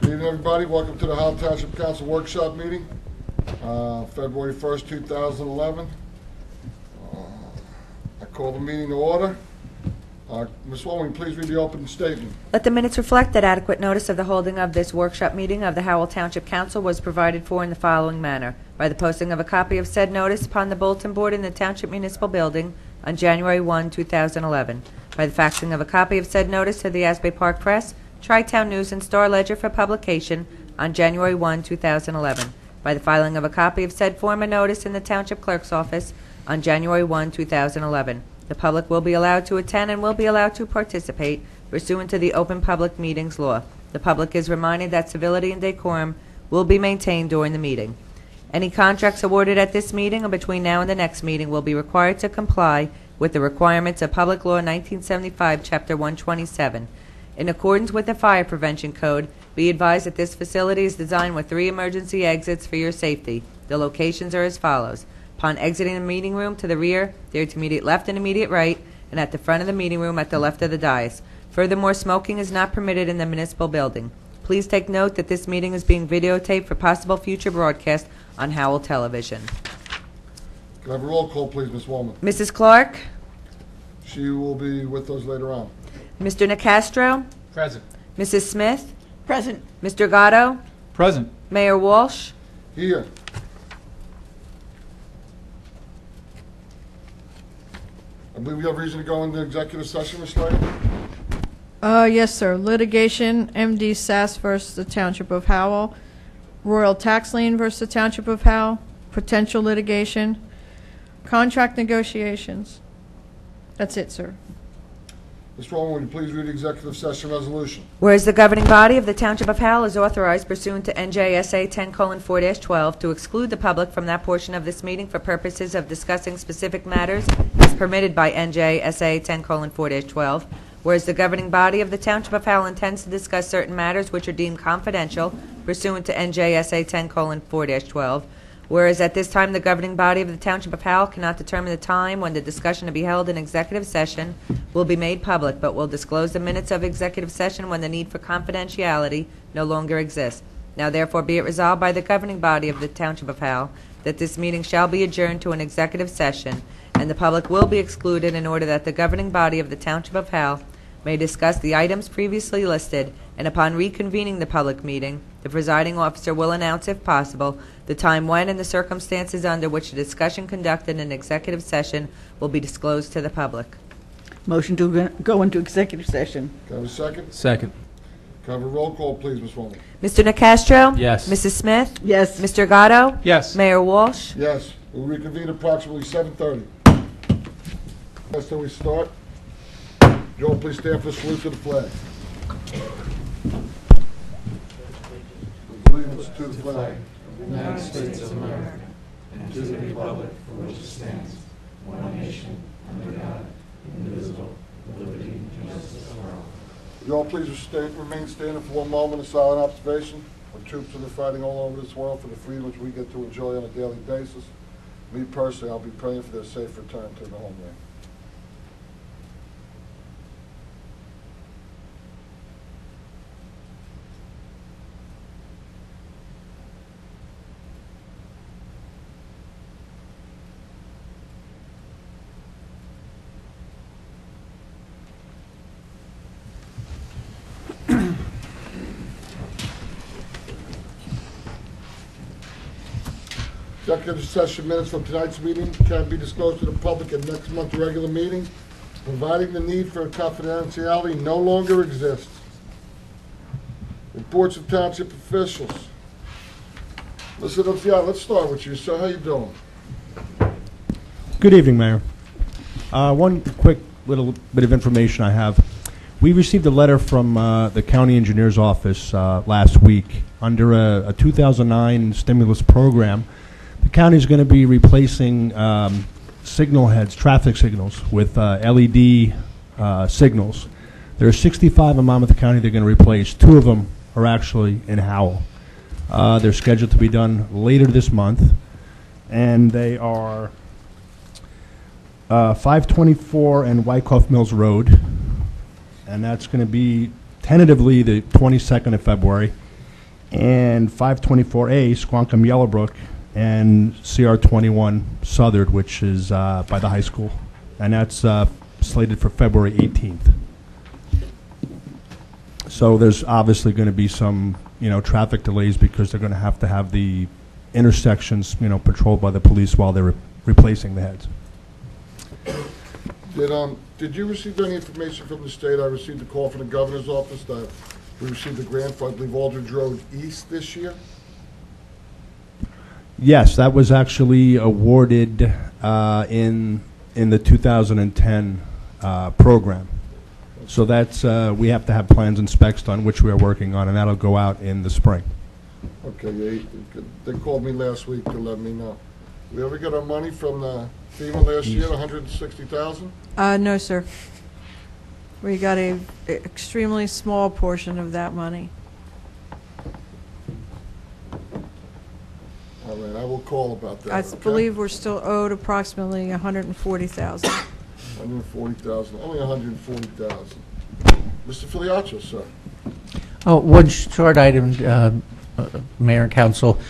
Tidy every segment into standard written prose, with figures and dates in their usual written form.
Good evening, everybody. Welcome to the Howell Township Council Workshop Meeting, February 1st, 2011. I call the meeting to order. Ms. Wall, please read the opening statement. Let the minutes reflect that adequate notice of the holding of this workshop meeting of the Howell Township Council was provided for in the following manner: by the posting of a copy of said notice upon the bulletin board in the Township Municipal Building on January 1, 2011, by the faxing of a copy of said notice to the Asbury Park Press, Tri-Town News, and Star Ledger for publication on January 1, 2011, by the filing of a copy of said form of notice in the Township Clerk's office on January 1, 2011. The public will be allowed to attend and will be allowed to participate pursuant to the Open Public Meetings Law. The public is reminded that civility and decorum will be maintained during the meeting. Any contracts awarded at this meeting or between now and the next meeting will be required to comply with the requirements of Public Law 1975, Chapter 127. In accordance with the Fire Prevention Code, be advised that this facility is designed with 3 emergency exits for your safety. The locations are as follows: upon exiting the meeting room, to the rear, there to immediate left and immediate right, and at the front of the meeting room at the left of the dais. Furthermore, smoking is not permitted in the municipal building. Please take note that this meeting is being videotaped for possible future broadcast on Howell Television. Can I have a roll call, please, Ms. Wallman? Mrs. Clark? She will be with us later on. Mr. Nicastro? Present. Mrs. Smith? Present. Mr. Gatto? Present. Mayor Walsh? Here. I believe we have reason to go into executive session, Ms. Slater. Yes, sir. Litigation, MD SAS versus the Township of Howell. Royal Tax Lien versus the Township of Howell. Potential litigation. Contract negotiations. That's it, sir. Ms. Wallman, will you please read the executive session resolution? Whereas the governing body of the Township of Howell is authorized pursuant to NJSA 10:4-12 to exclude the public from that portion of this meeting for purposes of discussing specific matters as permitted by NJSA 10:4-12. Whereas the governing body of the Township of Howell intends to discuss certain matters which are deemed confidential pursuant to NJSA 10:4-12. Whereas at this time the governing body of the Township of Howell cannot determine the time when the discussion to be held in executive session will be made public, but will disclose the minutes of executive session when the need for confidentiality no longer exists. Now therefore be it resolved by the governing body of the Township of Howell that this meeting shall be adjourned to an executive session, and the public will be excluded in order that the governing body of the Township of Howell may discuss the items previously listed, and upon reconvening the public meeting, the presiding officer will announce, if possible, the time when and the circumstances under which the discussion conducted in executive session will be disclosed to the public. Motion to go into executive session. Can I have a second? Second. Can I have a roll call, please, Ms. Wallman? Mr. Nicastro? Yes. Mrs. Smith? Yes. Mr. Gatto? Yes. Mayor Walsh? Yes. We'll reconvene approximately 7:30. That's till we start. Joel, please stand for the salute to the flag. Allegiance to the flag of the United States of America and to the republic for which it stands, one nation, under God, indivisible, with liberty and justice for all. Joel, please remain standing for one moment of silent observation. Our troops that are fighting all over this world for the freedoms we get to enjoy on a daily basis. Me personally, I'll be praying for their safe return to the homeland. Executive session minutes from tonight's meeting can be disclosed to the public at next month's regular meeting, providing the need for confidentiality no longer exists. Reports of township officials. Let's start with you, sir. How you doing? Good evening, Mayor. One quick little bit of information I have. We received a letter from the county engineer's office last week under a 2009 stimulus program. The county is going to be replacing signal heads, traffic signals, with LED signals. There are 65 in Monmouth County they're going to replace. 2 of them are actually in Howell. They're scheduled to be done later this month, and they are 524 and Wyckoff Mills Road, and that's going to be tentatively the 22nd of February. and 524A Squonkam Yellowbrook, and CR21 Southard, which is by the high school. And that's slated for February 18th. So there's obviously going to be some, traffic delays because they're going to have the intersections, patrolled by the police while they're replacing the heads. Did you receive any information from the state? I received a call from the governor's office that we received a grant for, I believe, Aldridge Road East this year. Yes, that was actually awarded in the 2010 program. So that's we have to have plans and specs done, which we are working on, and that'll go out in the spring. Okay, they called me last week to let me know. We ever get our money from the FEMA last year, 160,000? No, sir. We got a extremely small portion of that money. All right, I will call about that. I okay? believe we're still owed approximately $140,000. 140,000, only 140,000. Mr. Filiaccio, sir. Oh, one short item, Mayor and Council.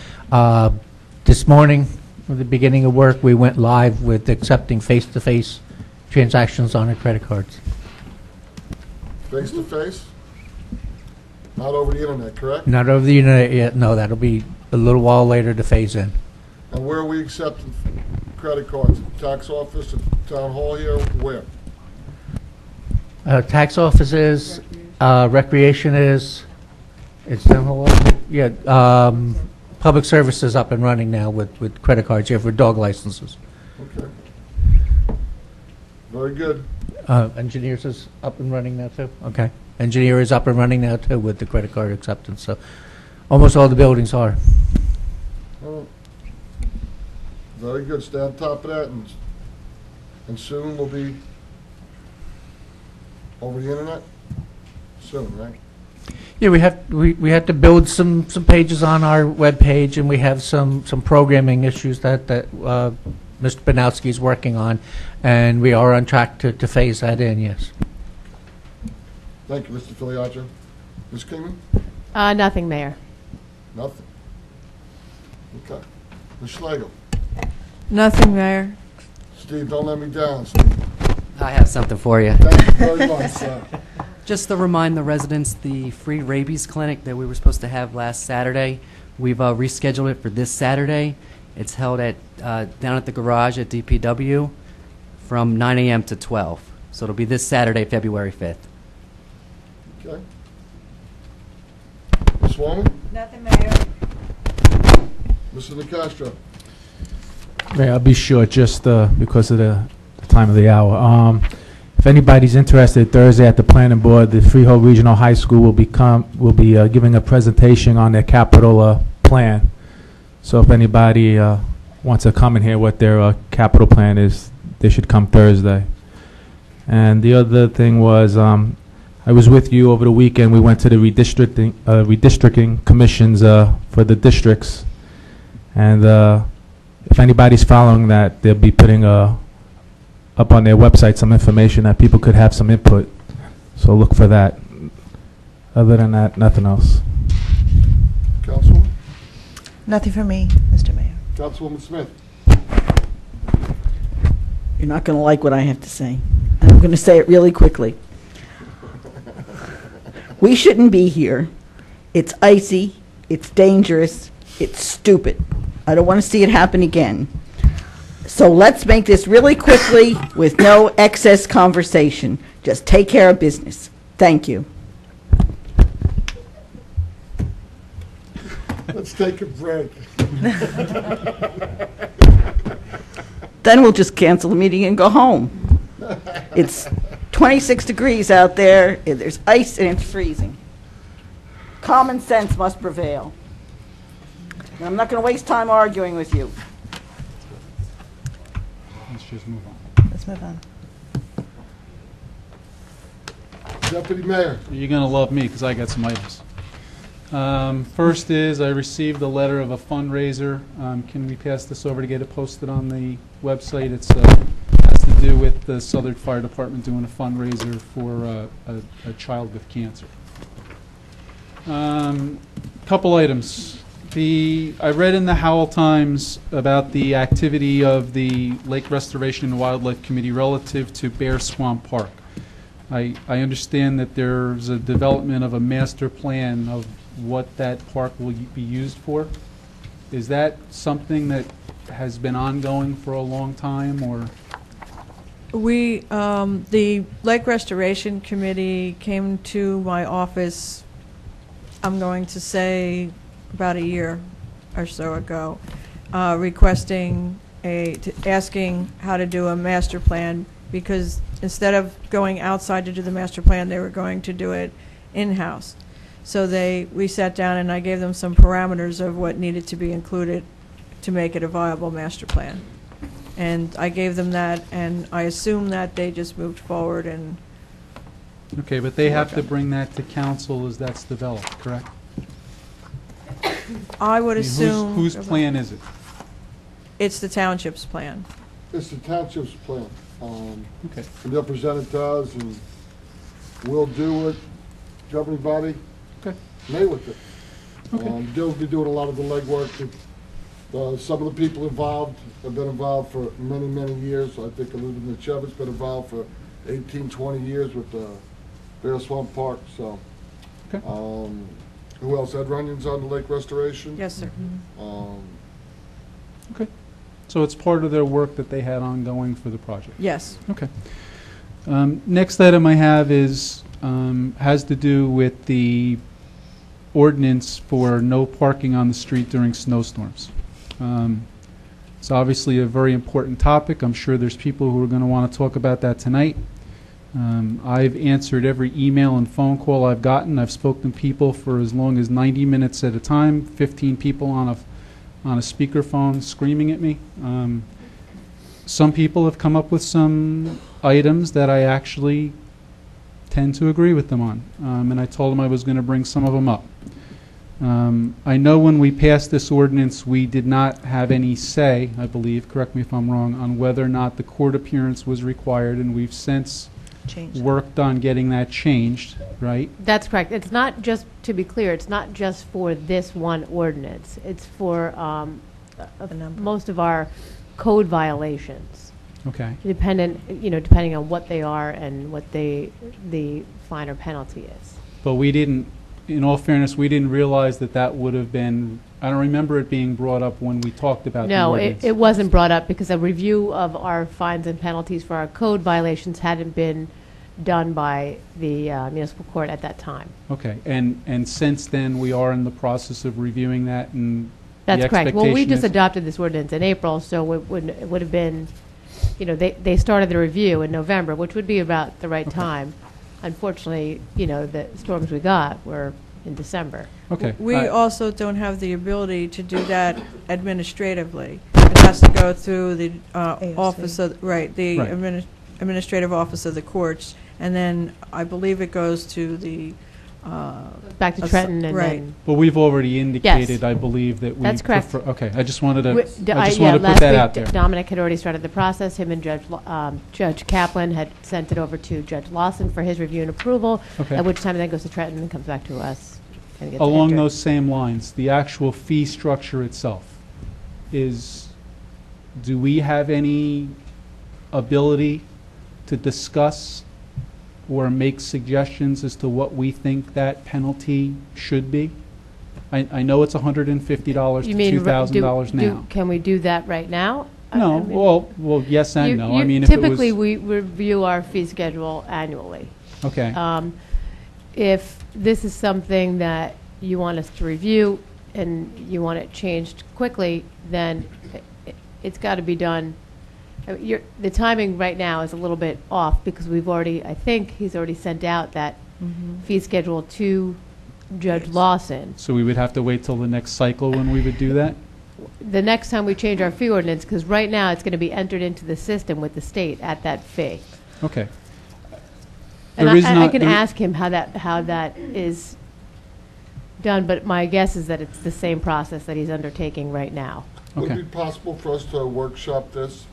This morning, at the beginning of work, we went live with accepting face-to-face transactions on our credit cards. Face to face? Not over the internet, correct? Not over the internet yet. No, that'll be a little while later to phase in. And where are we accepting credit cards? Tax office, at town hall here, where? Tax office is, recreation is, it's down the line. Yeah, public service is up and running now with credit cards here for dog licenses. Okay. Very good. Engineers is up and running now too? Okay. Engineer is up and running now too with the credit card acceptance, so almost all the buildings are. All right. Very good. Stay on top of that, and soon we'll be over the internet? Soon, right? Yeah, we have to build some pages on our webpage, and we have some programming issues that Mr. Banowski is working on, and we are on track to phase that in, yes. Thank you, Mr. Filiaccio. Ms. Kingman? Nothing, Mayor. Nothing. Okay. Ms. Schlegel? Nothing, Mayor. Steve, don't let me down, Steve. I have something for you. Thank you very much, sir. Just to remind the residents, the free rabies clinic that we were supposed to have last Saturday, we've rescheduled it for this Saturday. It's held at down at the garage at DPW from 9 a.m. to 12. So it'll be this Saturday, February 5th. Okay. Ms. Swanman? Nothing, Mayor. Mrs. Nicastro? Mayor, I'll be short just because of the time of the hour. If anybody's interested, Thursday at the planning board, the Freehold Regional High School will be giving a presentation on their capital plan. So if anybody wants to come and hear what their capital plan is, they should come Thursday. And the other thing was, I was with you over the weekend. We went to the redistricting commissions for the districts. And if anybody's following that, they'll be putting up on their website some information that people could have some input. So look for that. Other than that, nothing else. Councilwoman? Nothing for me, Mr. Mayor. Councilwoman Smith? You're not going to like what I have to say. I'm going to say it really quickly. We shouldn't be here. It's icy. It's dangerous. It's stupid. I don't want to see it happen again. So let's make this really quickly with no excess conversation. Just take care of business. Thank you. Let's take a break. Then we'll just cancel the meeting and go home. It's 26 degrees out there. There's ice and it's freezing. Common sense must prevail. And I'm not going to waste time arguing with you. Let's just move on. Let's move on. Deputy Mayor? You're going to love me because I got some items. First is I received a letter of a fundraiser. Can we pass this over to get it posted on the website? It has to do with the Southern Fire Department doing a fundraiser for a child with cancer. Couple items. I read in the Howell Times about the activity of the Lake Restoration and Wildlife Committee relative to Bear Swamp Park. I understand that there's a development of a master plan of what that park will be used for. Is that something that has been ongoing for a long time, or? We, the Lake Restoration Committee came to my office, I'm going to say about a year or so ago, requesting asking how to do a master plan, because instead of going outside to do the master plan, they were going to do it in-house. So we sat down and I gave them some parameters of what needed to be included to make it a viable master plan. And I gave them that, and I assume that they just moved forward and. Okay, but they have to bring that to council as that's developed, correct? I would I mean, assume. Whose plan is it? It's the township's plan. It's the township's plan. Okay. And they'll present it to us, and we'll do what governing body Okay. may with it. Okay. They'll be doing a lot of the legwork. Some of the people involved have been involved for many, many years. I think Elizabeth Chevet's been involved for 18, 20 years with Bear Swamp Park. So, Okay. who else? Ed Runyon's on the Lake Restoration. Yes, sir. Okay. So it's part of their work that they had ongoing for the project? Yes. Okay. Next item I have is, has to do with the ordinance for no parking on the street during snowstorms. It's obviously a very important topic. I'm sure there's people who are going to want to talk about that tonight. I've answered every email and phone call I've gotten. I've spoken to people for as long as 90 minutes at a time, 15 people on a speakerphone screaming at me. Some people have come up with some items that I actually tend to agree with them on, and I told them I was going to bring some of them up. I know when we passed this ordinance, we did not have any say, I believe, correct me if I'm wrong, on whether or not the court appearance was required, and we've since worked on getting that changed, right? That's correct. It's not just, to be clear, it's not just for this one ordinance. It's for most of our code violations. Okay. Depending on what they are and what the fine or penalty is. But we didn't, in all fairness, we didn't realize that that would have been, I don't remember it being brought up when we talked about the No, ordinance. it wasn't brought up because a review of our fines and penalties for our code violations hadn't been done by the municipal court at that time. Okay, and since then, we are in the process of reviewing that, and That's the correct. Well, we expectation just is- adopted this ordinance in April, so it would have been, they started the review in November, which would be about the right Okay. time. Unfortunately, the storms we got were in December. Okay. We also don't have the ability to do that administratively. It has to go through the office of, Right. administrative office of the courts, and then I believe it goes to the. Back to Trenton and right. then. But we've already indicated, I believe, that we That's correct. prefer, okay, I just wanted to, We- I just yeah, wanted to put last that week, out there. Dominic had already started the process. Him and Judge Kaplan had sent it over to Judge Lawson for his review and approval, Okay. at which time it then goes to Trenton and comes back to us. And gets Along entered. those same lines, the actual fee structure itself do we have any ability to discuss or make suggestions as to what we think that penalty should be? I know it's $150 to You mean, $2,000 now. Can we do that right now? No, I mean, well, yes and no. I mean, if it was. Typically, we review our fee schedule annually. Okay, If this is something that you want us to review and you want it changed quickly, then it's got to be done. The timing right now is a little bit off because I think he's already sent out that fee schedule to Judge Lawson. so we would have to wait till the next cycle when we would do that? The next time we change our fee ordinance, because right now it's going to be entered into the system with the state at that fee. Okay. And There is I not- can there- ask him how that is done, but my guess is that it's the same process that he's undertaking right now. Would Okay. it be possible for us to workshop this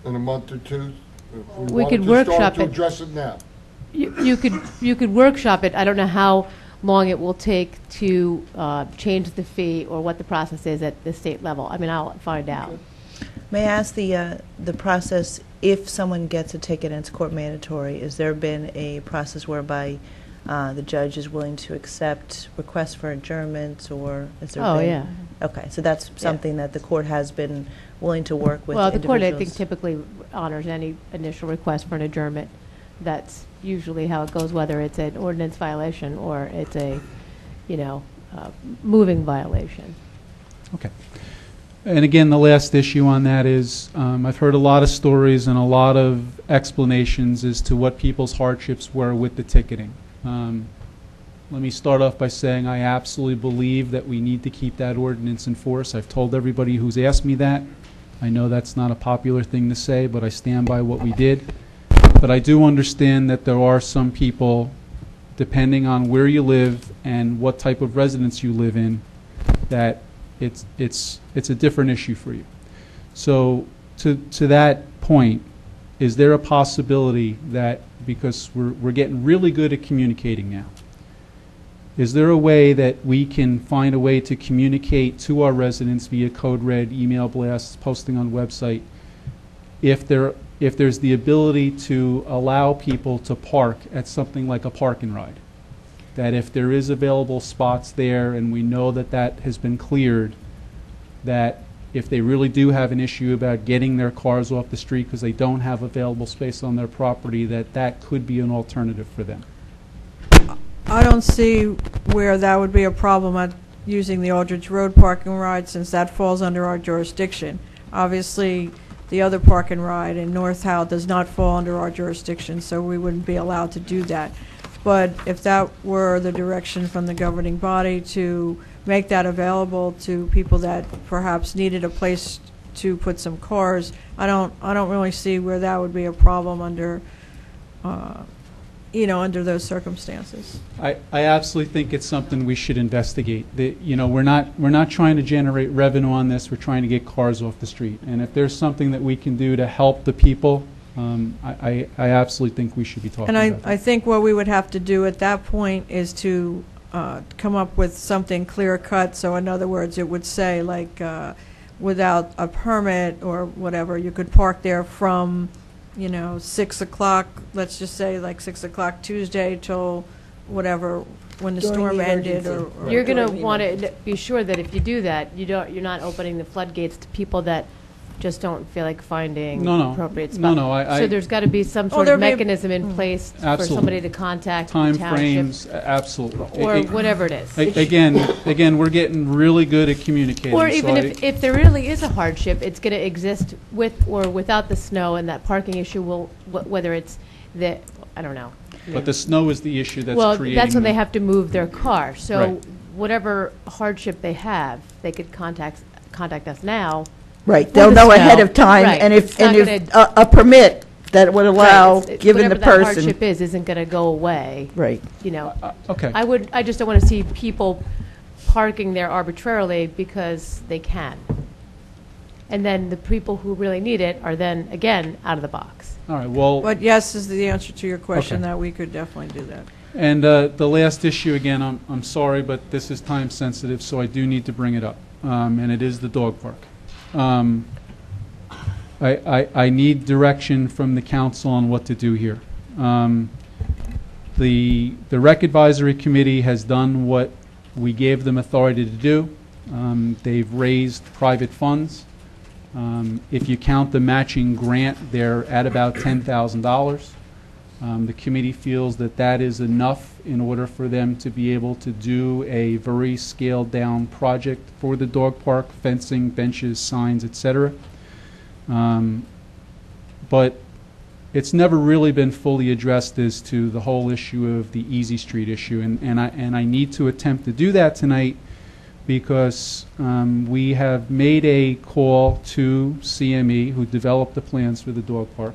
in a month or two? If We wanted could to start workshop to it. address it now. You could workshop it. I don't know how long it will take to change the fee or what the process is at the state level. I mean, I'll find out. May I ask the process, if someone gets a ticket and it's court mandatory, has there been a process whereby the judge is willing to accept requests for adjournments, or is there Oh, been? yeah. Okay, so that's something that the court has been willing to work with Well, the court, I think, individuals. typically honors any initial request for an adjournment. That's usually how it goes, whether it's an ordinance violation or it's a, moving violation. Okay. And again, the last issue on that is, I've heard a lot of stories and a lot of explanations as to what people's hardships were with the ticketing. Let me start off by saying I absolutely believe that we need to keep that ordinance in force. I've told everybody who's asked me that. I know that's not a popular thing to say, but I stand by what we did. But I do understand that there are some people, depending on where you live and what type of residence you live in, that it's a different issue for you. So to that point, is there a possibility that, because we're getting really good at communicating now, is there a way that we can find a way to communicate to our residents via code red, email blasts, posting on website, if there's the ability to allow people to park at something like a park and ride? That if there is available spots there and we know that that has been cleared, that if they really do have an issue about getting their cars off the street because they don't have available space on their property, that could be an alternative for them. I don't see where that would be a problem at using the Aldridge Road park and ride, since that falls under our jurisdiction. Obviously, the other park and ride in North Howell does not fall under our jurisdiction, so we wouldn't be allowed to do that. But if that were the direction from the governing body to make that available to people that perhaps needed a place to put some cars, I don't really see where that would be a problem under under those circumstances. I absolutely think it's something we should investigate. We're not trying to generate revenue on this. We're trying to get cars off the street. And if there's something that we can do to help the people, I absolutely think we should be talking And about that. I think what we would have to do at that point is to come up with something clear cut. So in other words, it would say like without a permit or whatever, you could park there from 6 o'clock, let's just say like 6 o'clock Tuesday till whatever, when the During storm the ended. emergency. Or You're going to want to be sure that if you do that, you're not opening the floodgates to people that just don't feel like finding No. appropriate No, spot. no, So there's got to be some sort of there'd be a- mechanism in place for Absolutely. somebody to contact the Time township frames, absolutely. or whatever it is. Again, we're getting really good at communicating. Or so even if there really is a hardship, it's going to exist with or without the snow, and that parking issue will, whether it's I don't know. But the snow is the issue that's Well, creating. that's when they the- have to move their car. So Right. whatever hardship they have, they could contact us now. Right, For they'll the know snow. ahead of time, Right, and it's if, not a permit that would allow, Right, given the whatever that person. hardship isn't going to go away. Right. Okay. I just don't want to see people parking there arbitrarily because they can. And then the people who really need it are then, again, out of the box. All right, well. But yes is the answer to your question, Okay. that we could definitely do that. And the last issue, again, I'm sorry, but this is time sensitive, so I do need to bring it up, and it is the dog park. I need direction from the council on what to do here. The Rec Advisory Committee has done what we gave them authority to do. They've raised private funds. If you count the matching grant, they're at about $10,000. The committee feels that that is enough in order for them to be able to do a very scaled-down project for the dog park, fencing, benches, signs, etc. But it's never really been fully addressed as to the whole issue of the Easy Street issue, and I need to attempt to do that tonight because we have made a call to CME, who developed the plans for the dog park,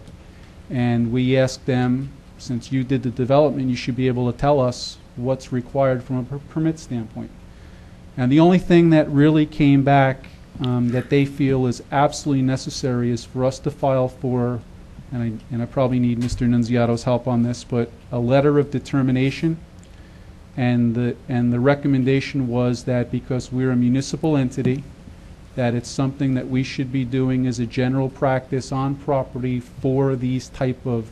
and we asked them, since you did the development, you should be able to tell us what's required from a permit standpoint. And the only thing that really came back that they feel is absolutely necessary is for us to file for, and I probably need Mr. Nunziato's help on this, but a letter of determination And the recommendation was that because we're a municipal entity, that it's something that we should be doing as a general practice on property for these type of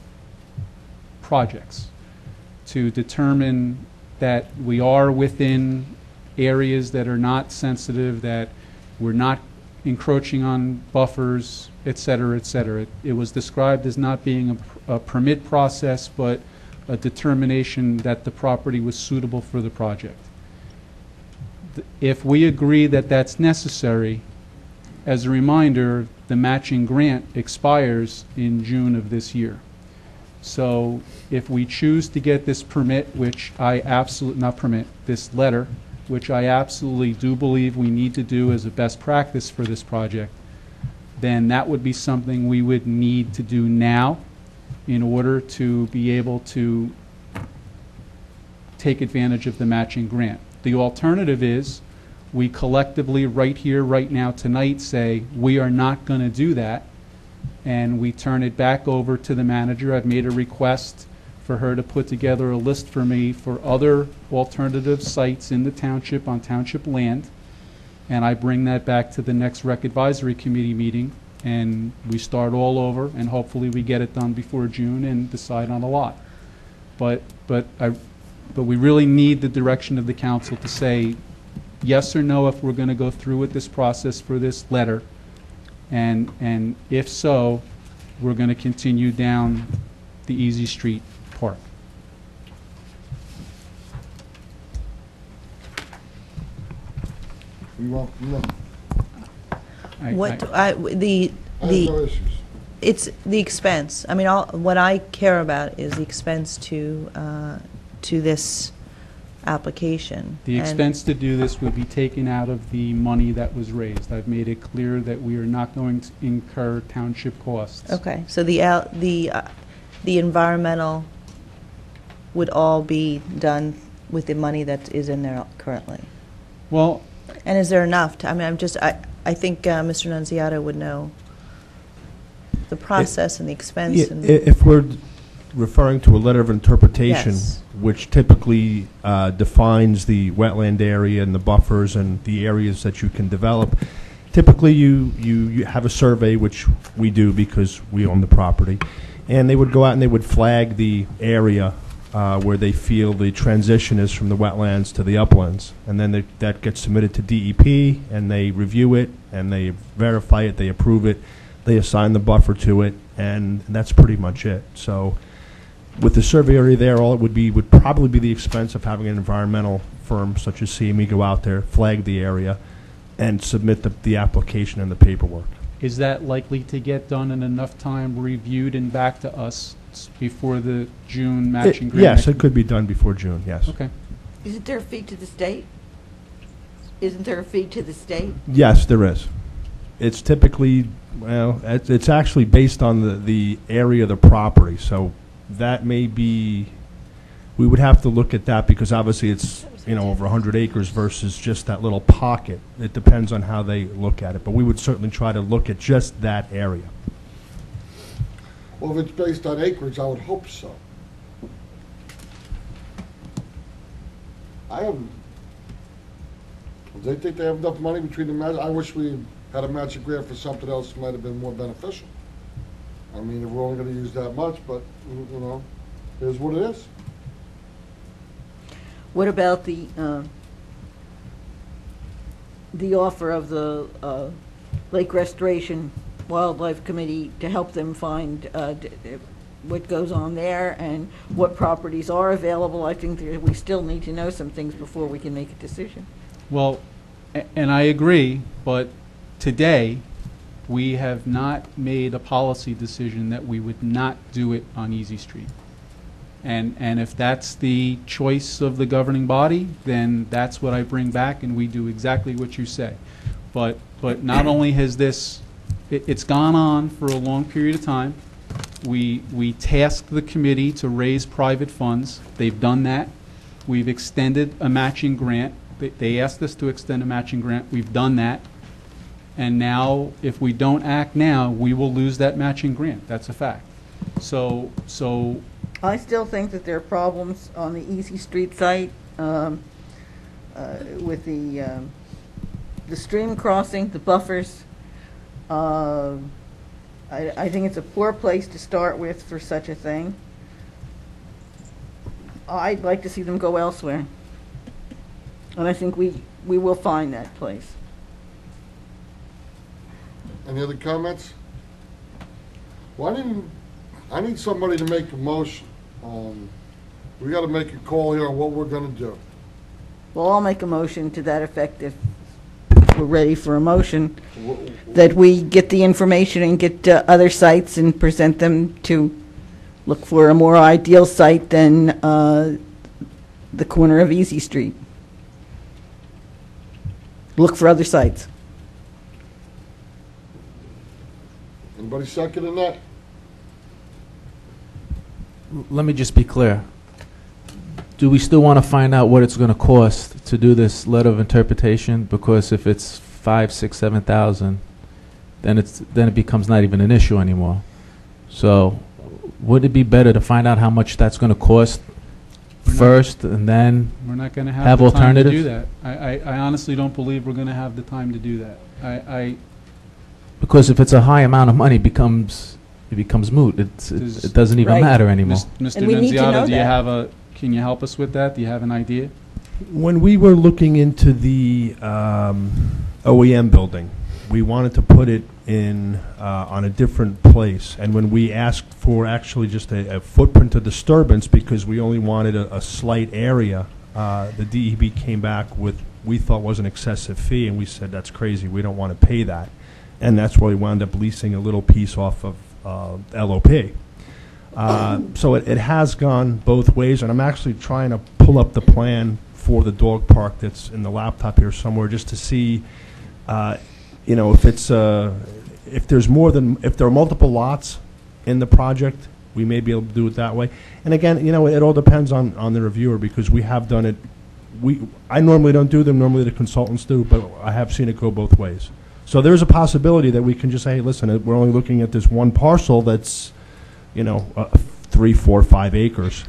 projects, to determine that we are within areas that are not sensitive, that we're not encroaching on buffers, et cetera, et cetera. It was described as not being a permit process, but a determination that the property was suitable for the project. If we agree that that's necessary, as a reminder, the matching grant expires in June of this year. So if we choose to get this permit, which I absolutely, not permit, this letter, which I absolutely do believe we need to do as a best practice for this project, then that would be something we would need to do now in order to be able to take advantage of the matching grant. The alternative is we collectively, right here, right now, tonight, say we are not going to do that, and we turn it back over to the manager. I've made a request for her to put together a list for me for other alternative sites in the township, on township land, and I bring that back to the next Rec Advisory Committee meeting, and we start all over, and hopefully we get it done before June and decide on a lot. But we really need the direction of the council to say yes or no if we're going to go through with this process for this letter, and if so, we're going to continue down the Easy Street Park. You want, no, I- What, I- the, I have no issues. it's the expense. I mean, what I care about is the expense to this application. The And- expense to do this would be taken out of the money that was raised. I've made it clear that we are not going to incur township costs. Okay, so the environmental would all be done with the money that is in there currently? Well, And is there enough? I mean, I think Mr. Nunziata would know the process and the expense. And If we're referring to a letter of interpretation, Yes. which typically defines the wetland area and the buffers and the areas that you can develop, typically you have a survey, which we do because we own the property, and they would go out and they would flag the area where they feel the transition is from the wetlands to the uplands, and then that gets submitted to DEP, and they review it, and they verify it, they approve it, they assign the buffer to it, and that's pretty much it. So with the survey area there, all it would probably be the expense of having an environmental firm such as CME go out there, flag the area, and submit the application and the paperwork. is that likely to get done in enough time, reviewed and back to us before the June matching grant? Yes, it could be done before June, yes. Okay. Isn't there a fee to the state? Isn't there a fee to the state? Yes, there is. It's typically, well, it's actually based on the area of the property, so that may be, we would have to look at that because obviously it's, over 100 acres versus just that little pocket. It depends on how they look at it, but we would certainly try to look at just that area. Well, if it's based on acreage, I would hope so. They think they have enough money between the match. I wish we had a matching grant for something else that might have been more beneficial. I mean, if we're only gonna use that much, but, it is what it is. What about the offer of the Lake Restoration Wildlife Committee to help them find what goes on there and what properties are available? I think that we still need to know some things before we can make a decision. Well, and I agree, but today, we have not made a policy decision that we would not do it on Easy Street. And if that's the choice of the governing body, then that's what I bring back, and we do exactly what you say. But not only has this, it's gone on for a long period of time. We tasked the committee to raise private funds. They've done that. We've extended a matching grant. They asked us to extend a matching grant. We've done that. And now, if we don't act now, we will lose that matching grant. That's a fact. So I still think that there are problems on the Easy Street site with the stream crossing, the buffers. I think it's a poor place to start with for such a thing. I'd like to see them go elsewhere. And I think we will find that place. Any other comments? Well, I need somebody to make a motion. We gotta make a call here on what we're gonna do. Well, I'll make a motion to that effect if we're ready for a motion, that we get the information and get other sites and present them to look for a more ideal site than the corner of Easy Street. Look for other sites. Anybody seconding that? Let me just be clear. Do we still want to find out what it's going to cost to do this letter of interpretation? Because if it's 5, 6, 7,000, then it becomes not even an issue anymore. So, would it be better to find out how much that's going to cost first, and then We're not going to have have the time to do alternatives? that. I honestly don't believe we're going to have the time to do that. Because if it's a high amount of money, it becomes moot. It doesn't even Right. matter anymore. Mr. And we need to know Nunziata, do you that. can you help us with that? Do you have an idea? When we were looking into the OEM building, we wanted to put it in on a different place. And when we asked for actually just a footprint of disturbance, because we only wanted a slight area, the DEB came back with, we thought was an excessive fee, and we said, that's crazy, we don't want to pay that. And that's where we wound up leasing a little piece off of LOP. So it has gone both ways, and I'm actually trying to pull up the plan for the dog park that's in the laptop here somewhere, just to see, if it's if there are multiple lots in the project, we may be able to do it that way. And again, it all depends on the reviewer, because we have done it. I normally don't do them. Normally the consultants do, but I have seen it go both ways. So there's a possibility that we can just say, hey, listen, we're only looking at this one parcel that's 3, 4, 5 acres,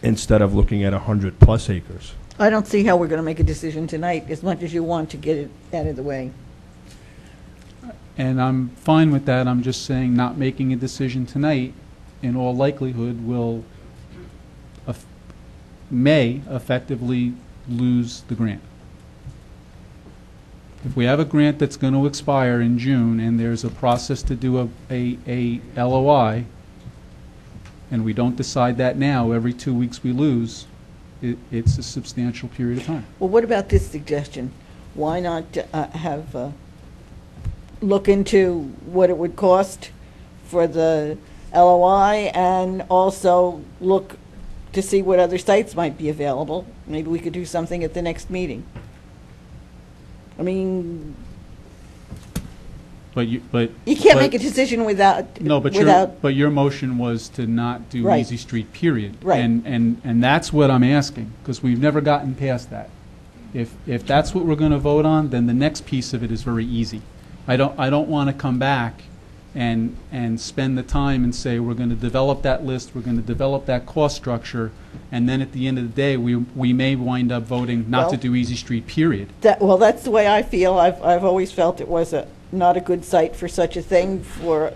instead of looking at 100+ acres. I don't see how we're going to make a decision tonight, as much as you want to get it out of the way. And I'm fine with that. I'm just saying not making a decision tonight, in all likelihood, may effectively lose the grant. If we have a grant that's going to expire in June, and there's a process to do a LOI, and we don't decide that now, every 2 weeks we lose, it's a substantial period of time. Well, what about this suggestion? Why not look into what it would cost for the LOI, and also look to see what other sites might be available? Maybe we could do something at the next meeting. I mean, But you can't make a decision without. No, but your motion was to not do Right. Easy Street, period. Right. And that's what I'm asking, because we've never gotten past that. If that's what we're going to vote on, then the next piece of it is very easy. I don't want to come back and spend the time and say, we're going to develop that list, we're going to develop that cost structure, and then at the end of the day, we may wind up voting not to Well, do Easy Street, period. Well, that's the way I feel. I've always felt it was not a good site for such a thing, for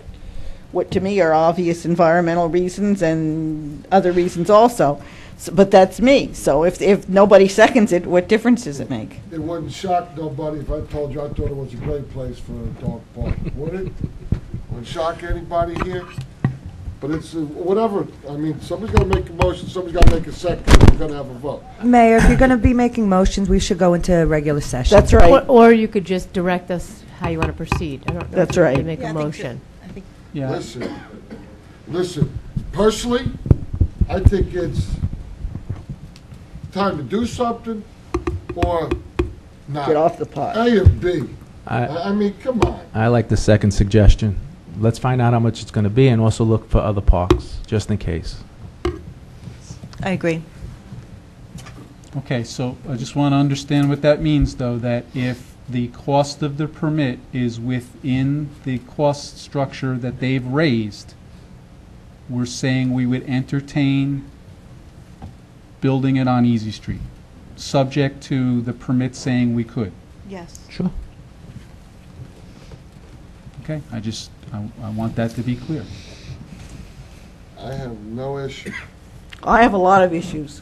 what to me are obvious environmental reasons and other reasons also. But that's me. So if nobody seconds it, what difference does it make? It wouldn't shock nobody if I told you I thought it was a great place for a dog park, would it? Would shock anybody here? But it's whatever. I mean, somebody's got to make a motion, somebody's got to make a second, we're going to have a vote. Mayor, if you're going to be making motions, we should go into regular session. That's right. Or you could just direct us how you want to proceed. I don't know. That's if you right. can make a motion. Yeah. Listen, personally, I think it's time to do something or not. Get off the pot. A or B. I I mean, come on. I like the second suggestion. Let's find out how much it's going to be, and also look for other parks, just in case. I agree. Okay, so I just want to understand what that means, though, that if the cost of the permit is within the cost structure that they've raised, we're saying we would entertain building it on Easy Street. subject to the permit saying we could. Yes. Sure. Okay, I want that to be clear. I have no issue. I have a lot of issues.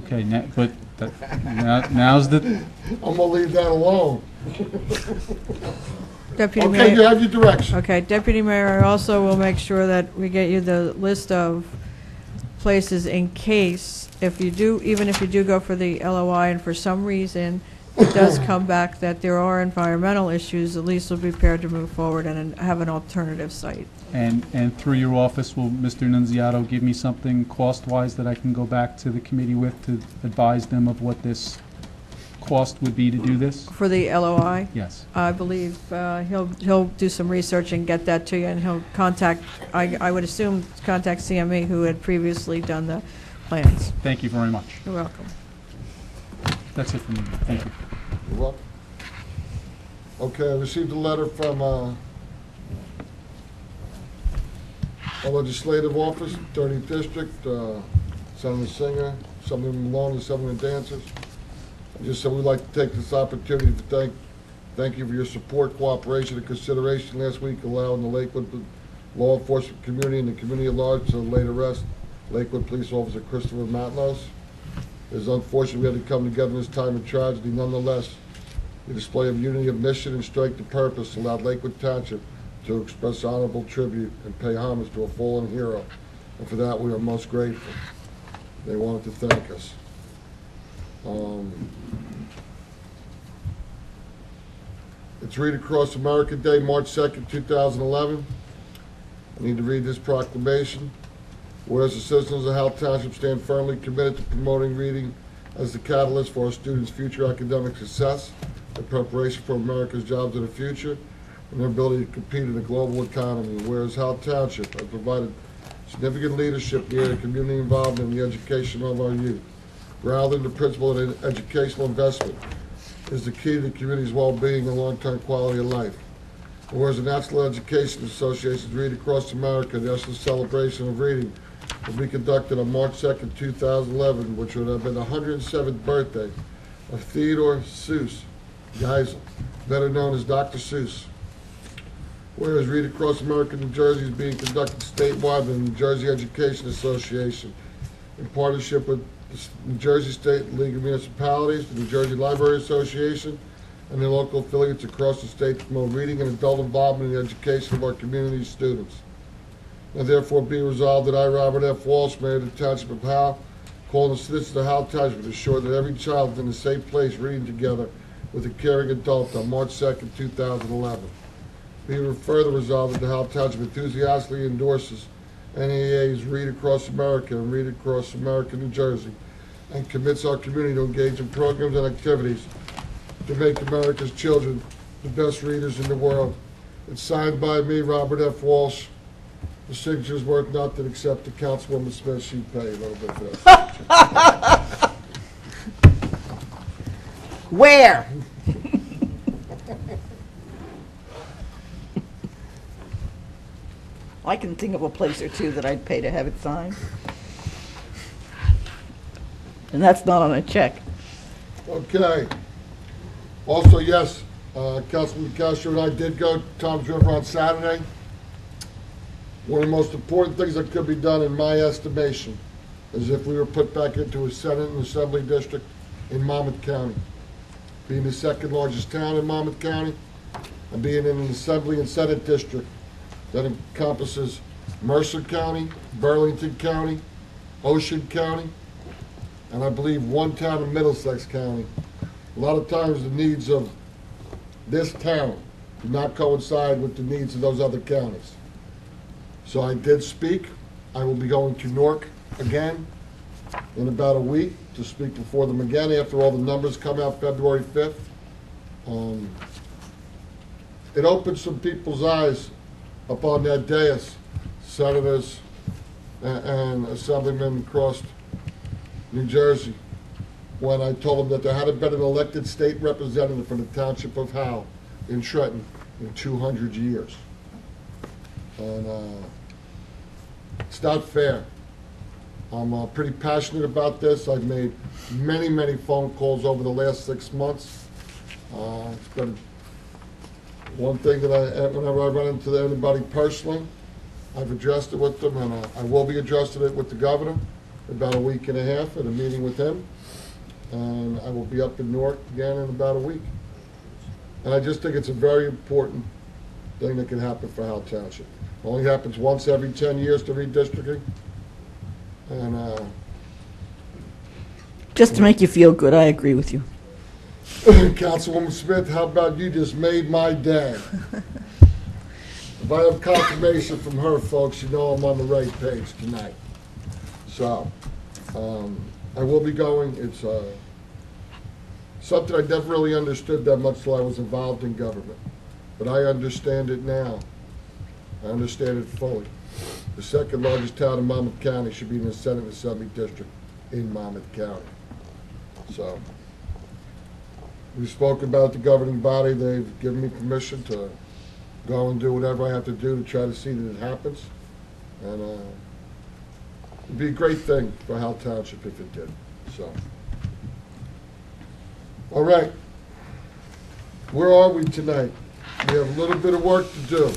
Okay, now's the, I'm gonna leave that alone. Deputy Okay, you Mayor, have your direction. okay, Deputy Mayor, I also will make sure that we get you the list of places in case, if you do, even if you do go for the LOI and for some reason it does come back that there are environmental issues, at least we'll be prepared to move forward and have an alternative site. and through your office, will Mr. Nunziato give me something cost-wise that I can go back to the committee with to advise them of what this cost would be to do this? For the LOI? Yes. I believe he'll do some research and get that to you, and he'll contact, I would assume, contact CME, who had previously done the plans. Thank you very much. You're welcome. That's it for me. Thank you. You're welcome. Okay, I received a letter from a legislative office, 30th District, Senator Singer, some of them Malone, and some of the dancers. I just said we'd like to take this opportunity to thank you for your support, cooperation, and consideration last week, allowing the Lakewood law enforcement community and the community at large to lay to rest Lakewood Police Officer Christopher Matlos. It is unfortunate we had to come together in this time of tragedy. Nonetheless, the display of unity of mission and strength of purpose allowed Lakewood Township to express honorable tribute and pay homage to a fallen hero. And for that, we are most grateful. They wanted to thank us. It's Read Across America Day, March 2nd, 2011. I need to read this proclamation. Whereas the citizens of Howell Township stand firmly committed to promoting reading as the catalyst for our students' future academic success and preparation for America's jobs of the future and their ability to compete in a global economy. Whereas Howell Township has provided significant leadership in the area of community involvement in the education of our youth. Grounded in the principle that educational investment is the key to the community's well-being and long-term quality of life. And whereas the National Education Association's Read Across America, the national celebration of reading, will be conducted on March 2nd, 2011, which would have been the 107th birthday of Theodore Seuss Geisel, better known as Dr. Seuss. Whereas Read Across America, New Jersey is being conducted statewide by the New Jersey Education Association in partnership with the New Jersey State League of Municipalities, the New Jersey Library Association, and their local affiliates across the state to promote reading and adult involvement in the education of our community students. Now therefore be resolved that I, Robert F. Walsh, Mayor of the Township of Howell, call on the citizens of Howell Township to ensure that every child is in a safe place reading together with a caring adult on March 2nd, 2011. Be further resolved that the Howell Township enthusiastically endorses NAA's Read Across America and Read Across America, New Jersey, and commits our community to engage in programs and activities to make America's children the best readers in the world. It's signed by me, Robert F. Walsh. The signature's worth nothing except to Councilwoman Smith. She paid a little bit for this. Where? I can think of a place or two that I'd pay to have it signed. And that's not on a check. Okay. Also, yes, Councilman Castro and I did go to Tom's River on Saturday. One of the most important things that could be done, in my estimation, is if we were put back into a Senate and Assembly district in Monmouth County. Being the second largest town in Monmouth County, and being in an Assembly and Senate district that encompasses Mercer County, Burlington County, Ocean County, and I believe one town in Middlesex County. A lot of times the needs of this town do not coincide with the needs of those other counties. So I did speak. I will be going to Newark again in about a week to speak before them again after all the numbers come out February 5th. It opened some people's eyes up on that dais, senators and assemblymen across New Jersey, when I told them that there hadn't been an elected state representative from the Township of Howell in Trenton in 200 years. And it's not fair. I'm pretty passionate about this. I've made many, many phone calls over the last 6 months. It's been one thing that whenever I run into anybody personally, I've addressed it with them, and I will be addressing it with the governor in about a week and a half at a meeting with him. And I will be up in Newark again in about a week. And I just think it's a very important thing that can happen for Howell Township. It only happens once every 10 years to redistricting. And Just to make you feel good, I agree with you. Councilwoman Smith, how about you just made my day? If I have confirmation from her, folks, you know I'm on the right page tonight. So, I will be going. It's something I never really understood that much till I was involved in government. But I understand it now. I understand it fully. The second largest town in Monmouth County should be in the Senate and Assembly District in Monmouth County. So, we've spoken about the governing body. They've given me permission to go and do whatever I have to do to try to see that it happens. And it'd be a great thing for Howell Township if it did. So, all right. Where are we tonight? We have a little bit of work to do.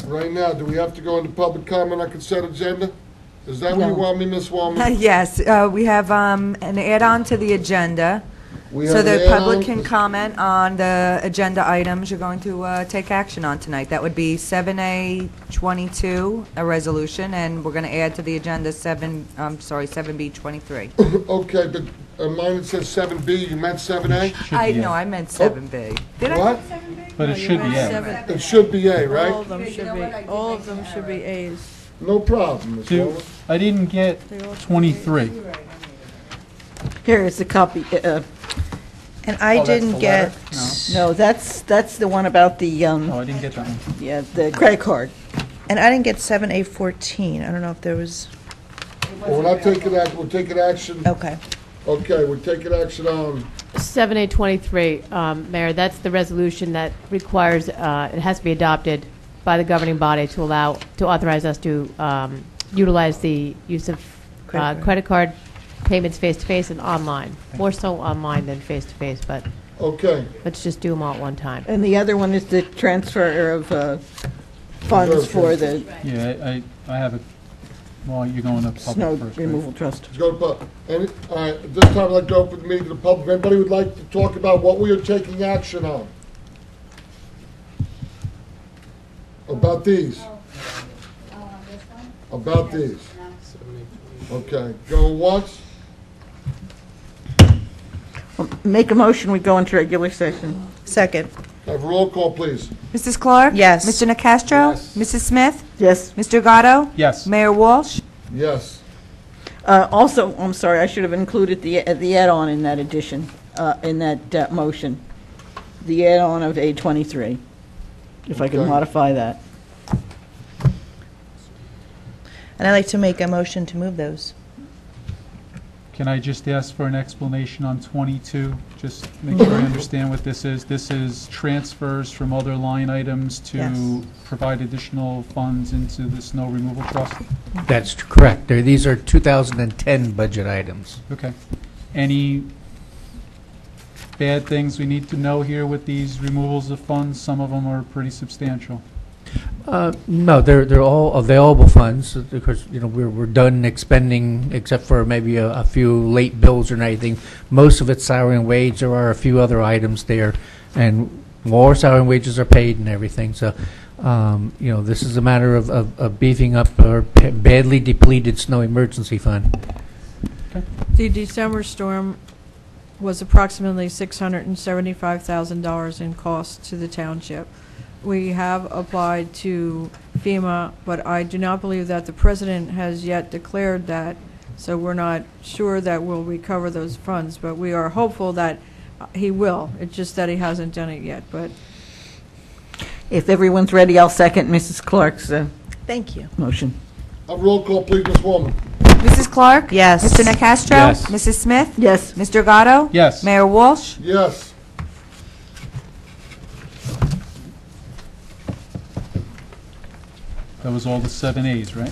Right now, do we have to go into public comment on consent agenda? Is that what you No. want me, Ms. Wallman? Yes, we have an add-on to the agenda, We so have the an public add-on? can comment on the agenda items you're going to take action on tonight. That would be 7A22, a resolution, and we're going to add to the agenda 7B23. Okay, but mine it says 7B, you meant 7A? I meant 7B. Did I? What? But it should be A. It should be A, All right? of them should be, all of them should be A's. No problem, Ms. Do- Wallman. I didn't get 23. Here is the copy. And I Oh, that's didn't the get, letter? No, that's the one about the, Oh, I didn't get that one. yeah, the credit card. and I didn't get 7A14. I don't know if there was, Well, we're not taking action, we're taking action, okay. okay, we're taking action on, 7823, Mayor, that's the resolution that requires, it has to be adopted by the governing body to authorize us to utilize the use of credit card payments face-to-face and online. More so online than face-to-face, but okay. let's just do them all at one time. And the other one is the transfer of funds for the Yeah, I have it. Well, you're going to snow public first, right? removal trust. Let's go to public. And, all right, at this time, I'd like to open the meeting to the public. If anybody would like to talk about what we are taking action on? About these? About these? Okay, going once? Make a motion, we go into regular session. Second, Have a roll call, please. Mrs. Clark? Yes. Mr. Nacastro? Yes. Mrs. Smith? Yes. Mr. Gatto? Yes. Mayor Walsh? Yes. Also, I'm sorry, I should have included the add-on in that addition, in that motion. The add-on of A23, if I can Okay. modify that. and I'd like to make a motion to move those. Can I just ask for an explanation on 22? Just make sure I understand what this is. This is transfers from other line items to Yes. provide additional funds into the snow removal trust? That's correct. These are 2010 budget items. Okay. Any bad things we need to know here with these removals of funds? Some of them are pretty substantial. No, they're all available funds, because, you know, we're done expending, except for maybe a few late bills or anything. Most of it's salary and wage. There are a few other items there, and more salary and wages are paid and everything. So, you know, this is a matter of beefing up our badly depleted snow emergency fund. The December storm was approximately $675,000 in cost to the township. We have applied to FEMA, but I do not believe that the president has yet declared that, so we're not sure that we'll recover those funds, but we are hopeful that he will. It's just that he hasn't done it yet, but If everyone's ready, I'll second Mrs. Clark's Thank you. motion. Have a roll call, please, Ms. Wallman. Mrs. Clark? Yes. Mr. Nacastro? Yes. Mrs. Smith? Yes. Mr. Gatto? Yes. Mayor Walsh? Yes. That was all the 7As, right?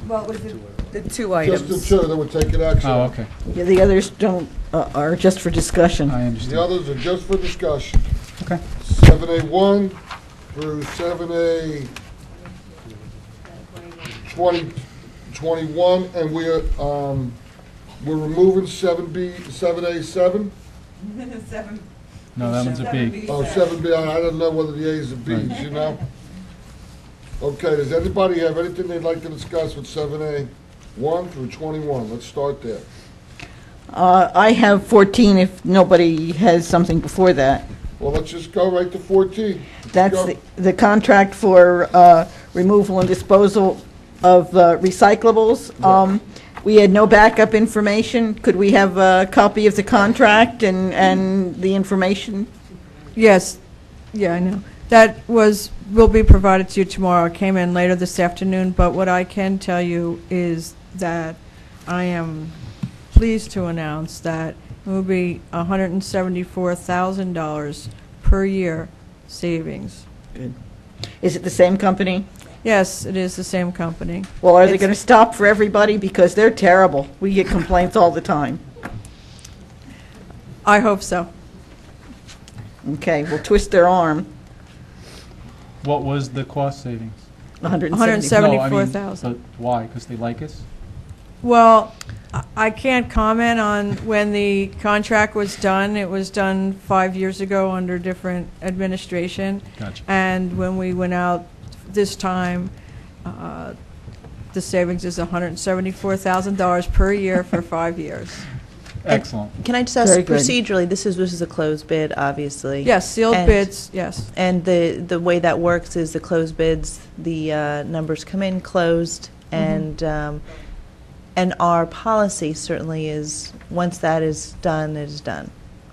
What was the two Just items? the two that we're taking action Oh, on. okay. Yeah, the others don't, are just for discussion. I The understand. others are just for discussion. Okay. 7A1 through 7A 2021, and we're removing 7A7. No, that one's a B. Oh, 7B, I don't know whether the A's or B's, you know? Okay, does anybody have anything they'd like to discuss with 7A1 through 21? Let's start there. I have 14 if nobody has something before that. Well, let's just go right to 14. That's Go. the contract for removal and disposal of recyclables. We had no backup information. Could we have a copy of the contract and the information? Yes, yeah, I know. That will be provided to you tomorrow. It came in later this afternoon, but what I can tell you is that I am pleased to announce that it will be $174,000 per year savings. Is it the same company? Yes, it is the same company. Well, are they It's- going to stop for everybody? Because they're terrible. We get complaints all the time. I hope so. Okay, we'll twist their arm. What was the cost savings? 170. No, I mean, 74,000. but why? Because they like us? Well, I can't comment on when the contract was done. It was done 5 years ago under different administration. Gotcha. And when we went out this time, the savings is $174,000 per year for 5 years. Excellent. Can I just ask Very good. procedurally, this is a closed bid, obviously. Yes, sealed And- bids, yes. And the way that works is the closed bids, the numbers come in closed, and our policy certainly is, once that is done, it is done,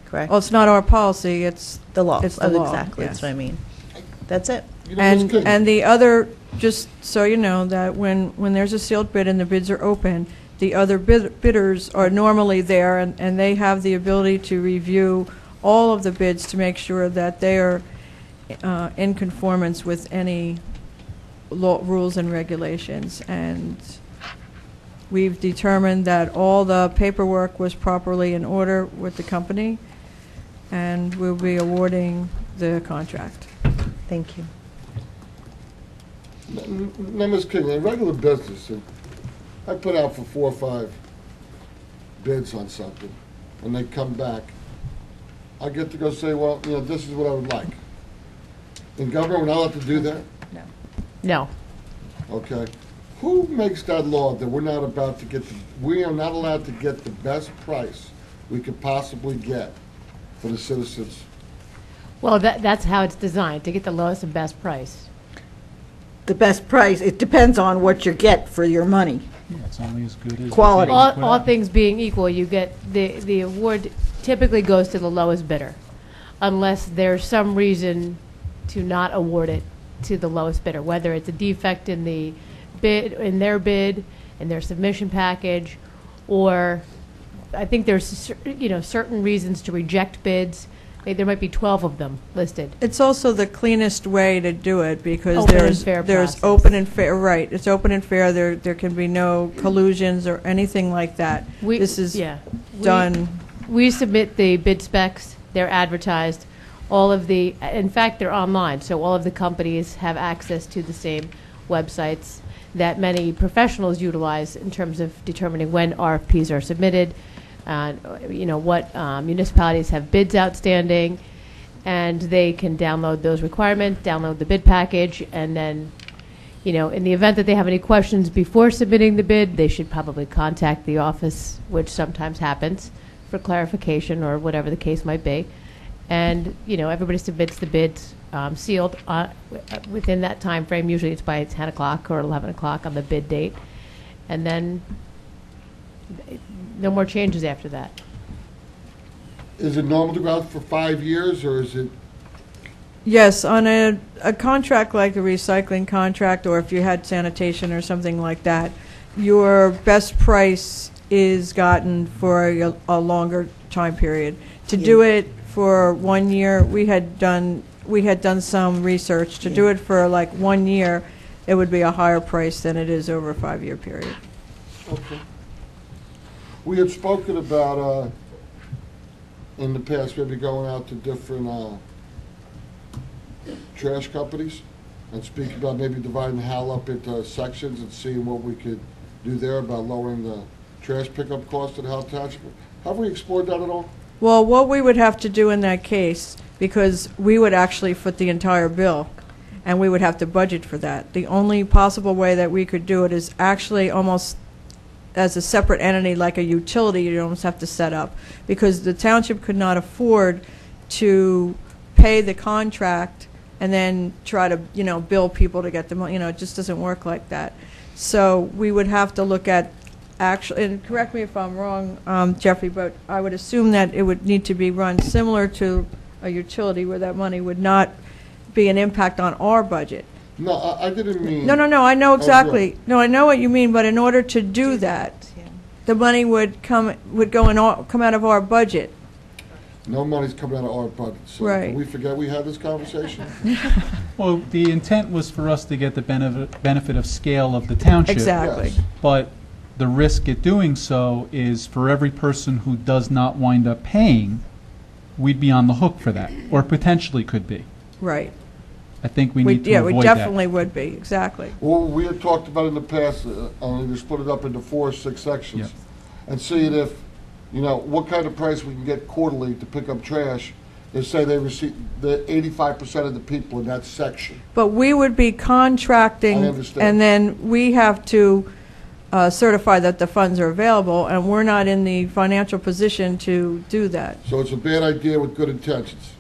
correct? Well, it's not our policy, it's, The law. it's the Oh, law, exactly, that's yes. what I mean. That's it. You know, Ms. and, King, and the other, just so you know, that when there's a sealed bid and the bids are open, the other bidders are normally there, and they have the ability to review all of the bids to make sure that they are in conformance with any law, rules and regulations. And we've determined that all the paperwork was properly in order with the company, and we'll be awarding the contract. Thank you. Now, Ms. King, in regular business, I put out for 4 or 5 bids on something, and they come back. I get to go say, well, you know, this is what I would like. In government, we're not allowed to do that? No. Okay. Who makes that law that we're not about to get, we are not allowed to get the best price we could possibly get for the citizens? Well, that's how it's designed, to get the lowest and best price. The best price, it depends on what you get for your money. Yeah, it's only as good as. the Quality. bids put All out. things being equal, you get, the award typically goes to the lowest bidder, unless there's some reason to not award it to the lowest bidder, whether it's a defect in the bid, in their submission package, or I think there's, certain reasons to reject bids. There might be 12 of them listed. It's also the cleanest way to do it because Open and there's fair process. open and fair, right, it's open and fair, there can be no collusions or anything like that. This is done, We submit the bid specs, they're advertised, in fact, they're online, so all of the companies have access to the same websites that many professionals utilize in terms of determining when RFPs are submitted, what municipalities have bids outstanding, and they can download those requirements, download the bid package, and then, in the event that they have any questions before submitting the bid, they should probably contact the office, which sometimes happens, for clarification or whatever the case might be. And, everybody submits the bids sealed within that time frame. Usually it's by 10 o'clock or 11 o'clock on the bid date. And then no more changes after that. Is it normal to go out for 5 years, or is it? yes, on a contract like a recycling contract, or if you had sanitation or something like that, your best price is gotten for a longer time period. To do it for 1 year, we had done some research. To do it for like 1 year, it would be a higher price than it is over a 5-year period. Okay. We had spoken about, in the past, maybe going out to different trash companies and speaking about maybe dividing Howell up into sections and seeing what we could do there about lowering the trash pickup cost at Howell Township. Have we explored that at all? Well, what we would have to do in that case, because we would actually foot the entire bill, and we would have to budget for that. The only possible way that we could do it is actually almost as a separate entity, like a utility, you almost have to set up, because the township could not afford to pay the contract and then try to, bill people to get the money. It just doesn't work like that. So we would have to look at actually, and correct me if I'm wrong, Jeffrey, but I would assume that it would need to be run similar to a utility where that money would not be an impact on our budget. No, I didn't mean. No, I know exactly. good. No, I know what you mean, but in order to do that, Yeah. the money would come out of our budget. No money's coming out of our budget. So Right. Can we forget we had this conversation? Well, the intent was for us to get the benefit of scale of the township. Exactly. Yes. But the risk at doing so is for every person who does not wind up paying, we'd be on the hook for that, or potentially could be. Right. I think we need to Yeah, avoid we that. definitely would be, exactly. Well, we had talked about in the past, only to split it up into 4 or 6 sections. And seeing if, what kind of price we can get quarterly to pick up trash. They say they receive the 85% of the people in that section. But we would be contracting, I understand. and then we have to certify that the funds are available, and we're not in the financial position to do that. So it's a bad idea with good intentions.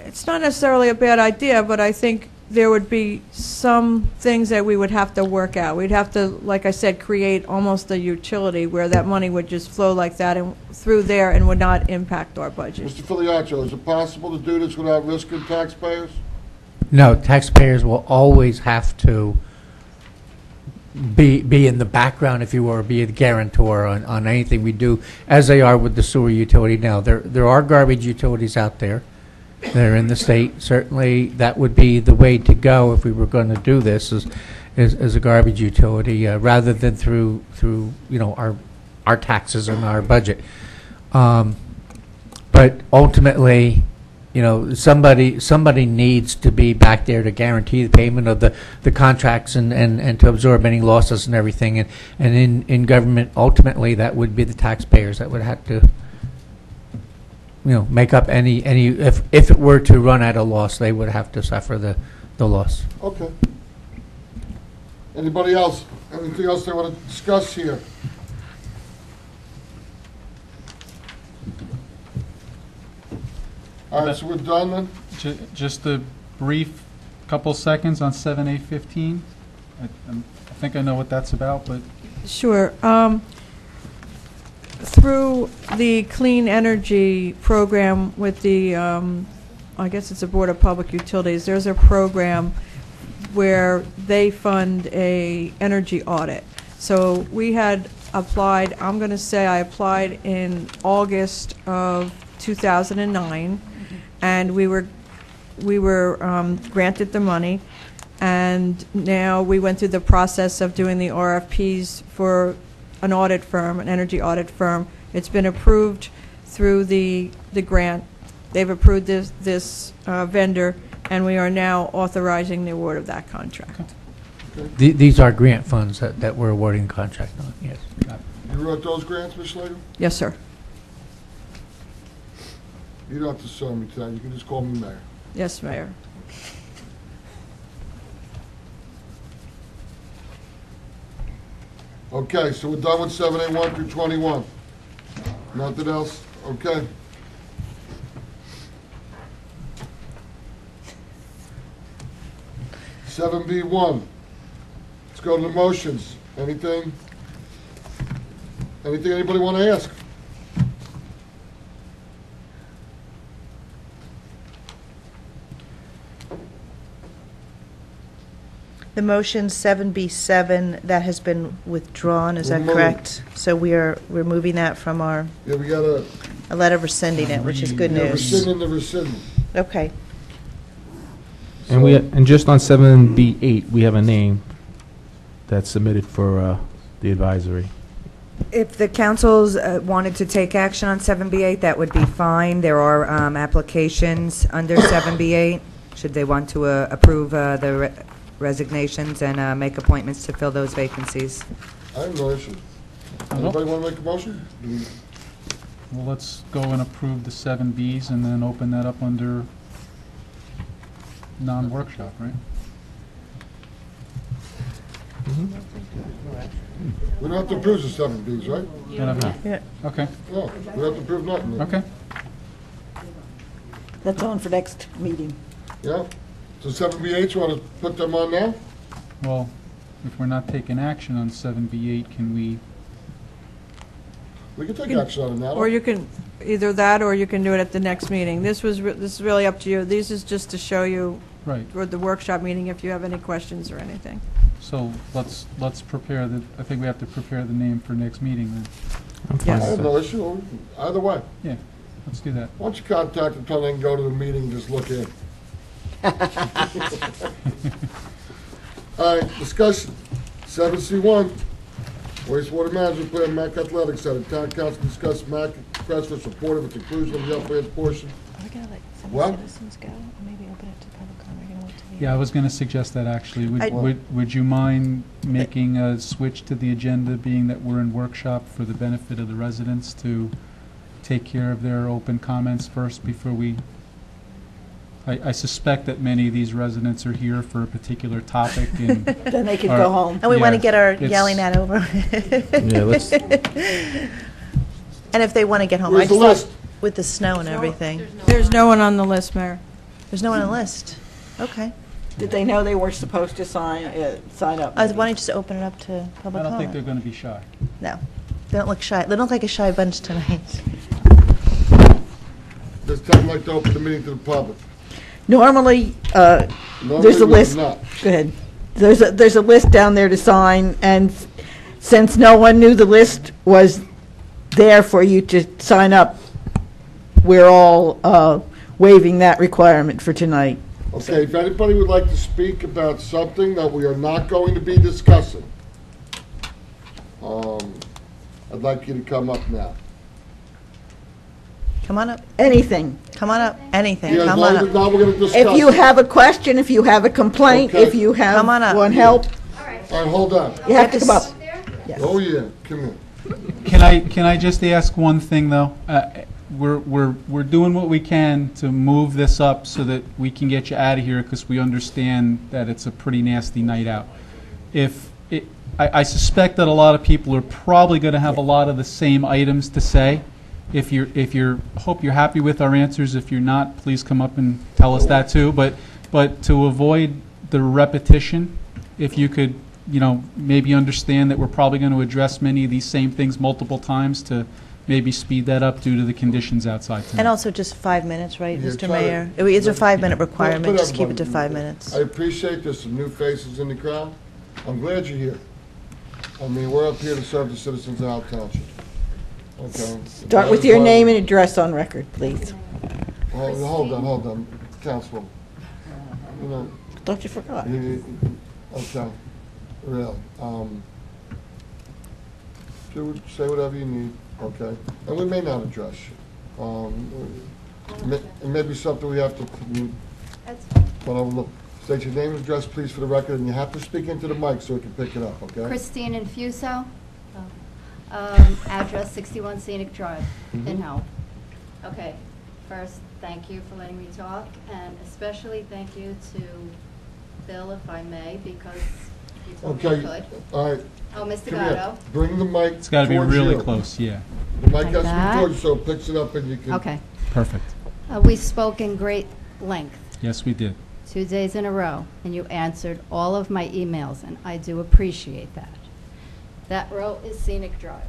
It's not necessarily a bad idea, but I think there would be some things that we would have to work out. We'd have to, like I said, create almost a utility where that money would just flow like that and through there and would not impact our budget. Mr. Filiaccio, is it possible to do this without risking taxpayers? No, taxpayers will always have to be in the background, if you were, be a guarantor on anything we do, as they are with the sewer utility now. There are garbage utilities out there. They're in the state. Certainly, that would be the way to go if we were going to do this, is a garbage utility, rather than through our taxes and our budget. But ultimately, somebody needs to be back there to guarantee the payment of the contracts and to absorb any losses and everything. And in government, ultimately, that would be the taxpayers that would have to make up any if it were to run at a loss, they would have to suffer the loss. Okay. Anybody else? Anything else they want to discuss here? All right, so we're done then? Just a brief couple seconds on 7A15. I think I know what that's about, but Sure. Through the Clean Energy Program with the, I guess it's the Board of Public Utilities, there's a program where they fund a energy audit. So we had applied, I'm going to say I applied in August of 2009, and we were granted the money, and now we went through the process of doing the RFPs for an audit firm, an energy audit firm. It's been approved through the grant. They've approved this vendor, and we are now authorizing the award of that contract. These are grant funds that we're awarding contract on, yes. You wrote those grants, Ms. Schlegel? Yes, sir. You don't have to sue me tonight. You can just call me mayor. Yes, Mayor. Okay, so we're done with 7A1 through 21. Nothing else? Okay. Seven B1. Let's go to the motions. Anything anybody want to ask? The motion 7B7, that has been withdrawn, is that Removed. correct? So we're removing that from our, Yeah, we got a a letter rescinding it, which is good news. rescinding the rescindment. Okay. And and just on 7B8, we have a name that's submitted for the advisory. If the councils wanted to take action on 7B8, that would be fine. There are applications under 7B8, should they want to approve the resignations and make appointments to fill those vacancies. I have no issue. Anybody want to make a motion? Well, let's go and approve the 7Bs and then open that up under non-workshop, right? We don't have to approve the 7Bs, right? Don't have Yeah. Okay, No, we don't have to approve nothing. okay. That's on for next meeting. Yeah? So 7B8, you want to put them on now? Well, if we're not taking action on 7B8, can we, We can take action on it now. Or you can, either that, or you can do it at the next meeting. This is really up to you. This is just to show you right, for the workshop meeting if you have any questions or anything. so let's prepare I think we have to prepare the name for next meeting then. I'm fine I Yes. have with no that. issue. Either way. Yeah, let's do that. Why don't you contact them, tell them they can go to the meeting and just look in. All right, discussion. 7C1, wastewater management plan, MAC Athletic Center. Town council discussed MAC request for support of its inclusion of the upper portion. Are we going to let some What? citizens go, or maybe open it to public comment? We're going to wait till the Yeah, I end? was going to suggest that actually. I- Would you mind making a switch to the agenda, being that we're in workshop, for the benefit of the residents to take care of their open comments first before we... I suspect that many of these residents are here for a particular topic and... Then they can All go right. home. And we want to Yeah, get our it's- yelling at over. Yeah, let's, And if they want to get home, I Where's the just list? thought with the snow and everything. There's no one on the list, Mayor. There's no one on the list. Okay. Did they know they were supposed to sign up? Why don't you just open it up to I public don't think they're comment? going to be shy. No. They don't look shy. They don't look like a shy bunch tonight. This time I'd like to open the meeting to the public. Normally, Normally there's a we would list. not. Go ahead. There's a list down there to sign, and since no one knew the list was there for you to sign up, we're all waiving that requirement for tonight. Okay, if anybody would like to speak about something that we are not going to be discussing, I'd like you to come up now. Come on up. Anything. Come on up. Anything. Yeah, Come as on long as up. now we're going to discuss. If you have a question, if you have a complaint, Okay. if you have Come on up. want help, All right, hold on. you have to come up. Oh, yeah, come here. Can I just ask one thing, though? We're doing what we can to move this up so that we can get you out of here, because we understand that it's a pretty nasty night out. I suspect that a lot of people are probably going to have a lot of the same items to say. If you're hope you're happy with our answers. If you're not, please come up and tell us that too. But to avoid the repetition, if you could, maybe understand that we're probably going to address many of these same things multiple times, to maybe speed that up due to the conditions outside tonight. And also just 5 minutes, right, Yeah, Mr. try to- Mayor? It's a 5-minute requirement. Put Just keep it to everybody- 5 minutes. I appreciate there's some new faces in the crowd. I'm glad you're here. I mean, we're up here to serve the citizens of Howell Township. Okay? Start with your name and address on record, please. Hold on, Councilwoman. Thought you forgot. Okay, really. Say whatever you need, okay? And we may not address you. It may be something we have to, but look, state your name and address, please, for the record, and you have to speak into the mic so we can pick it up, okay? Christine Infuso, address 61 Scenic Drive in Howell. Okay, first, thank you for letting me talk, and especially thank you to Bill, if I may, because you told me I Okay, could. all right. Oh, Mr. Come here. Gatto. Bring the mic It's got to be towards really you. close, yeah. The mic Like has to that? be towards you so it picks it up and you can. Okay. Perfect. We spoke in great length, Yes, we did. 2 days in a row, and you answered all of my emails, and I do appreciate that. That row is Scenic Drive,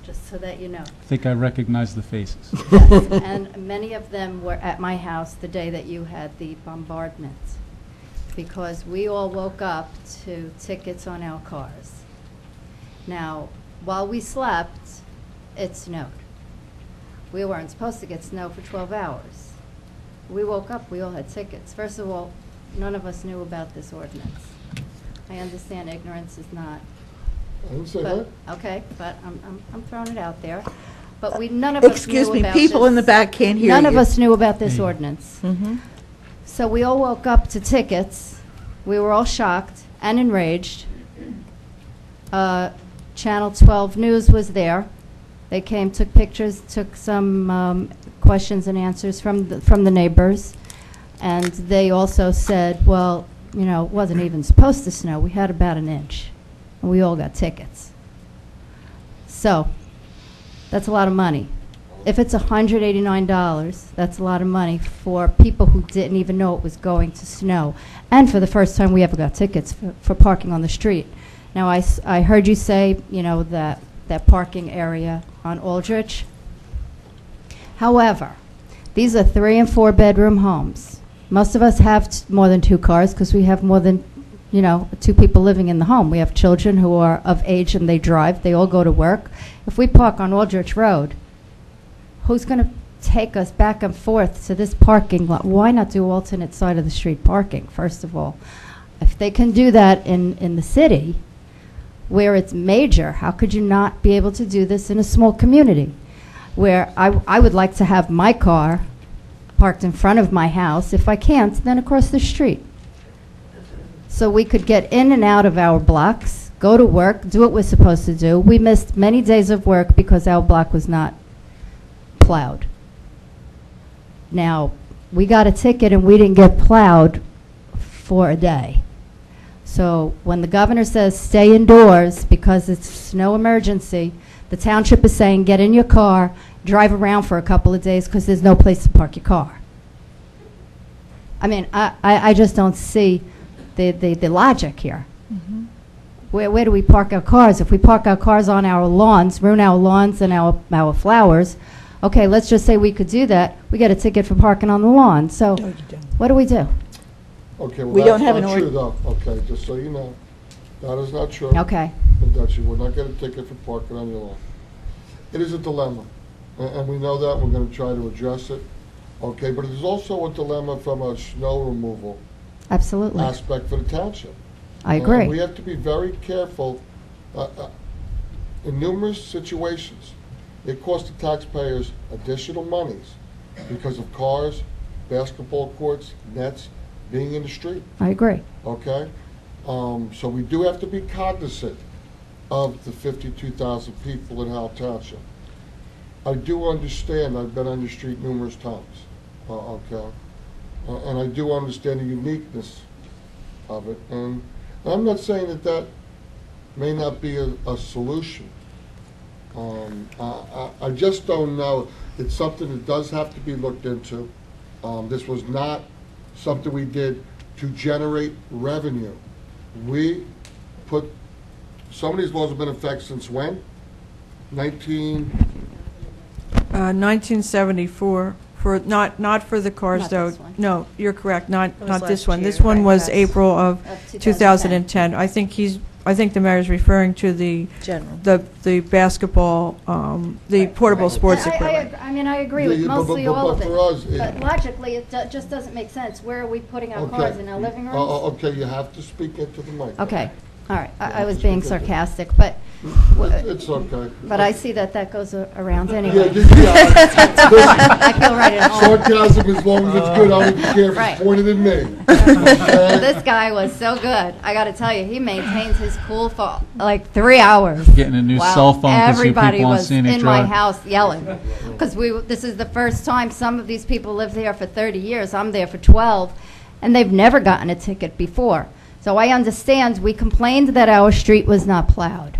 just so that you know. I think I recognize the faces. Yes, and many of them were at my house the day that you had the bombardment, because we all woke up to tickets on our cars. Now, while we slept, it snowed. We weren't supposed to get snow for 12 hours. We woke up, we all had tickets. First of all, none of us knew about this ordinance. I understand ignorance is not, I didn't say that. but, okay, but I'm throwing it out there. But none of us knew Excuse me, about people this. in the back can't hear you. None of us knew about this ordinance. Mhm. So we all woke up to tickets. We were all shocked and enraged. Channel 12 News was there. They came, took pictures, took some questions and answers from the neighbors. And they also said, well, you know, it wasn't even supposed to snow. We had about an inch. And we all got tickets. So that's a lot of money. If it's $189, that's a lot of money for people who didn't even know it was going to snow. And for the first time we ever got tickets for parking on the street. Now, I heard you say, you know, that parking area on Aldrich. However, these are 3 and 4 bedroom homes. Most of us have more than 2 cars because we have more than, you know, 2 people living in the home. We have children who are of age and they drive. They all go to work. If we park on Aldrich Road, who's going to take us back and forth to this parking lot? Why not do alternate side of the street parking, first of all? If they can do that in the city, where it's major, how could you not be able to do this in a small community? Where I would like to have my car parked in front of my house. If I can't, then across the street. So we could get in and out of our blocks, go to work, do what we're supposed to do. We missed many days of work because our block was not plowed. Now, we got a ticket and we didn't get plowed for a day. So when the governor says stay indoors because it's snow emergency, the township is saying get in your car, drive around for a couple of days because there's no place to park your car. I mean, I just don't see the logic here. Where do we park our cars? If we park our cars on our lawns, ruin our lawns and our flowers, okay, let's just say we could do that. We get a ticket for parking on the lawn. So No, you don't. what do we do? Okay, well, We don't that's have not an true, though. Okay, just so you know. That is not true. Okay. That you will not get a ticket for parking on your lawn. It is a dilemma, and we know that. We're going to try to address it. Okay, but it is also a dilemma from a snow removal Absolutely. aspect for the township. I And agree. we have to be very careful. In numerous situations, it costs the taxpayers additional monies because of cars, basketball courts, nets, being in the street, I agree. okay? So we do have to be cognizant of the 52,000 people in Howell Township. I do understand, I've been on the street numerous times, okay? And I do understand the uniqueness of it. And I'm not saying that that may not be a solution. I just don't know. It's something that does have to be looked into. This was not something we did to generate revenue. We put, some of these laws have been in effect since when? 1974, for, not for the cars, Not though. this one. No, you're correct, not was this last one. year, This one right, was correct. April of Of 2010. I think the mayor's referring to the General. the basketball, the portable sports I equipment. mean, I agree with Yeah, but- mostly but- all of but it. for us, But logically, it just doesn't make sense. Where are we putting our Okay. cars, in our living rooms? Okay, you have to speak into the mic. Okay, all right. I Yeah, was speak being into it. sarcastic, but It's okay. but I see that goes around Yeah, anyway. yeah. I feel right at home. Sarcasm, as long as it's good, I don't care if Right. it's pointed at me. This guy was so good. I got to tell you, he maintained his cool for like 3 hours. Getting a new Wow. cell phone because you Everybody people on was Scenic in my Drive. house yelling because this is the first time some of these people lived there for 30 years. I'm there for 12, and they've never gotten a ticket before. So I understand we complained that our street was not plowed.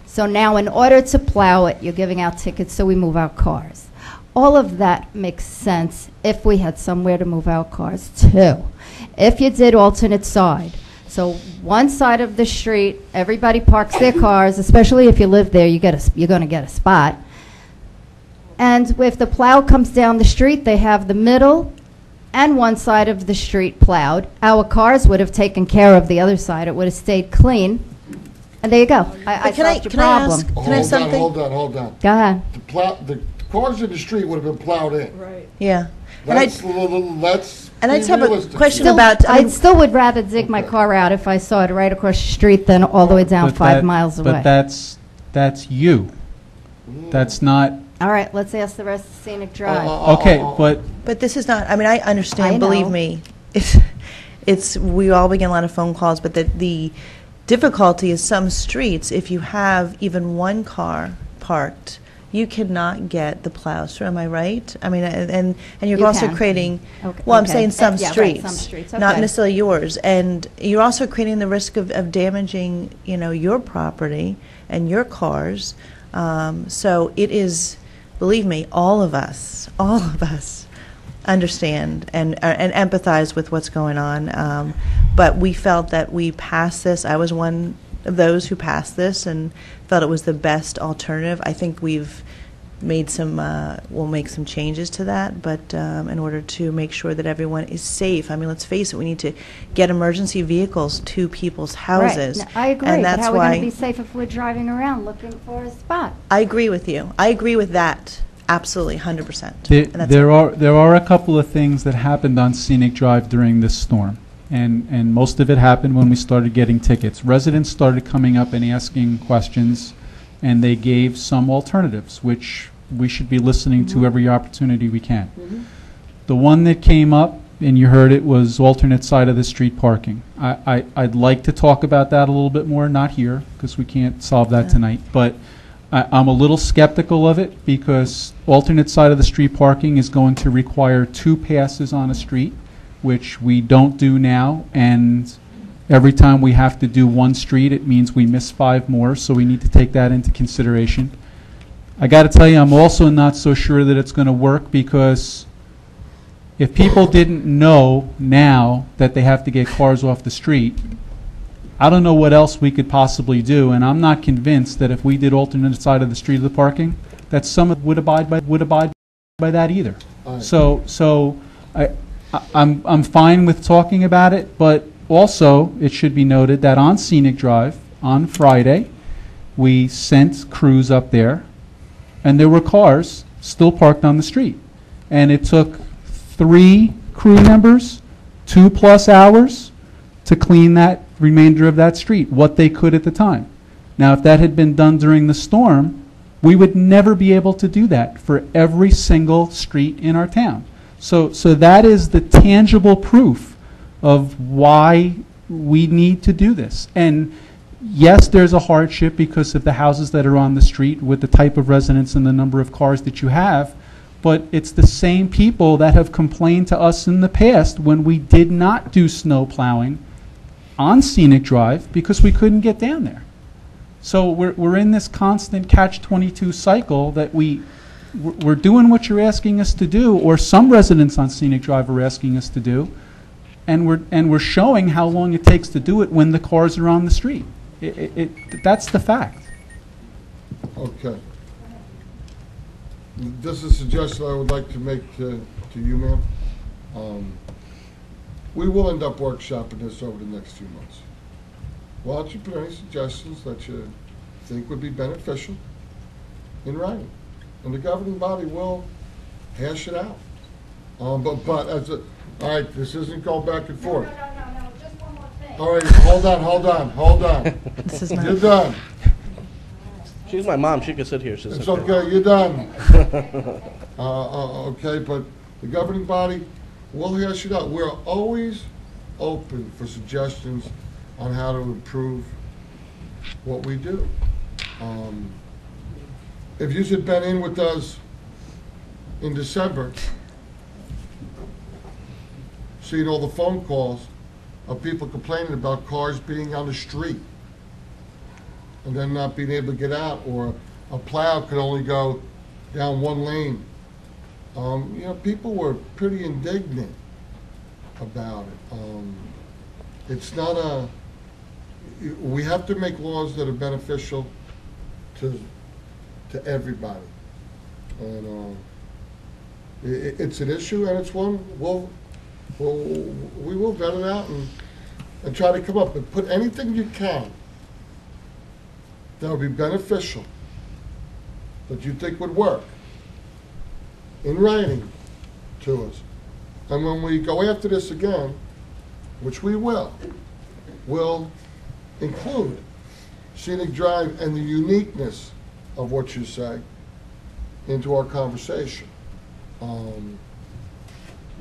So now in order to plow it, you're giving out tickets so we move our cars. All of that makes sense if we had somewhere to move our cars to. If you did alternate side, so one side of the street, everybody parks their cars, especially if you live there, you're going to get a spot. And if the plow comes down the street, they have the middle and one side of the street plowed. Our cars would have taken care of the other side. It would have stayed clean. And there you go. I Can I- solved your can I problem. ask- Can I Hold on, something? hold on. Go ahead. The cars in the street would have been plowed in. Right. Yeah. And I, Let's And I just have a Realistic. question Still, about, I still would rather dig my car out if I saw it right across the street than all the way down But 5 that- miles away. But that's you. That's not, All right, let's ask the rest of Scenic Drive. okay, but but this is not, I mean, I understand, I believe know. me. It's, we all get a lot of phone calls, but the difficulty is some streets, if you have even one car parked, you cannot get the plows through, am I right? I mean, and you're You also can. creating, Okay, well, I'm okay. saying some Yeah, right, streets. some streets, Not okay. necessarily yours. And you're also creating the risk of damaging, your property and your cars. So it is, believe me, all of us understand and empathize with what's going on. But we felt that we passed this. I was one of those who passed this and felt it was the best alternative. I think we've made some, we'll make some changes to that, but in order to make sure that everyone is safe. I mean, let's face it, we need to get emergency vehicles to people's houses. Right. No, I agree, And but that's how are we going why to be safe if we're driving around looking for a spot? I agree with you. I agree with that. Absolutely, 100%. There, And that's there it. are a couple of things that happened on Scenic Drive during this storm, and most of it happened when we started getting tickets. Residents started coming up and asking questions, and they gave some alternatives, which we should be listening to every opportunity we can. The one that came up, and you heard it, was alternate side of the street parking. I'd like to talk about that a little bit more, not here, because we can't solve that tonight, but I'm a little skeptical of it because alternate side of the street parking is going to require 2 passes on a street, which we don't do now, and every time we have to do one street, it means we miss 5 more, so we need to take that into consideration. I got to tell you, I'm also not so sure that it's going to work because if people didn't know now that they have to get cars off the street, I don't know what else we could possibly do, and I'm not convinced that if we did alternate side of the street of the parking, that some would abide by that either. All right. So I'm fine with talking about it, but also it should be noted that on Scenic Drive on Friday, we sent crews up there, and there were cars still parked on the street, and it took 3 crew members 2+ hours to clean that remainder of that street, what they could at the time. Now, if that had been done during the storm, we would never be able to do that for every single street in our town. So that is the tangible proof of why we need to do this. And yes, there's a hardship because of the houses that are on the street with the type of residents and the number of cars that you have, but it's the same people that have complained to us in the past when we did not do snow plowing on Scenic Drive because we couldn't get down there. So we're in this constant catch-22 cycle that we're doing what you're asking us to do, or some residents on Scenic Drive are asking us to do, and we're showing how long it takes to do it when the cars are on the street. That's the fact. Okay. This is a suggestion I would like to make to you, ma'am. We will end up workshopping this over the next few months. Why don't you put any suggestions that you think would be beneficial in writing? And the governing body will hash it out. But as a, all right, this isn't going back and forth. No, just one more thing. All right, hold on. This is You're not, done. She's my mom. She can sit here. It's okay, you're done. Okay, but the governing body will hash it out. We're always open for suggestions on how to improve what we do. If you had been in with us in December, seeing all the phone calls of people complaining about cars being on the street and then not being able to get out, or a plow could only go down one lane. People were pretty indignant about it. It's not a, we have to make laws that are beneficial to everybody. And it's an issue, and it's one we will vet it out and try to come up and put anything you can that would be beneficial, that you think would work, in writing to us. And when we go after this again, which we will, we'll include Scenic Drive and the uniqueness of what you say into our conversation.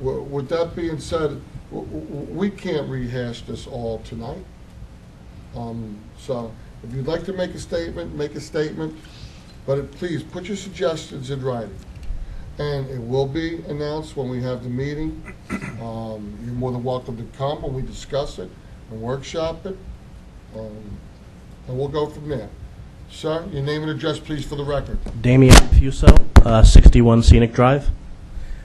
With that being said, we can't rehash this all tonight. So if you'd like to make a statement, make a statement, but please put your suggestions in writing. And it will be announced when we have the meeting. You're more than welcome to come when we discuss it and workshop it. And we'll go from there. Sir, your name and address, please, for the record. Damian Fuso, 61 Scenic Drive.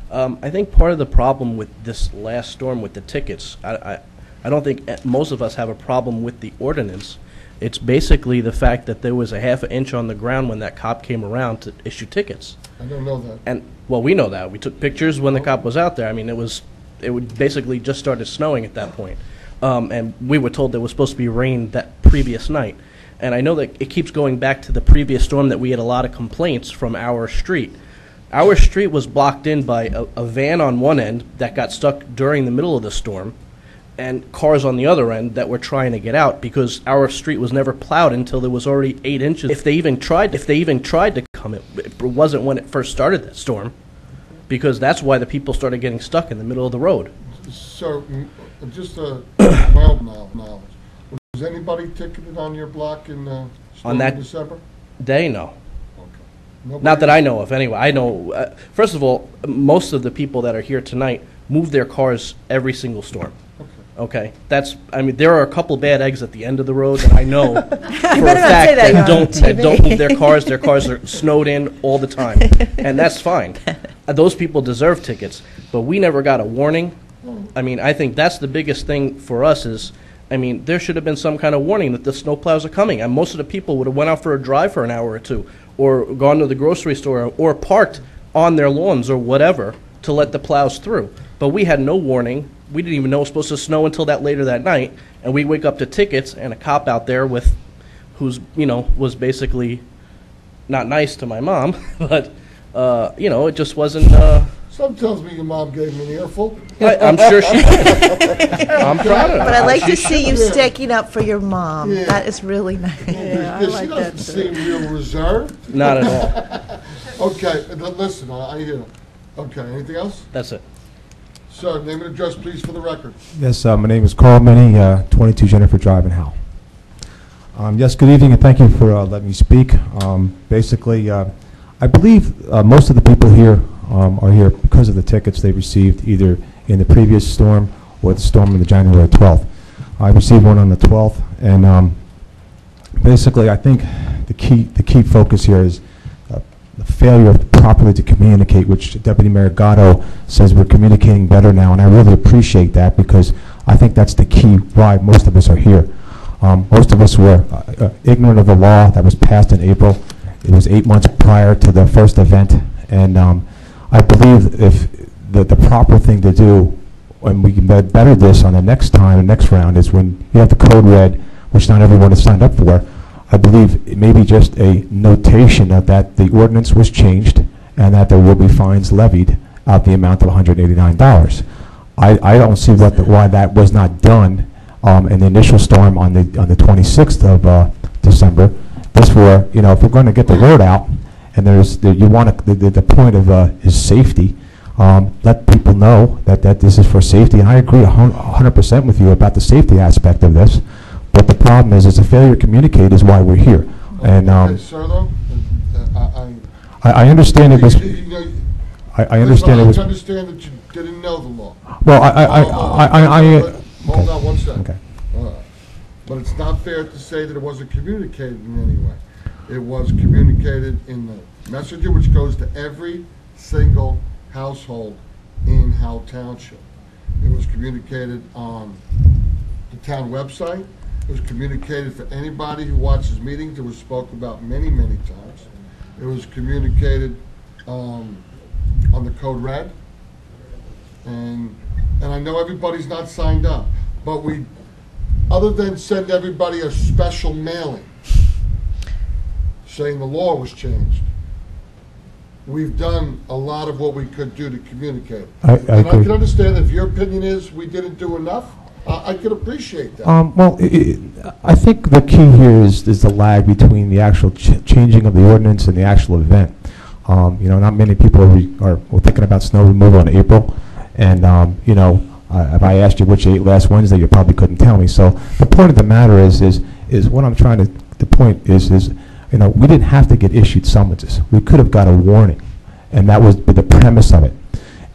I think part of the problem with this last storm with the tickets, I don't think most of us have a problem with the ordinance. It's basically the fact that there was a half an inch on the ground when that cop came around to issue tickets. I don't know that. And, well, we know that. We took pictures when the cop was out there. I mean, it would basically just started snowing at that point. And we were told there was supposed to be rain that previous night. And I know that it keeps going back to the previous storm that we had a lot of complaints from our street. Our street was blocked in by a van on one end that got stuck during the middle of the storm, and cars on the other end that were trying to get out because our street was never plowed until there was already 8 inches. If they even tried to come, it wasn't when it first started that storm, because that's why the people started getting stuck in the middle of the road. Sir, just mild knowledge. Was anybody ticketed on your block in On that December? day, no. Nobody? Not that I know of, anyway. I know, first of all, most of the people that are here tonight move their cars every single storm. Okay, I mean, there are a couple bad eggs at the end of the road that I know for a fact that don't move their cars. Their cars are snowed in all the time, and that's fine. Those people deserve tickets, but we never got a warning. I mean, I think that's the biggest thing for us is, I mean, there should have been some kind of warning that the snowplows are coming, and most of the people would have went out for a drive for an hour or two, or gone to the grocery store, or parked on their lawns or whatever to let the plows through. But we had no warning. We didn't even know it was supposed to snow until later that night, and we wake up to tickets and a cop out there was basically not nice to my mom, but it just wasn't. Some tells me your mom gave me an earful. I'm sure she did. I'm proud of her. But I like to see you sticking up for your mom. Yeah. That is really nice. Yeah, I like she doesn't that seem real reserved. Not at all. Okay, listen, I hear. Okay, anything else? That's it. Sir, name and address, please, for the record. Yes, my name is Carl Minnie, 22 Jennifer Drive in Howell. Yes, good evening, and thank you for letting me speak. Basically, I believe most of the people here are here because of the tickets they received either in the previous storm or the storm on the January 12th. I received one on the 12th, and basically, I think the key focus here is the failure properly to communicate, which Deputy Mayor Gatto says we're communicating better now, and I really appreciate that because I think that's the key why most of us are here. Most of us were ignorant of the law that was passed in April. It was 8 months prior to the first event, and I believe if the proper thing to do, and we can better this on the next round, is when you have the code red, which not everyone has signed up for. I believe it may be just a notation of that the ordinance was changed and that there will be fines levied out the amount of $189. I don't see why that was not done in the initial storm on the 26th of December. If we're going to get the word out, and you want the point of is safety, let people know that this is for safety. And I agree 100% with you about the safety aspect of this. But the problem is, it's a failure to communicate is why we're here. And sir, though, I understand it was. I understand it was. I understand that you didn't know the law. Well, hold on 1 second. Okay. But it's not fair to say that it wasn't communicated in any way. It was communicated in the messenger, which goes to every single household in Howell Township. It was communicated on the town website. It was communicated for anybody who watches meetings. It was spoken about many, many times. It was communicated on the code red. And I know everybody's not signed up, but other than send everybody a special mailing saying the law was changed, we've done a lot of what we could do to communicate. I And I agree. can understand if your opinion is we didn't do enough, I can appreciate that. Well, I think the key here is the lag between the actual changing of the ordinance and the actual event. Not many people are thinking about snow removal in April, and, if I asked you which ate last Wednesday, you probably couldn't tell me. So the point of the matter is what I'm trying to, the point is, we didn't have to get issued summonses. We could have got a warning, and that was the premise of it.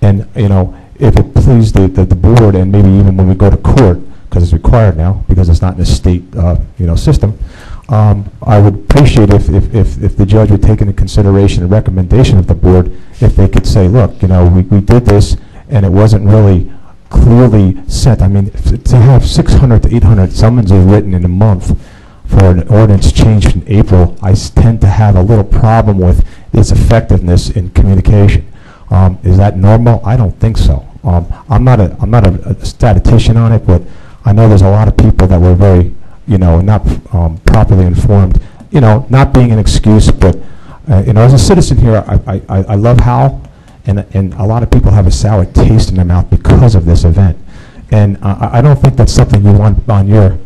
And, if it pleased the board, and maybe even when we go to court, because it's required now, because it's not in the state, system, I would appreciate if the judge would take into consideration a recommendation of the board, if they could say, look, we did this, and it wasn't really clearly sent. I mean, to have 600 to 800 summonses written in a month for an ordinance changed in April, I tend to have a little problem with its effectiveness in communication. Is that normal? I don't think so. I'm not a statistician on it, but I know there's a lot of people that were very, not properly informed. Not being an excuse, but as a citizen here, I love Howell, and a lot of people have a sour taste in their mouth because of this event, and I don't think that's something you want on your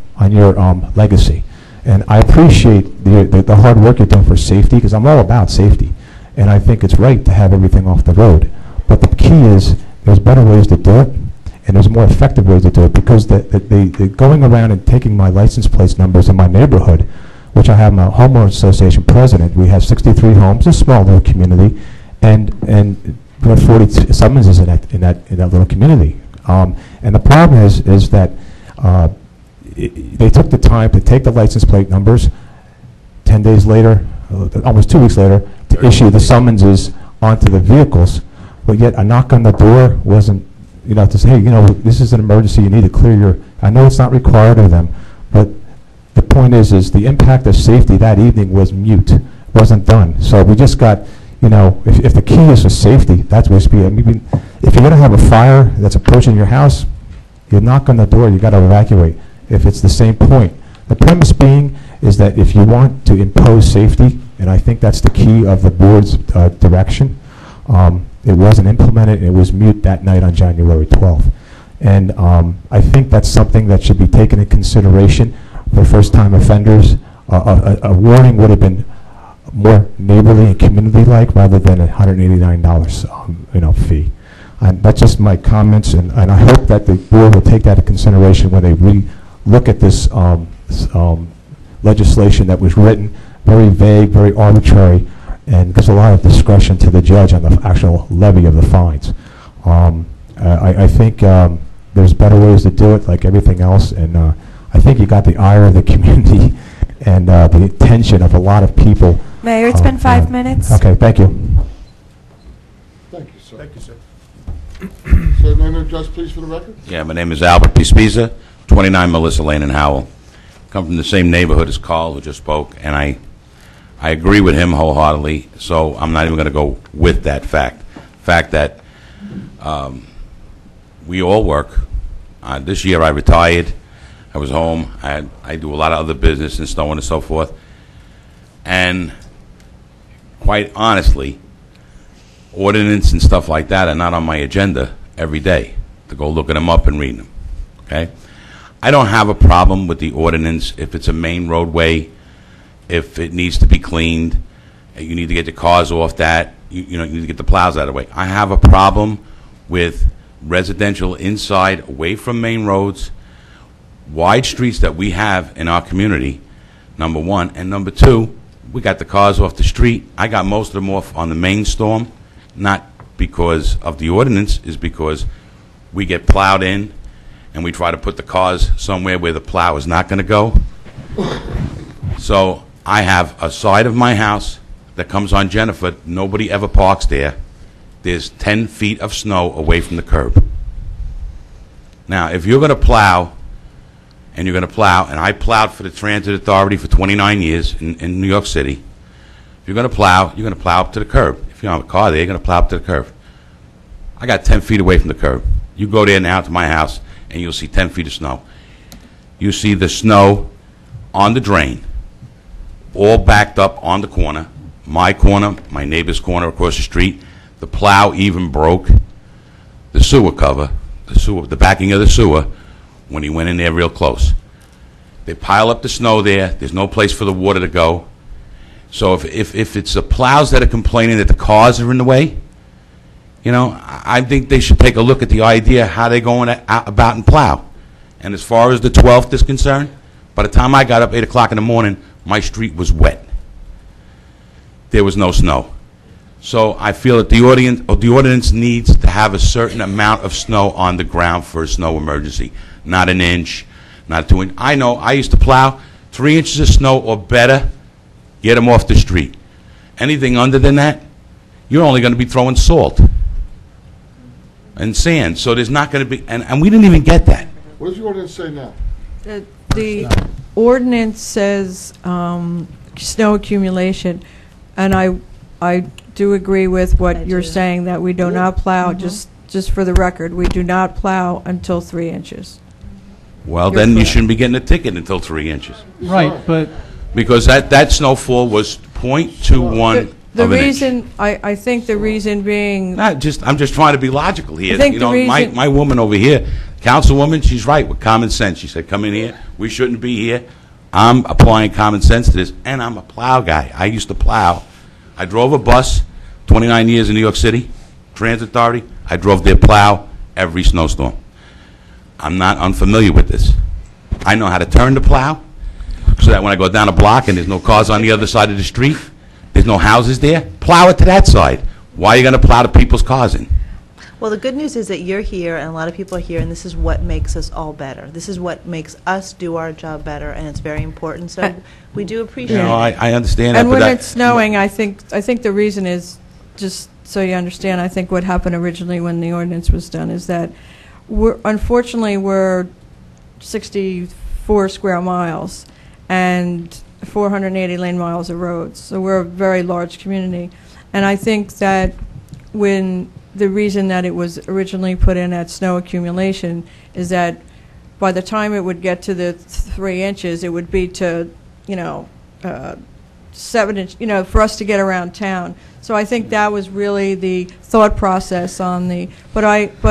legacy. And I appreciate the hard work you're doing for safety, because I'm all about safety. And I think it's right to have everything off the road. But the key is there's better ways to do it, and there's more effective ways to do it, because the going around and taking my license plate numbers in my neighborhood, which I am a homeowners association president, we have 63 homes, a small little community, and we have 40 summonses in that little community. And the problem is that they took the time to take the license plate numbers 10 days later, almost 2 weeks later, to issue the summonses onto the vehicles, but yet a knock on the door wasn't, to say, hey, this is an emergency, you need to clear your, I know it's not required of them, but the point is the impact of safety that evening was mute, wasn't done. So we just got, if the key is for safety, that's what it should be. I mean, if you're going to have a fire that's approaching your house, you knock on the door, you got to evacuate. If it's the same point. The premise being is that if you want to impose safety, and I think that's the key of the board's direction, it wasn't implemented, it was mute that night on January 12th. And I think that's something that should be taken into consideration for first-time offenders. A warning would have been more neighborly and community-like rather than a $189 fee. And that's just my comments, and I hope that the board will take that into consideration when they look at this legislation that was written, very vague, very arbitrary, and gives a lot of discretion to the judge on the actual levy of the fines. I think there's better ways to do it, like everything else, and I think you got the ire of the community and the attention of a lot of people. Mayor, it's been 5 minutes. Okay, thank you. Thank you, sir. Thank you, sir. So, name and address, please, for the record. Yeah, my name is Albert P. Spiza, 29 Melissa Lane in Howell. Come from the same neighborhood as Carl, who just spoke, and I agree with him wholeheartedly, so I'm not even going to go with that fact. Fact that we all work. This year I retired. I was home. I do a lot of other business and so on and so forth. And quite honestly, ordinance and stuff like that are not on my agenda every day to go looking them up and reading them. Okay? I don't have a problem with the ordinance if it's a main roadway, if it needs to be cleaned, you need to get the cars off that, you need to get the plows out of the way. I have a problem with residential inside, away from main roads, wide streets that we have in our community, number one. And number two, we got the cars off the street. I got most of them off on the main storm, not because of the ordinance, is because we get plowed in and we try to put the cars somewhere where the plow is not going to go. So I have a side of my house that comes on Jennifer. Nobody ever parks there. There's 10 feet of snow away from the curb. Now, if you're going to plow, and I plowed for the Transit Authority for 29 years in New York City. If you're going to plow up to the curb. If you don't have a car there, you're going to plow up to the curb. I got 10 feet away from the curb. You go there now to my house, and you'll see 10 feet of snow. You see the snow on the drain, all backed up on the corner, my corner, my neighbor's corner across the street. The plow even broke the sewer cover, the backing of the sewer, when he went in there real close. They pile up the snow there. There's no place for the water to go. So if it's the plows that are complaining that the cars are in the way, you know, I think they should take a look at the idea how they're going about and plow. And as far as the 12th is concerned, by the time I got up 8 o'clock in the morning, my street was wet. There was no snow. So I feel that the ordinance needs to have a certain amount of snow on the ground for a snow emergency. Not an inch, not 2 inches. I know, I used to plow 3 inches of snow or better, get them off the street. Anything under than that, you're only going to be throwing salt and sand. So there's not going to be, and we didn't even get that. What does the ordinance say now? The ordinance says snow accumulation, and I do agree with what you're saying, that we do not plow, just for the record, we do not plow until 3 inches. Well, then you shouldn't be getting a ticket until 3 inches. Right, but Because that snowfall was .21 The of an inch. reason, I think the reason being, I'm just trying to be logical here. I think You the know, reason- my woman over here, councilwoman, she's right with common sense. She said, come in here, we shouldn't be here. I'm applying common sense to this, and I'm a plow guy. I used to plow. I drove a bus, 29 years in New York City, Transit Authority. I drove their plow every snowstorm. I'm not unfamiliar with this. I know how to turn the plow, so that when I go down a block and there's no cars on the other side of the street, there's no houses there, plow it to that side. Why are you going to plow the people's cars in? Well, the good news is that you're here, and a lot of people are here, and this is what makes us all better. This is what makes us do our job better, and it's very important, so we do appreciate You know, it. I understand that, and but when that... it's snowing, I think the reason is, just so you understand, I think what happened originally when the ordinance was done is that unfortunately we're 64 square miles and 480 lane miles of roads, so we're a very large community. And I think that when the reason that it was originally put in at snow accumulation is that by the time it would get to the 3 inches, it would be to, 7 inch, for us to get around town. So I think that was really the thought process on the, but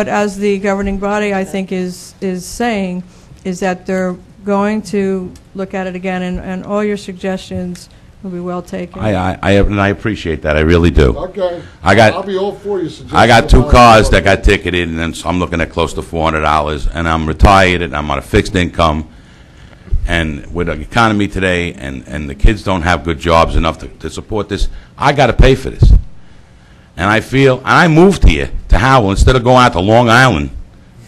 as the governing body, I think is saying, is that they're going to look at it again, and all your suggestions will be well taken. I appreciate that. I really do. Okay. I'll be all for you. I got 2 cars that got ticketed, and then I'm looking at close to $400, and I'm retired, and I'm on a fixed income, and with the economy today, and the kids don't have good jobs enough to support this, I got to pay for this. And I feel, and I moved here to Howell instead of going out to Long Island,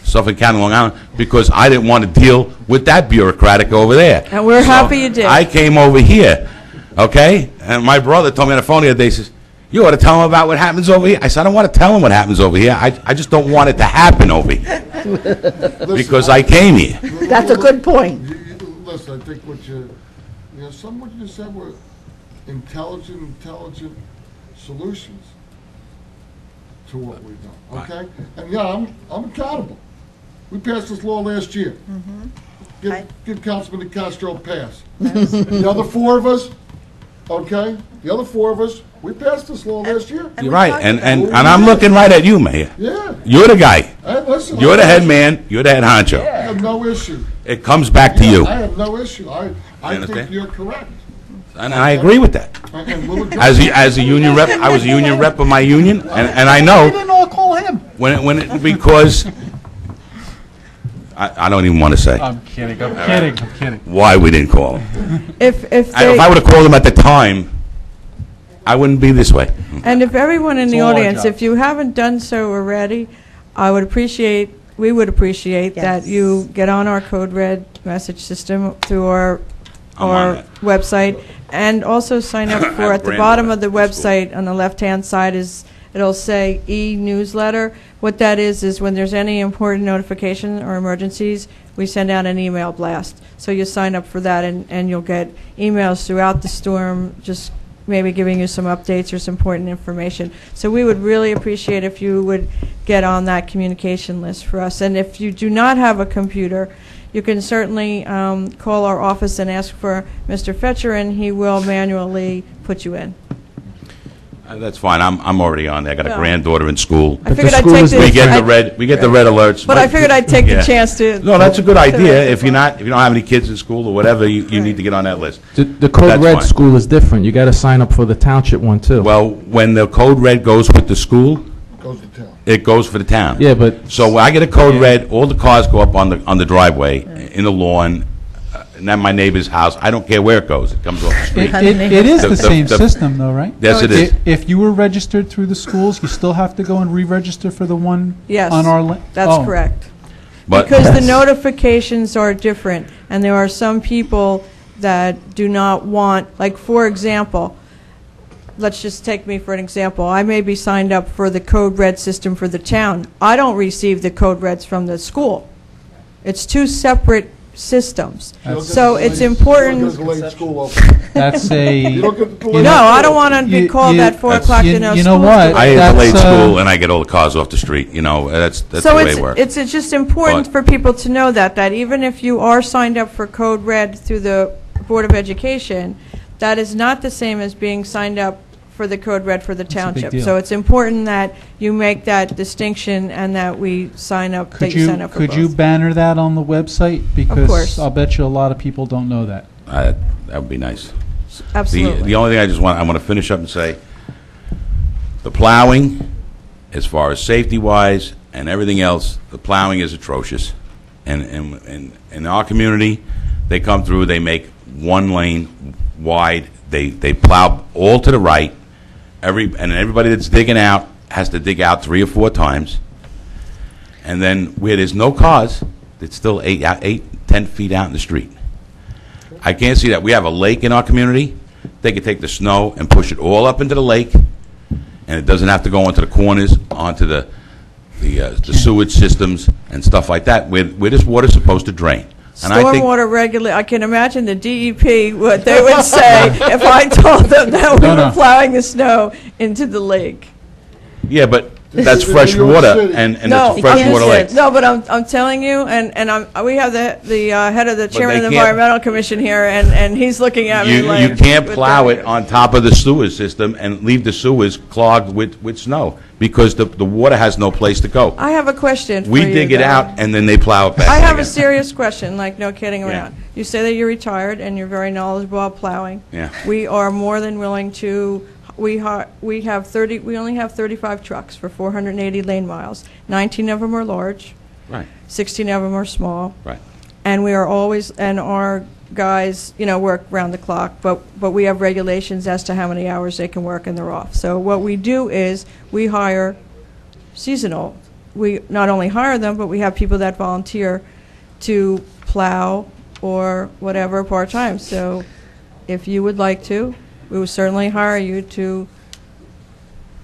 Suffolk County, Long Island, because I didn't want to deal with that bureaucratic over there. And we're happy you did. I came over here, okay? And my brother told me on the phone the other day, he says, you ought to tell him about what happens over here. I said, I don't want to tell him what happens over here. I just don't want it to happen over here. Because I came here. That's a good point. Listen, I think some of what you said were intelligent solutions to what we've done, okay? And yeah, I'm accountable. We passed this law last year. Give Councilman DeCastro a pass. The other 4 of us, okay? The other 4 of us, we passed this law last year. You're right, and I'm looking right at you, Mayor. Yeah. You're the guy. Listen, You're the head man. You're the head honcho. I have no issue. It comes back to you. I have no issue. I think understand? you're correct. And I agree with that. And we'll address As a union rep, I was a union rep of my union, and I know We didn't all call him. because I don't even want to say I'm kidding. I'm kidding. why we didn't call him. If If I would have called him at the time, I wouldn't be this way. And if everyone in It's the all our audience, job. if you haven't done so already, we would appreciate that Yes. you get on our Code Red message system through our I'm on that. website, and also sign up for, at the Brand bottom new of the website, on the left-hand side it'll say e-newsletter. What that is when there's any important notification or emergencies, we send out an email blast. So you sign up for that, and you'll get emails throughout the storm, just maybe giving you some updates or some important information. So we would really appreciate if you would get on that communication list for us. And if you do not have a computer, you can certainly call our office and ask for Mr. Fetcher, and he will manually put you in. That's fine. I'm already on there. I got a No. granddaughter in school. I figured I'd school take is- the... We get the I- red, alerts. But I figured I'd take Yeah. the chance to... No, that's a good idea. to- If you don't have any kids in school or whatever, you need to get on that list. The Code That's Red fine. school is different. You got to sign up for the township one, too. Well, when the code red goes with the school, Goes to town. it goes for the town. Yeah, but So when I get a code Yeah. red, all the cars go up on the driveway, in the lawn, and at my neighbor's house. I don't care where it goes. It comes off the street. It is The- the the- same the- system, though, right? Yes, it is. If you were registered through the schools, you still have to go and re-register for the one Yes, on our... that's Oh. correct. But Because the notifications are different, and there are some people that do not want, like, for example, let's just take me for an example. I may be signed up for the Code Red system for the town. I don't receive the Code Reds from the school. It's two separate systems. You don't get So the it's delayed- important... You don't get a delayed school open. That's a... You don't get the delayed No, I school don't want to be You- called you- at 4 that's- o'clock you- to know you know school's what? delayed. I That's, delayed school, and I get all the cars off the street. That's So the way it works. it's just important But- for people to know that even if you are signed up for Code Red through the Board of Education, that is not the same as being signed up for the Code Red for the a big township. deal. So it's important that you make that distinction and that we sign up, that Could you you, sign up for could you both. banner that on the website? course. Because I'll bet you a lot of people don't know that. That would be nice. Absolutely. The only thing I want to finish up and say, the plowing, as far as safety-wise and everything else, the plowing is atrocious. And in our community, they come through, they make one lane wide, they plow all to the right, and everybody that's digging out has to dig out 3 or 4 times. And then where there's no cars, it's still 10 feet out in the street. I can't see that. We have a lake in our community. They could take the snow and push it all up into the lake, and it doesn't have to go into the corners, onto the sewage systems and stuff like that, where this water's supposed to drain. And I think Stormwater I can imagine the DEP, what they would say if I told them that we were plowing the snow into the lake. yeah, but that's is fresh New York water, City. and No, it's freshwater lake. No, but I'm telling you, and we have the head of the chairman of the they can't- environmental commission here, and he's looking at me like. You can't with plow that. it on top of the sewer system and leave the sewers clogged with snow, because the water has no place to go. I have a question for We you, dig it though. out, and then they plow it back. I have again. a serious question, like no kidding Yeah. around. You say that you're retired and you're very knowledgeable about plowing. Yeah. We are more than willing to. We only have 35 trucks for 480 lane miles. 19 of them are large. Right. 16 of them are small. Right. And we are always, and our guys, work round the clock, but we have regulations as to how many hours they can work and they're off. So what we do is we hire seasonal. We not only hire them, but we have people that volunteer to plow or whatever part-time. So if you would like to, we would certainly hire you to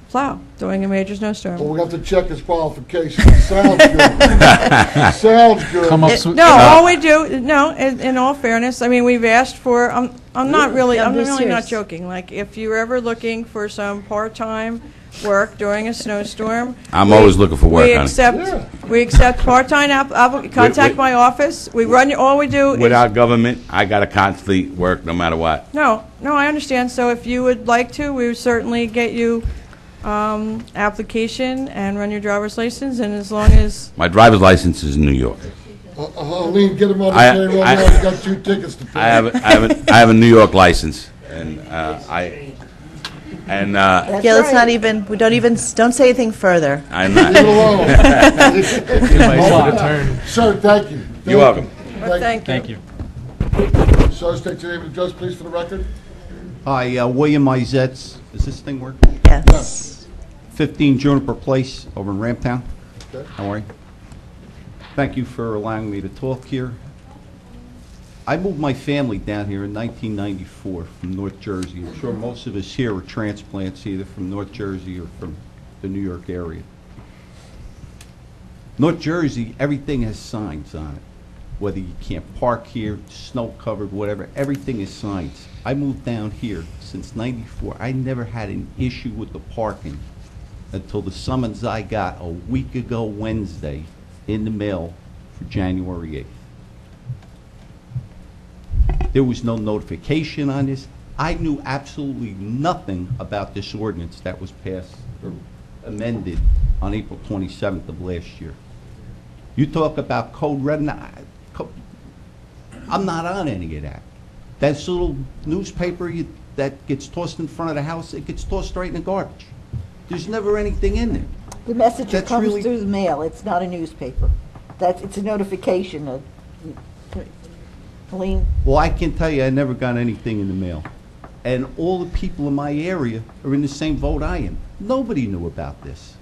plow during a major snowstorm. Well, we have to check his qualifications. Sounds good. Sounds good. Come up It- with... No, all we do, no, in all fairness, I mean, we've asked for, I'm not really, I'm really not joking. Like, if you're ever looking for some part-time work during a snowstorm. I'm always looking for work, We honey. we accept part-time, contact my office, we run, all we do is. Without government, I got to constantly work no matter what. No, I understand. So if you would like to, we would certainly get you application and run your driver's license, and as long as, My driver's license is in New York. Lean, get him on the I- payroll I- now. You got 2 tickets to pay. I have a New York license, and Yeah, let's not even, don't say anything further. I'm Leave it not. alone. Sir, thank you. You're welcome. thank you. Sir, state your name and address, please, for the record. Hi, William Izetz. Does this thing work? Yes. 15 Juniper Place over in Ramtown. Okay. How are you? Thank you for allowing me to talk here. I moved my family down here in 1994 from North Jersey. I'm sure most of us here are transplants either from North Jersey or from the New York area. North Jersey, everything has signs on it. Whether you can't park here, snow covered, whatever, everything is signs. I moved down here since '94. I never had an issue with the parking until the summons I got a week ago Wednesday in the mail for January 8th. There was no notification on this. I knew absolutely nothing about this ordinance that was passed or amended on April 27th of last year. You talk about code red, I'm not on any of that. That little newspaper that gets tossed in front of the house, it gets tossed right in the garbage. There's never anything in there. The message That's comes really- through the mail. It's not a newspaper. It's a notification of, Helene? Well, I can tell you, I never got anything in the mail. And all the people in my area are in the same boat I am. Nobody knew about this.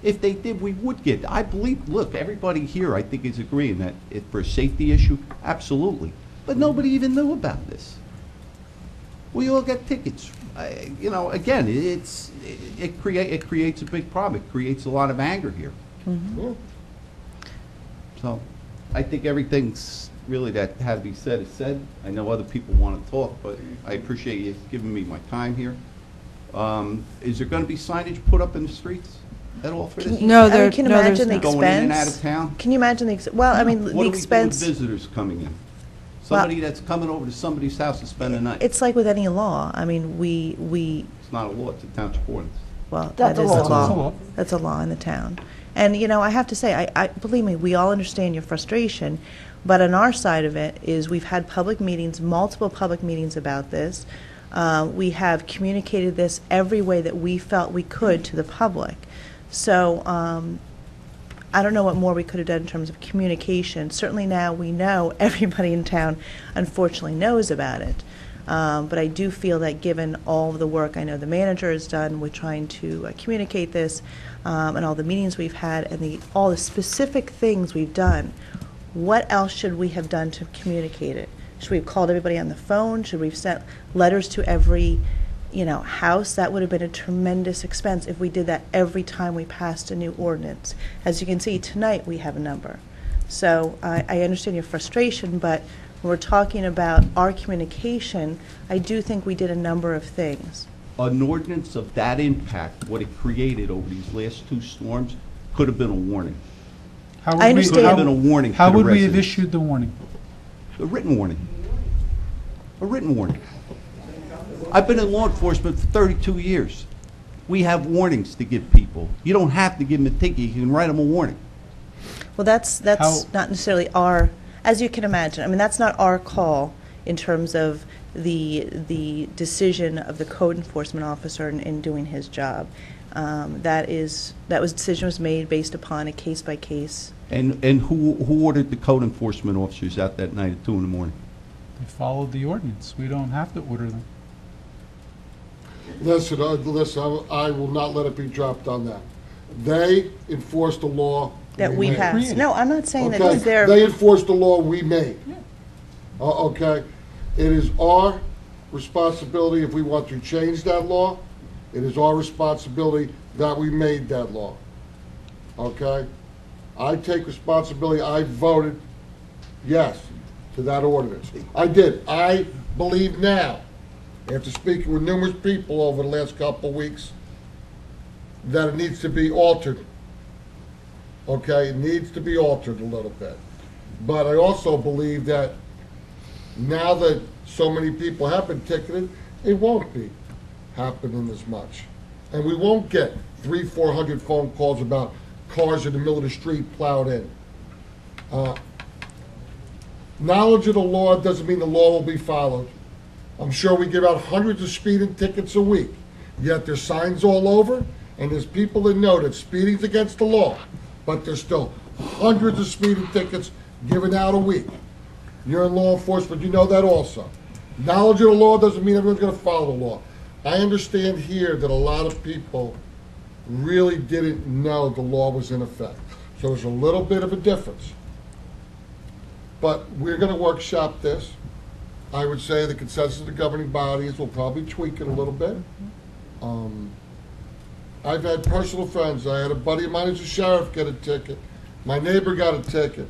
If they did, we would get, I believe, look, everybody here, I think, is agreeing that for a safety issue, absolutely. But nobody even knew about this. We all got tickets. You know, again, it creates a big problem. It creates a lot of anger here. So I think everything's really that had to be said is said. I know other people want to talk, but I appreciate you giving me my time here. Is there going to be signage put up in the streets at all for this? No, I mean, can you no, imagine the there's Going in and out expense? of town? Can you imagine well, I mean, What the do we do with expense, visitors coming in? Somebody that's coming over to somebody's house to spend the night. it's like with any law. I mean, It's not a law, it's a township ordinance. well, That's that a is a law. That's a law. law. That's a law in the town. And, you know, I have to say, I believe me, we all understand your frustration, but on our side of it is we've had public meetings, multiple public meetings about this. We have communicated this every way that we felt we could to the public. So I don't know what more we could have done in terms of communication. Certainly now we know everybody in town unfortunately knows about it. But I do feel that given all of the work I know the manager has done with trying to communicate this and all the meetings we've had and all the specific things we've done, what else should we have done to communicate it? Should we have called everybody on the phone? Should we have sent letters to every house? That would have been a tremendous expense if we did that every time we passed a new ordinance. As you can see, tonight we have a number. So I understand your frustration, but when we're talking about our communication, I do think we did a number of things. An ordinance of that impact, what it created over these last two storms, could have been a warning. How would I we- understand. Could have been a warning to How the would we have residents. issued the warning? A written warning. A written warning. I've been in law enforcement for 32 years. We have warnings to give people. You don't have to give them a ticket, you can write them a warning. Well, that's How- not necessarily our, as you can imagine, I mean, that's not our call in terms of the decision of the code enforcement officer in doing his job. Decision was made based upon a case-by-case. And who ordered the code enforcement officers out that night at 2 in the morning? They followed the ordinance. We don't have to order them. Listen, I will not let it be dropped on that. They enforce the law. That we made. passed. No, I'm not saying that Okay? it's their. They enforce the law we made. Okay? It is our responsibility if we want to change that law. It is our responsibility that we made that law. Okay? I take responsibility. I voted yes to that ordinance. I did. I believe now, after speaking with numerous people over the last couple of weeks, that it needs to be altered. Okay, it needs to be altered a little bit. But I also believe that now that so many people have been ticketed, it won't be happening as much. And we won't get 300-400 phone calls about cars in the middle of the street plowed in. Knowledge of the law doesn't mean the law will be followed. I'm sure we give out hundreds of speeding tickets a week, yet there's signs all over, and there's people that know that speeding's against the law, but there's still hundreds of speeding tickets given out a week. You're in law enforcement, you know that also. Knowledge of the law doesn't mean everyone's going to follow the law. I understand here that a lot of people really didn't know the law was in effect. So there's a little bit of a difference. But we're going to workshop this. I would say the consensus of the governing bodies will probably tweak it a little bit. I've had personal friends. I had a buddy of mine who's a sheriff get a ticket. My neighbor got a ticket.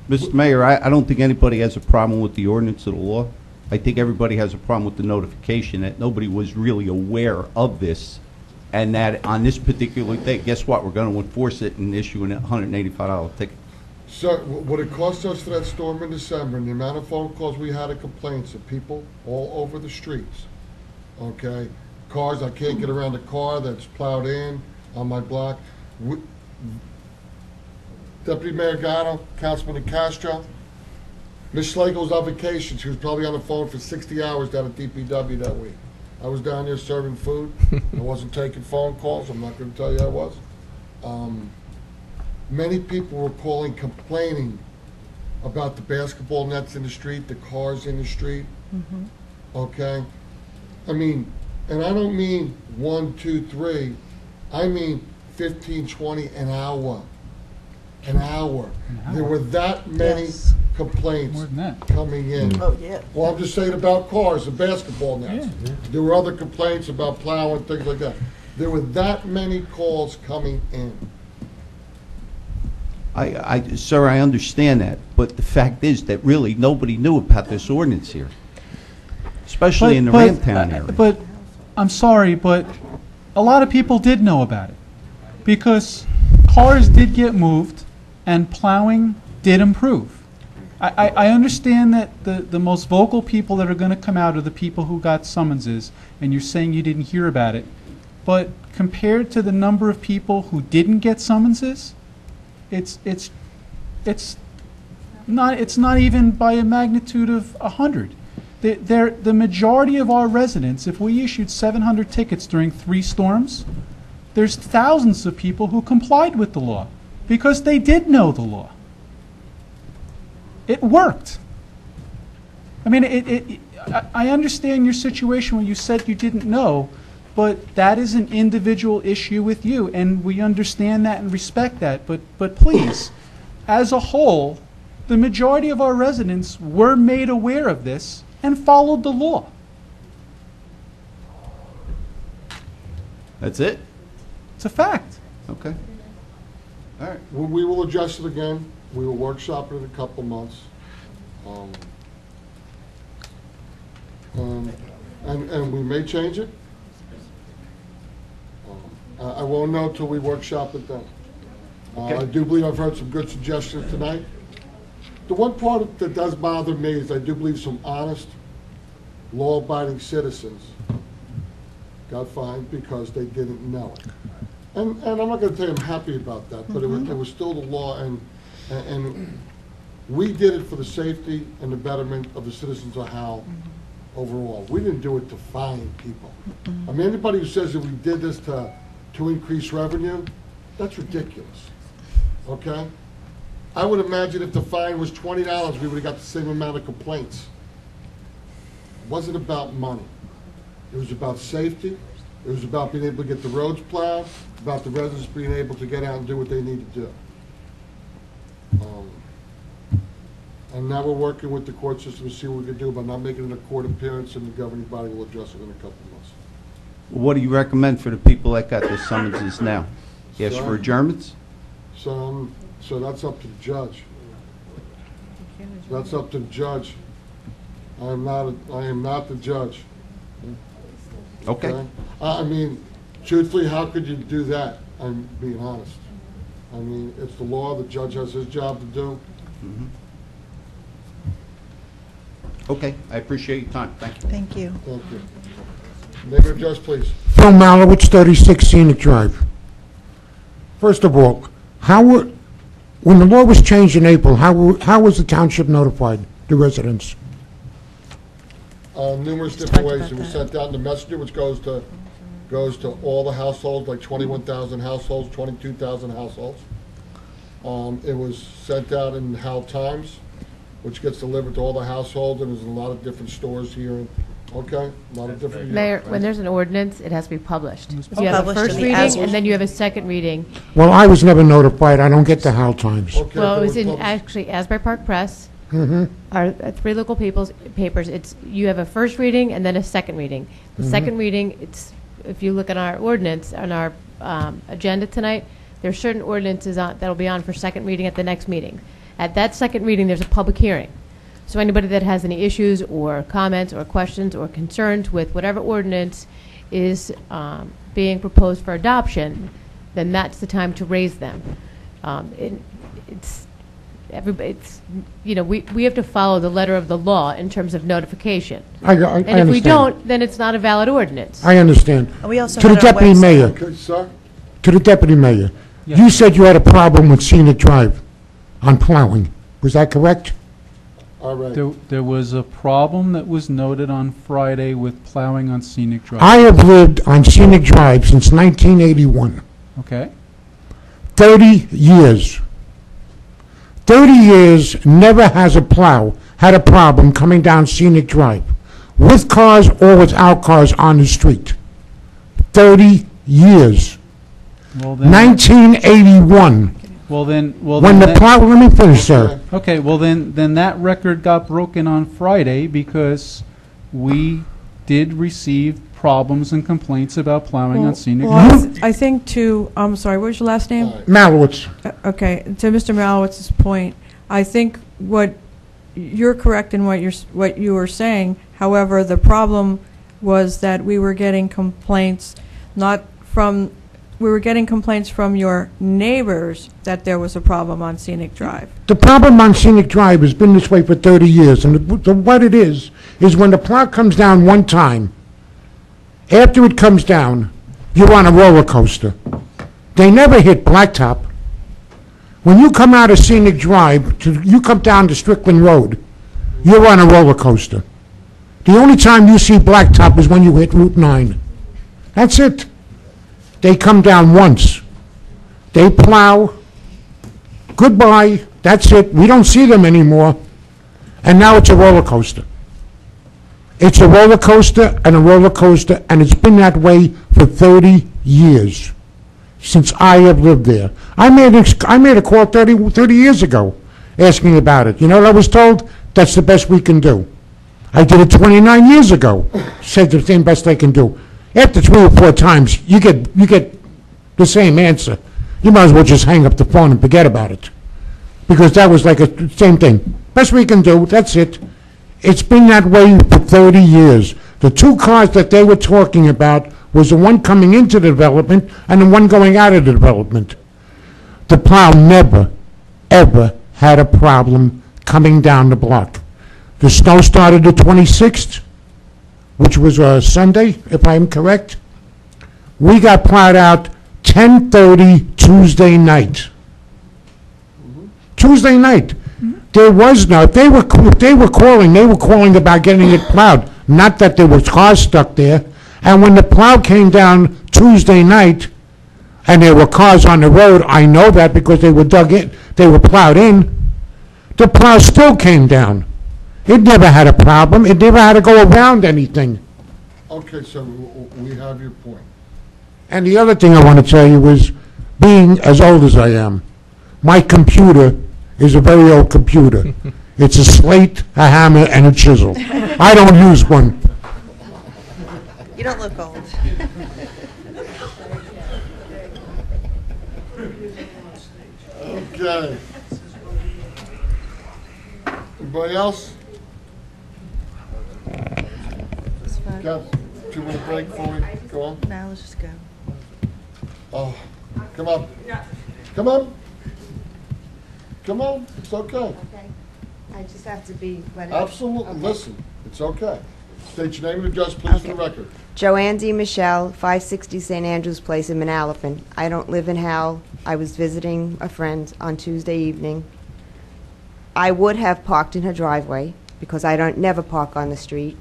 Mr. Mayor, I don't think anybody has a problem with the ordinance of the law. I think everybody has a problem with the notification that nobody was really aware of this, and that on this particular day, guess what? We're going to enforce it and issue a $185 ticket. So, what it cost us for that storm in December, and the amount of phone calls we had and complaints of people all over the streets, okay? Cars, I can't get around the car that's plowed in on my block. Deputy Mayor Gatto, Councilman Castro, Ms. Schlegel's on vacation. She was probably on the phone for 60 hours down at DPW that week. I was down there serving food. I wasn't taking phone calls. I'm not going to tell you I was. Many people were calling, complaining about the basketball nets in the street, the cars in the street. Okay? I mean, and I don't mean 1, 2, 3. I mean 15, 20 an hour. An hour. There were that many complaints More than that. coming in. Oh, yeah. Well, I'm just saying about cars, the basketball nets. There were other complaints about plowing, things like that. There were that many calls coming in. Sir, I understand that, but the fact is that really nobody knew about this ordinance here, especially in the Ramtown area. But, I'm sorry, but a lot of people did know about it, because cars did get moved, and plowing did improve. I understand that the most vocal people that are going to come out are the people who got summonses, and you're saying you didn't hear about it. But compared to the number of people who didn't get summonses, it's not even by a magnitude of 100. The majority of our residents, if we issued 700 tickets during 3 storms, there's thousands of people who complied with the law because they did know the law. It worked. I mean, I understand your situation when you said you didn't know, but that is an individual issue with you, and we understand that and respect that. But please, as a whole, the majority of our residents were made aware of this and followed the law. That's it? It's a fact. Okay. All right. We will adjust it again. We will workshop it in a couple months. And we may change it. I won't know till we workshop it then. I do believe I've heard some good suggestions tonight. The one part that does bother me is I do believe some honest, law-abiding citizens got fined because they didn't know it. And I'm not going to tell you I'm happy about that, but it was still the law, and we did it for the safety and the betterment of the citizens of Howell overall. We didn't do it to fine people. I mean, anybody who says that we did this to increase revenue, that's ridiculous, okay? I would imagine if the fine was $20, we would have got the same amount of complaints. It wasn't about money. It was about safety. It was about being able to get the roads plowed, about the residents being able to get out and do what they need to do. And now we're working with the court system to see what we can do about not making it a court appearance, and the governing body will address it in a couple of months. What do you recommend for the people that got their summonses now? Ask for adjournments? So that's up to the judge. That's up to the judge. I am not the judge. Okay. I mean, truthfully, how could you do that? I'm being honest. I mean, it's the law. The judge has his job to do. Okay, I appreciate your time. Thank you. Thank you. Thank you. Name and address, please. Phil Malowitz, 36 Scenic Drive. First of all, when the law was changed in April, how was the township notified, the residents? Numerous different ways. It was sent out in the messenger, which goes to all the households, like 21,000 households, 22,000 households. It was sent out in Howell Times, which gets delivered to all the households, and there's a lot of different stores here. Okay, a lot of different. Mayor, when there's an ordinance, it has to be published. You have a Published first in the reading, as- and then you have a second reading. Well, I was never notified. I don't get the Howell Times. Okay, Well, it but was in published. actually Asbury Park Press, Mm-hmm. our 3 local papers. You have a first reading and then a second reading. The second reading, if you look at our ordinance, on our agenda tonight, there are certain ordinances that'll be on for second reading at the next meeting. At that second reading, there's a public hearing. So anybody that has any issues or comments or questions or concerns with whatever ordinance is being proposed for adoption, then that's the time to raise them. everybody, it's, we have to follow the letter of the law in terms of notification. I And if we understand. don't, then it's not a valid ordinance. I understand. And we also To the had our deputy website. mayor, Okay, sir? to the deputy mayor, Yes. you said you had a problem with Scenic Drive on plowing. Was that correct? All right. There was a problem that was noted on Friday with plowing on Scenic Drive. I have lived on Scenic Drive since 1981. Okay? 30 years. 30 years, never has a plow had a problem coming down Scenic Drive, with cars or without cars on the street. 30 years. Well, then, 1981. When the plow, let me finish, sir. Okay, well, then that record got broken on Friday because we did receive problems and complaints about plowing on Scenic Drive. I think I'm sorry, what was your last name? Malowitz. Okay, to Mr. Malowitz's point, I think what you're correct in what you were saying. However, the problem was that we were getting complaints from your neighbors that there was a problem on Scenic Drive. The problem on Scenic Drive has been this way for 30 years, and what it is when the plow comes down one time, after it comes down, you're on a roller coaster. They never hit blacktop. When you come out of Scenic Drive, you come down to Strickland Road, you're on a roller coaster. The only time you see blacktop is when you hit Route 9. That's it. They come down once. They plow. Goodbye. That's it. We don't see them anymore. And now it's a roller coaster. It's a roller coaster and a roller coaster, and it's been that way for 30 years, since I have lived there. I made a call 30 years ago asking about it. You know what I was told? That's the best we can do. I did it 29 years ago. Said the same best I can do. After 3 or 4 times, you get the same answer. You might as well just hang up the phone and forget about it. Because that was like the same thing. Best we can do, that's it. It's been that way for 30 years. The 2 cars that they were talking about was the one coming into the development and the one going out of the development. The plow never, ever had a problem coming down the block. The snow started the 26th, which was a Sunday, if I'm correct. We got plowed out 10:30 Tuesday night. Tuesday night. There was no, if they were calling about getting it plowed, not that there was cars stuck there. And when the plow came down Tuesday night, and there were cars on the road, I know that because they were dug in, they were plowed in, the plow still came down. It never had a problem. It never had to go around anything. Okay, so we have your point. And the other thing I want to tell you is, being as old as I am, my computer is a very old computer. It's a slate, a hammer, and a chisel. I don't use one. You don't look old. Okay. Anybody else? Got a 2-minute break before we go on? Now let's just go. Oh, come on. Come on. Come on, it's okay. Okay. I just have to be. Absolutely, listen, it's okay. State your name and address, please, for the record. Joanne D. Michelle, 560 St. Andrews Place in Manalapan. I don't live in Howell. I was visiting a friend on Tuesday evening. I would have parked in her driveway because I don't never park on the street.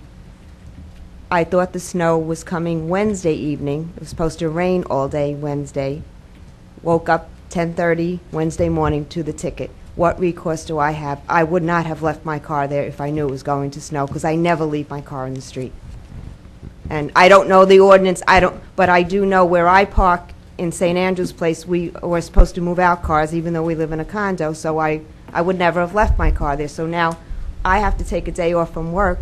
I thought the snow was coming Wednesday evening. It was supposed to rain all day Wednesday. Woke up 10:30 Wednesday morning to the ticket. What recourse do I have? I would not have left my car there if I knew it was going to snow because I never leave my car in the street. And I don't know the ordinance, but I do know where I park in St. Andrews Place, we were supposed to move our cars even though we live in a condo, so I would never have left my car there. So now I have to take a day off from work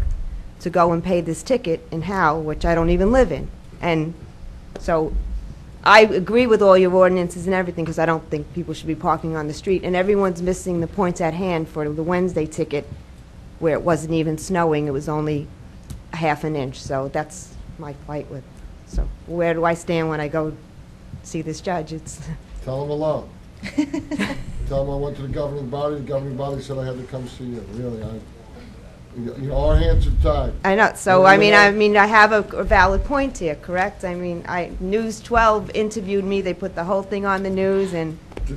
to go and pay this ticket in Howell, which I don't even live in. And so I agree with all your ordinances and everything because I don't think people should be parking on the street. And everyone's missing the points at hand for the Wednesday ticket where it wasn't even snowing. It was only a half an inch. So that's my fight with. So where do I stand when I go see this judge? It's Tell him alone. tell them I went to the governing body said I had to come see you. Really, our hands are tied. I know, so, I have a valid point here, correct? I mean, News 12 interviewed me, they put the whole thing on the news, and... The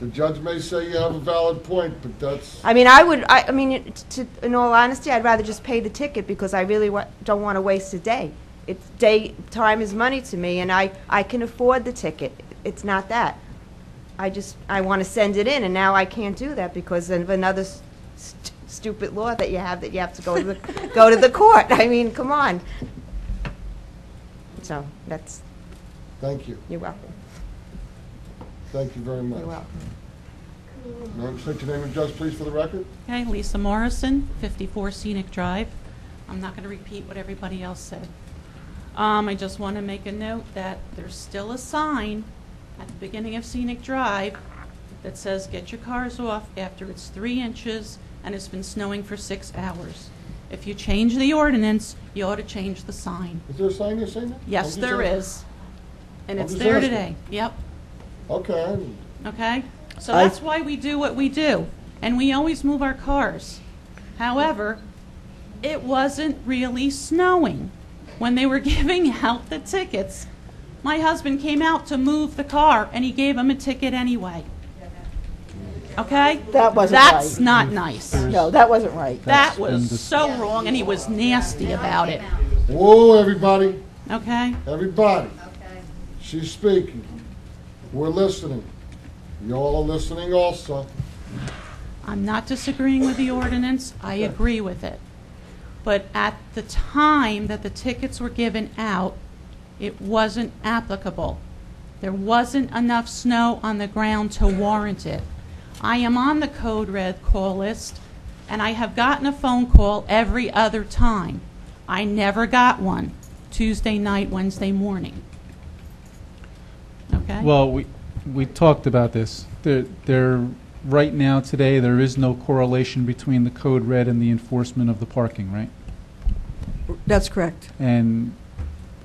judge may say you have a valid point, but that's... in all honesty, I'd rather just pay the ticket, because I really don't want to waste a day. Time is money to me, and I can afford the ticket. It's not that. I want to send it in, and now I can't do that because of another stupid law that you have to go to the court. I mean, come on. So that's. Thank you. You're welcome. Thank you very much. You're welcome. Ma'am, state your name and address, please, for the record. Okay, Lisa Morrison, 54 Scenic Drive. I'm not going to repeat what everybody else said. I just want to make a note that there's still a sign at the beginning of Scenic Drive that says get your cars off after it's 3 inches and it's been snowing for 6 hours. If you change the ordinance, you ought to change the sign. Is there a sign you're saying that? Yes, there is. And I'm it's just there asking. today. Yep. Okay. Okay? So that's why we do what we do. And we always move our cars. However, it wasn't really snowing when they were giving out the tickets. My husband came out to move the car, and he gave him a ticket anyway. Okay? That's not nice. No, that wasn't right. That was so wrong, and he was nasty about it. Whoa, everybody. Okay? Everybody. She's speaking. We're listening. Y'all are listening also. I'm not disagreeing with the ordinance. I agree with it. But at the time that the tickets were given out, it wasn't applicable. There wasn't enough snow on the ground to warrant it. I am on the Code Red call list, and I have gotten a phone call every other time. I never got one Tuesday night, Wednesday morning. Okay? Well, we talked about this. Right now, today, there is no correlation between the Code Red and the enforcement of the parking, right? That's correct. And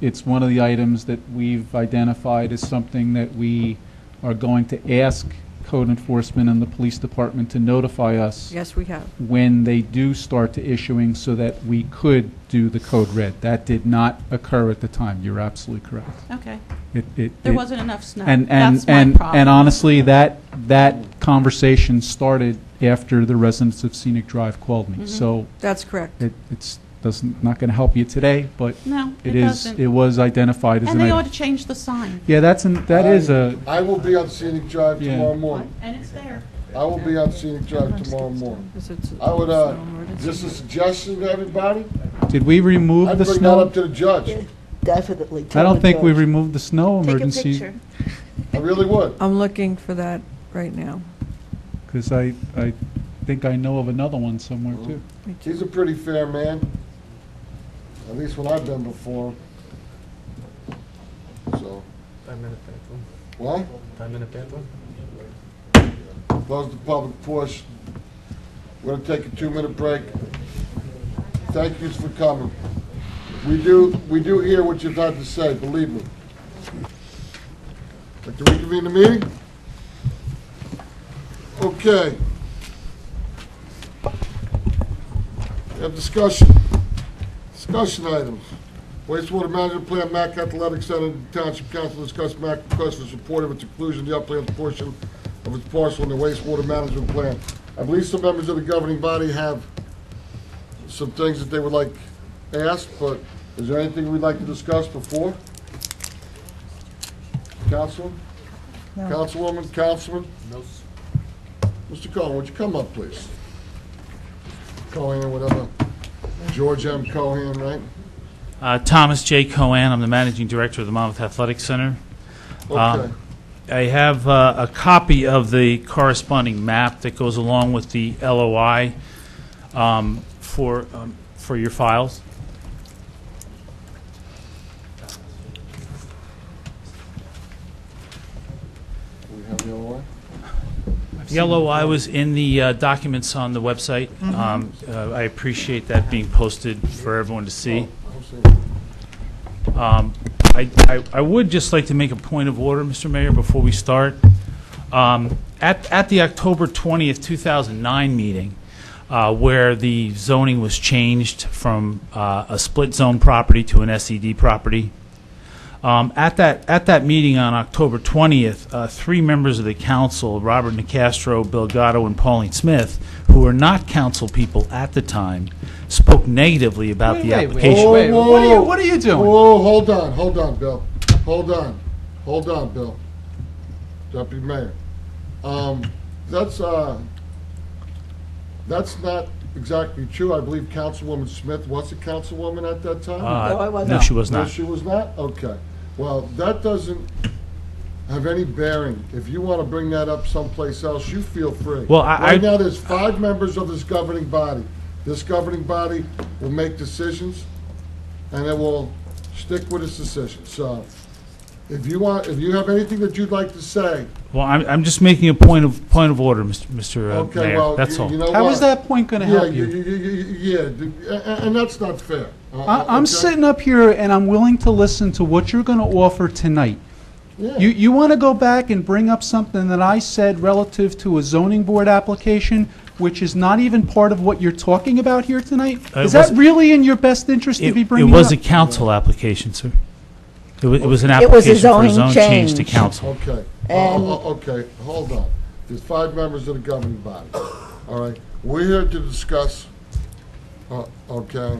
it's one of the items that we've identified as something that we are going to ask code enforcement and the police department to notify us. Yes, we have. When they do start to issuing so that we could do the Code Red. That did not occur at the time. You're absolutely correct. Okay. There wasn't enough snow. And That's my problem. And honestly, that conversation started after the residents of Scenic Drive called me. So That's correct. it's not going to help you today, but No, it is. doesn't. It was identified as And an they item. ought to change the sign. Yeah, that is a. I will be on Scenic Drive Yeah. tomorrow morning. And it's there. I will be on Scenic Drive tomorrow morning. I would, just a suggestion to everybody, Did we remove I'd the bring that snow? up to the judge. Definitely. I don't think we removed the snow emergency. I really would. I'm looking for that right now. Because I think I know of another one somewhere too. He's a pretty fair man, at least when I've been before him. So, 5-minute bathroom. what? 5-minute bathroom. Close the public portion. We're going to take a 2-minute break. Thank you for coming. We do hear what you've had to say, believe me. Like to reconvene the meeting? Okay. We have discussion. Discussion items. Wastewater Management Plan, Mac Athletic Center, Township Council discussed Mac request for support of its inclusion in the upland portion of its parcel in the wastewater management plan. I believe some members of the governing body have some things that they would like asked, but is there anything we'd like to discuss before? Councilman? No. Councilwoman? Councilman? No. Mr. Cohen, would you come up, please? Cohen, whatever. George M. Cohen, right? Thomas J. Cohen. I'm the managing director of the Monmouth Athletic Center. Okay. I have a copy of the corresponding map that goes along with the LOI for your files. We have the LOI? The LOI was in the documents on the website. I appreciate that being posted for everyone to see. I would just like to make a point of order, Mr. Mayor, before we start. At the October 20th, 2009 meeting, where the zoning was changed from a split zone property to an SED property, at that meeting on October 20th, 3 members of the council, Robert Nicastro, Bill Gatto, and Pauline Smith, who were not council people at the time, spoke negatively about the application. What are you doing? Whoa, hold on, Bill. Hold on, Bill. Deputy Mayor. That's not exactly true. I believe Councilwoman Smith was a councilwoman at that time? No, I wasn't. No, she was not. No, she was not? Okay. Well, that doesn't have any bearing. If you want to bring that up someplace else, you feel free. Well, right now, there's 5 members of this governing body. This governing body will make decisions, and it will stick with its decisions. So, if you have anything that you'd like to say. Well, I'm just making a point of order, Mr. Okay, Mayor. well, that's all. you know How what? is that point going to help you? Yeah, and that's not fair. I'm okay? sitting up here and I'm willing to listen to what you're going to offer tonight. Yeah. You want to go back and bring up something that I said relative to a zoning board application, which is not even part of what you're talking about here tonight? Is that really in your best interest to be bringing It was up? a council application, sir. It was an It was a application for a zoning zone change to change. council. Okay. And- Okay, hold on. There's 5 members of the governing body. All right. We're here to discuss, okay,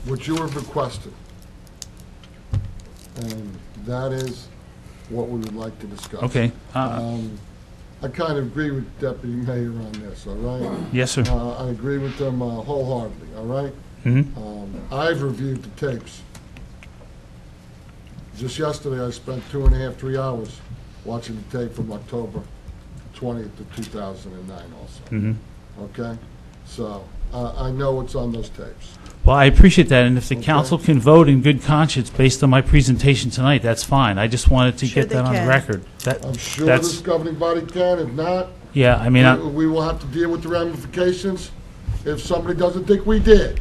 what you have requested. And that is what we would like to discuss. Okay. I kind of agree with Deputy Mayor on this, all right? Yes, sir. I agree with them wholeheartedly, all right? I've reviewed the tapes. Just yesterday, I spent 2.5, 3 hours watching the tape from October 20th to 2009 also. Okay? So, I know what's on those tapes. Well, I appreciate that, and if the council can vote in good conscience based on my presentation tonight, that's fine. I just wanted to get that on the record. I'm sure this governing body can. If not, yeah, I mean, we will have to deal with the ramifications if somebody doesn't think we did.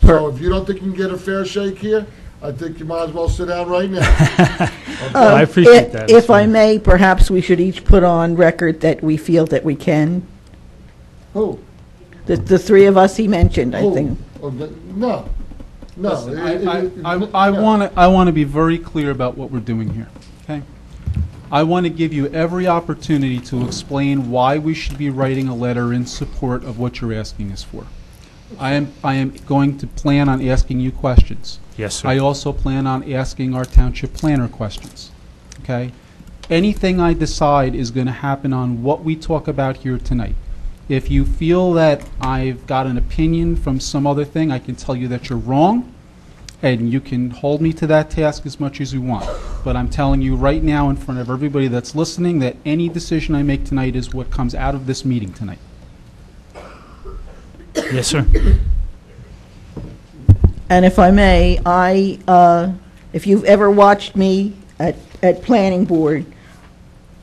So if you don't think you can get a fair shake here, I think you might as well sit down right now. I appreciate that. If I may, perhaps we should each put on record that we feel that we can. Who? The 3 of us he mentioned, I think. No. Listen, I want to be very clear about what we're doing here, okay? I want to give you every opportunity to explain why we should be writing a letter in support of what you're asking us for. I am going to plan on asking you questions. Yes, sir. I also plan on asking our township planner questions, okay? Anything I decide is going to happen on what we talk about here tonight. If you feel that I've got an opinion from some other thing, I can tell you that you're wrong, and you can hold me to that task as much as you want. But I'm telling you right now in front of everybody that's listening that any decision I make tonight is what comes out of this meeting tonight. Yes, sir. And if I may, if you've ever watched me at planning board,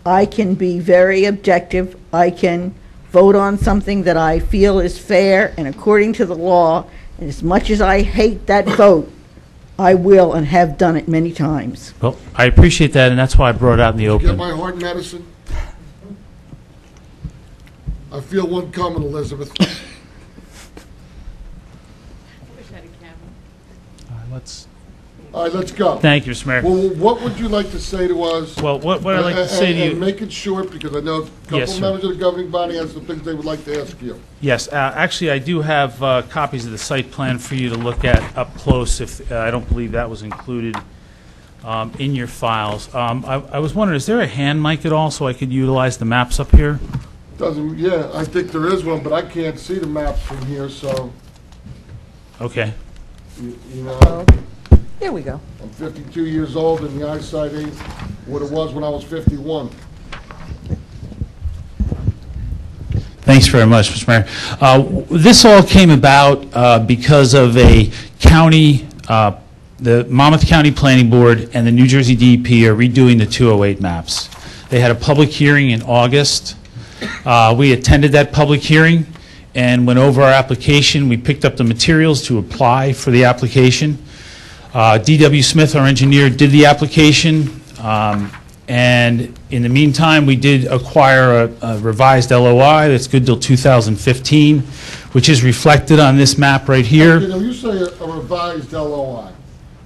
I can be very objective. I can vote on something that I feel is fair and according to the law, and as much as I hate that vote, I will and have done it many times. Well, I appreciate that, and that's why I brought it out in the Get open. my heart medicine. I feel one coming, Elizabeth. All right, let's go. Thank you, Mr. Mayor. Well, what would you like to say to us? Well, what I'd like to say to you... And make it short, because I know a couple Yes, sir. members of the governing body have some things they would like to ask you. Yes, actually, I do have copies of the site plan for you to look at up close, if I don't believe that was included in your files. I was wondering, is there a hand mic at all so I could utilize the maps up here? Yeah, I think there is one, but I can't see the maps from here, so, Okay. you know. Here we go. I'm 52 years old, and the eyesight ain't what it was when I was 51. Thanks very much, Mr. Mayor. This all came about because of a county, the Monmouth County Planning Board and the New Jersey DEP are redoing the 208 maps. They had a public hearing in August. We attended that public hearing and went over our application. We picked up the materials to apply for the application. D.W. Smith, our engineer, did the application, And in the meantime, we did acquire a revised LOI that's good till 2015, which is reflected on this map right here. You know, you say a revised LOI.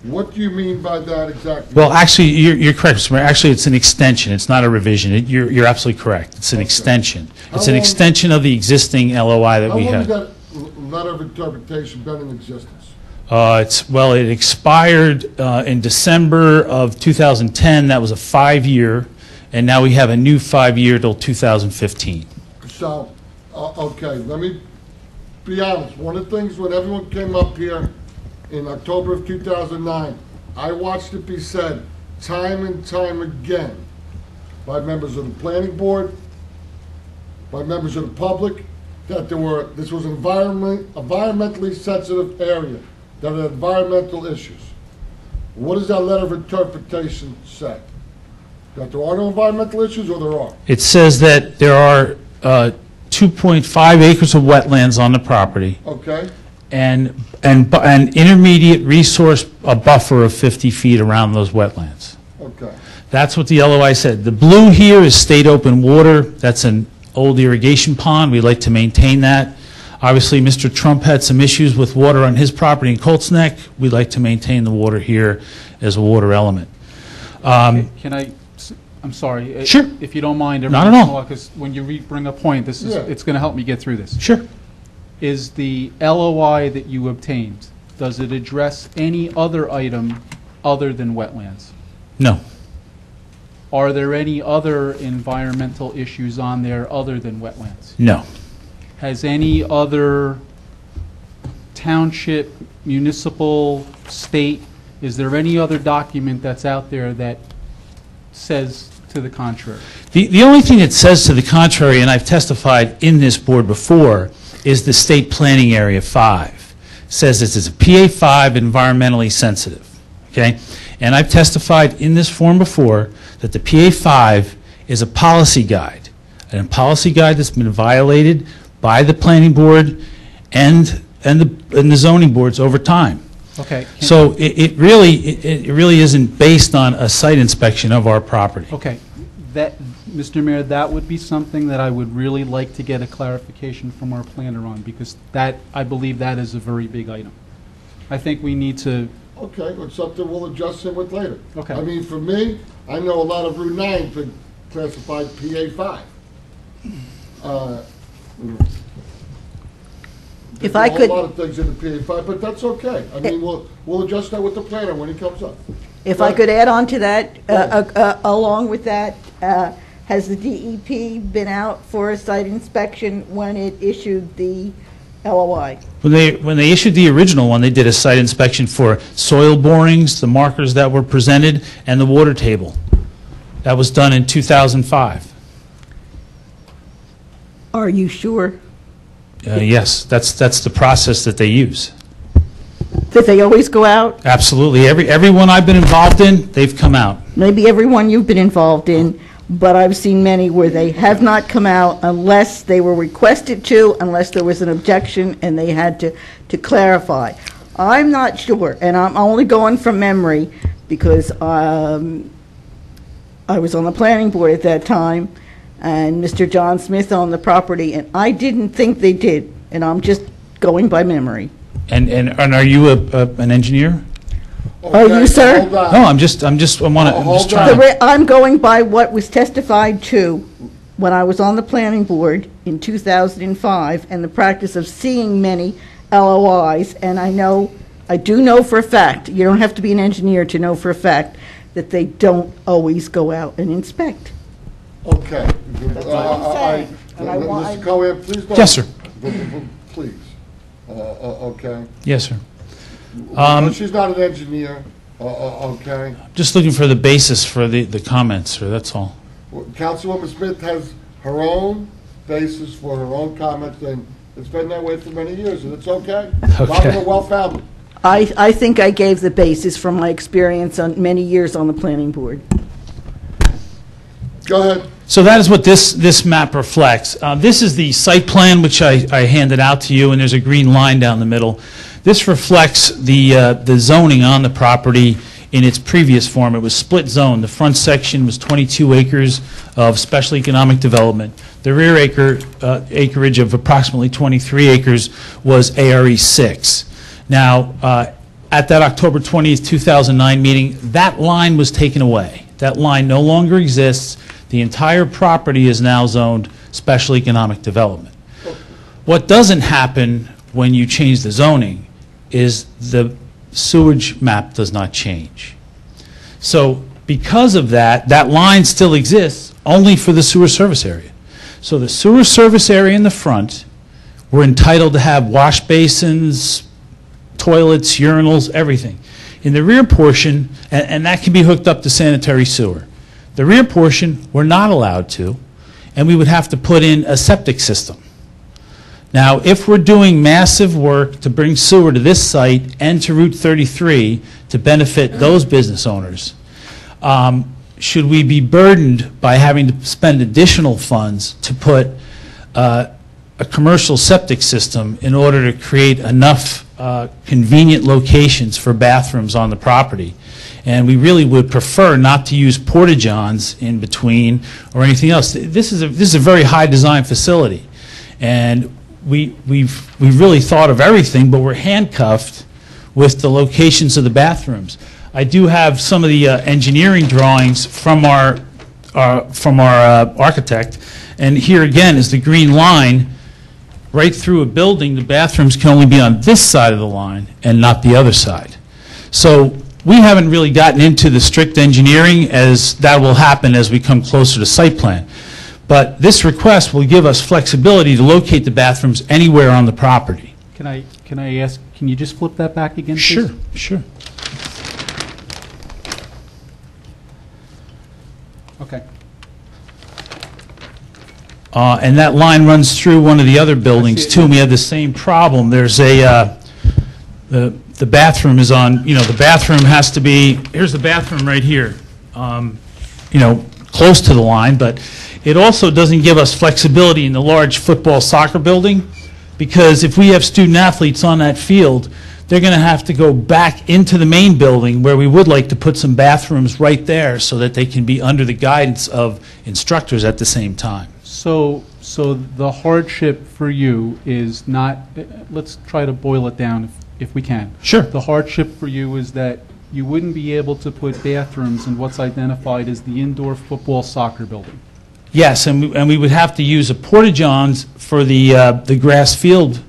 What do you mean by that exactly? Well, actually, you're correct, Mr. Mayor. Actually, it's an extension. It's not a revision. You're absolutely correct. It's an extension. It's an extension of the existing LOI that we had. How long has that letter of interpretation been in existence? It expired in December of 2010. That was a 5-year, and now we have a new 5-year till 2015. So, okay, let me be honest. One of the things when everyone came up here in October of 2009, I watched it be said time and time again by members of the planning board, by members of the public, that this was an environmentally sensitive area, that had environmental issues. What does that letter of interpretation say? That there are no environmental issues, or there are? It says that there are 2.5 acres of wetlands on the property. Okay. And an intermediate resource, a buffer of 50 feet around those wetlands. Okay. That's what the LOI said. The blue here is state open water. That's an old irrigation pond. We'd like to maintain that. Obviously, Mr. Trump had some issues with water on his property in Colts Neck. We'd like to maintain the water here as a water element. Can I, I'm sorry. Sure. If you don't mind. Not at all. Because when you bring a point, this is, it's going to help me get through this. Sure. Is the LOI that you obtained, does it address any other item other than wetlands? No. Are there any other environmental issues on there other than wetlands? No. Has any other township, municipal, state, is there any other document that's out there that says to the contrary? The only thing that says to the contrary, and I've testified in this board before, is the State Planning Area 5. Says this is a PA5 environmentally sensitive, okay? And I've testified in this forum before that the PA5 is a policy guide, and a policy guide that's been violated by the planning board and the zoning boards over time. Okay. So it really isn't based on a site inspection of our property. Okay. That, Mr. Mayor, that would be something that I would really like to get a clarification from our planner on, because that, I believe that is a very big item. I think we need to... Okay, it's something we'll adjust in with later. Okay. I mean, for me, I know a lot of Route 9 been classified PA5. If I could... a lot of things in the PA5, but that's okay. I mean, we'll adjust that with the planner when he comes up. If I could add on to that, along with that, has the DEP been out for a site inspection when it issued the LOI? When they issued the original one, they did a site inspection for soil borings, the markers that were presented, and the water table. That was done in 2005. Are you sure? Yes, that's the process that they use. That they always go out? Absolutely. Everyone I've been involved in, they've come out. Maybe everyone you've been involved in, but I've seen many where they have not come out unless they were requested to, unless there was an objection and they had to clarify. I'm not sure, and I'm only going from memory because I was on the planning board at that time, and Mr. John Smith owned the property, and I didn't think they did, and I'm just going by memory. And are you an engineer? Are you, sir? Hold on. No, I'm just trying. I'm going by what was testified to when I was on the planning board in 2005, and the practice of seeing many LOIs, and I do know for a fact, you don't have to be an engineer to know for a fact, that they don't always go out and inspect. Okay. That's what I'm saying. Mr. Cohen, please don't. Yes, sir. Please. Okay. Yes, sir. She's not an engineer, okay? Just looking for the basis for the comments, sir, that's all. Well, Councilwoman Smith has her own basis for her own comments, and it's been that way for many years, and it's okay. A lot of them are well-founded. I think I gave the basis from my experience on many years on the planning board. Go ahead. So that is what this map reflects. This is the site plan, which I handed out to you, and there's a green line down the middle. This reflects the zoning on the property in its previous form. It was split zone. The front section was 22 acres of special economic development. The rear acreage of approximately 23 acres was ARE 6. Now, at that October 20th, 2009 meeting, that line was taken away. That line no longer exists. The entire property is now zoned special economic development. What doesn't happen when you change the zoning is the sewage map does not change. So because of that, that line still exists only for the sewer service area. So the sewer service area in the front, we're entitled to have wash basins, toilets, urinals, everything. In the rear portion, and that can be hooked up to sanitary sewer. The rear portion, we're not allowed to, and we would have to put in a septic system. Now, if we're doing massive work to bring sewer to this site and to Route 33 to benefit those business owners, should we be burdened by having to spend additional funds to put a commercial septic system in order to create enough convenient locations for bathrooms on the property? And we really would prefer not to use porta-johns in between or anything else. This is a very high design facility, and we've really thought of everything, but we're handcuffed with the locations of the bathrooms. I do have some of the engineering drawings from our architect, and here again is the green line. Right through a building, the bathrooms can only be on this side of the line and not the other side. So we haven't really gotten into the strict engineering, as that will happen as we come closer to site plan. But this request will give us flexibility to locate the bathrooms anywhere on the property. Can I ask, can you just flip that back again, please? Sure, sure. Okay. And that line runs through one of the other buildings too, and we had the same problem. There's a, the bathroom is on, the bathroom has to be, here's the bathroom right here, close to the line, but it also doesn't give us flexibility in the large football soccer building, because if we have student athletes on that field, they're going to have to go back into the main building, where we would like to put some bathrooms right there so that they can be under the guidance of instructors at the same time. So the hardship for you is not, let's try to boil it down if we can. Sure. The hardship for you is that you wouldn't be able to put bathrooms in what's identified as the indoor football soccer building. Yes, and we would have to use a porta-johns for the grass field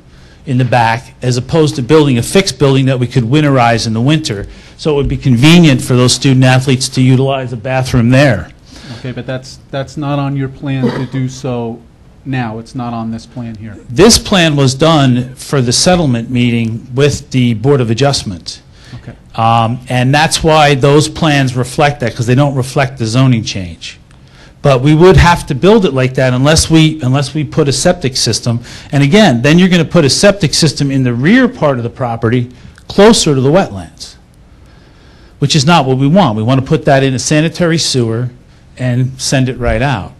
in the back, as opposed to building a fixed building that we could winterize in the winter. So it would be convenient for those student athletes to utilize a bathroom there. Okay, but that's not on your plan to do so now. It's not on this plan here. This plan was done for the settlement meeting with the Board of Adjustment. Okay. And that's why those plans reflect that, because they don't reflect the zoning change. But we would have to build it like that unless we put a septic system. And again, then you're going to put a septic system in the rear part of the property closer to the wetlands, which is not what we want. We want to put that in a sanitary sewer and send it right out.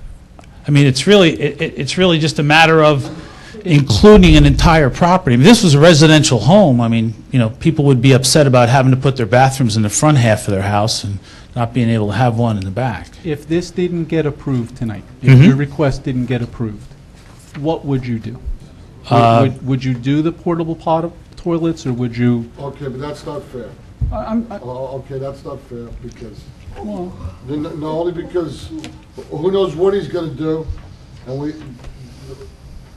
I mean, it's really just a matter of including an entire property. I mean, this was a residential home. I mean, people would be upset about having to put their bathrooms in the front half of their house and not being able to have one in the back. If this didn't get approved tonight, if your request didn't get approved, what would you do? Would you do the portable toilets, or would you? Okay, but that's not fair. Okay, that's not fair, because, not only because, who knows what he's gonna do, and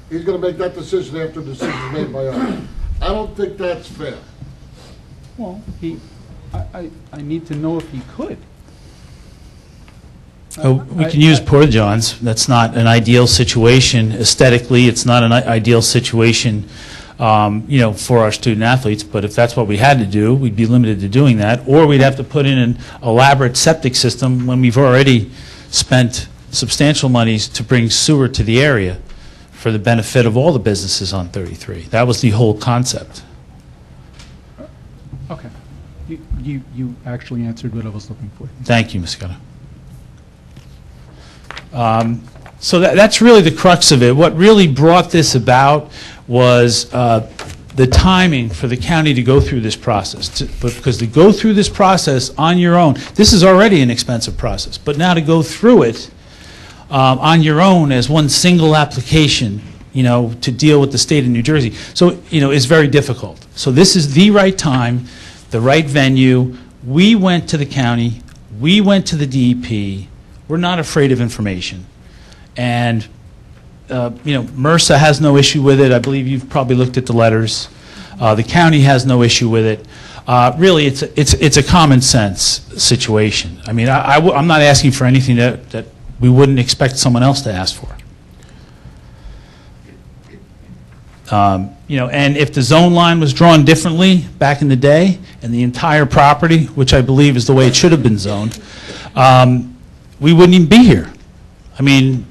he's gonna make that decision after the decision's made by us. I don't think that's fair. Well, I need to know if he could. We can use porta-johns. That's not an ideal situation aesthetically. It's not an ideal situation, for our student athletes. But if that's what we had to do, we'd be limited to doing that. Or we'd have to put in an elaborate septic system when we've already spent substantial monies to bring sewer to the area for the benefit of all the businesses on 33. That was the whole concept. Okay. You actually answered what I was looking for. Thank you, Ms. Scott. So that's really the crux of it. What really brought this about was the timing for the county to go through this process, because to go through this process on your own, this is already an expensive process, but now to go through it on your own as one single application, to deal with the state of New Jersey, so, is very difficult. So this is the right time, the right venue. We went to the county, we went to the DEP, we're not afraid of information. And MRSA has no issue with it. I believe you've probably looked at the letters. The county has no issue with it. Really, it's a common sense situation. I mean, I'm not asking for anything that we wouldn't expect someone else to ask for. And if the zone line was drawn differently back in the day, and the entire property, which I believe is the way it should have been zoned, we wouldn't even be here. I mean,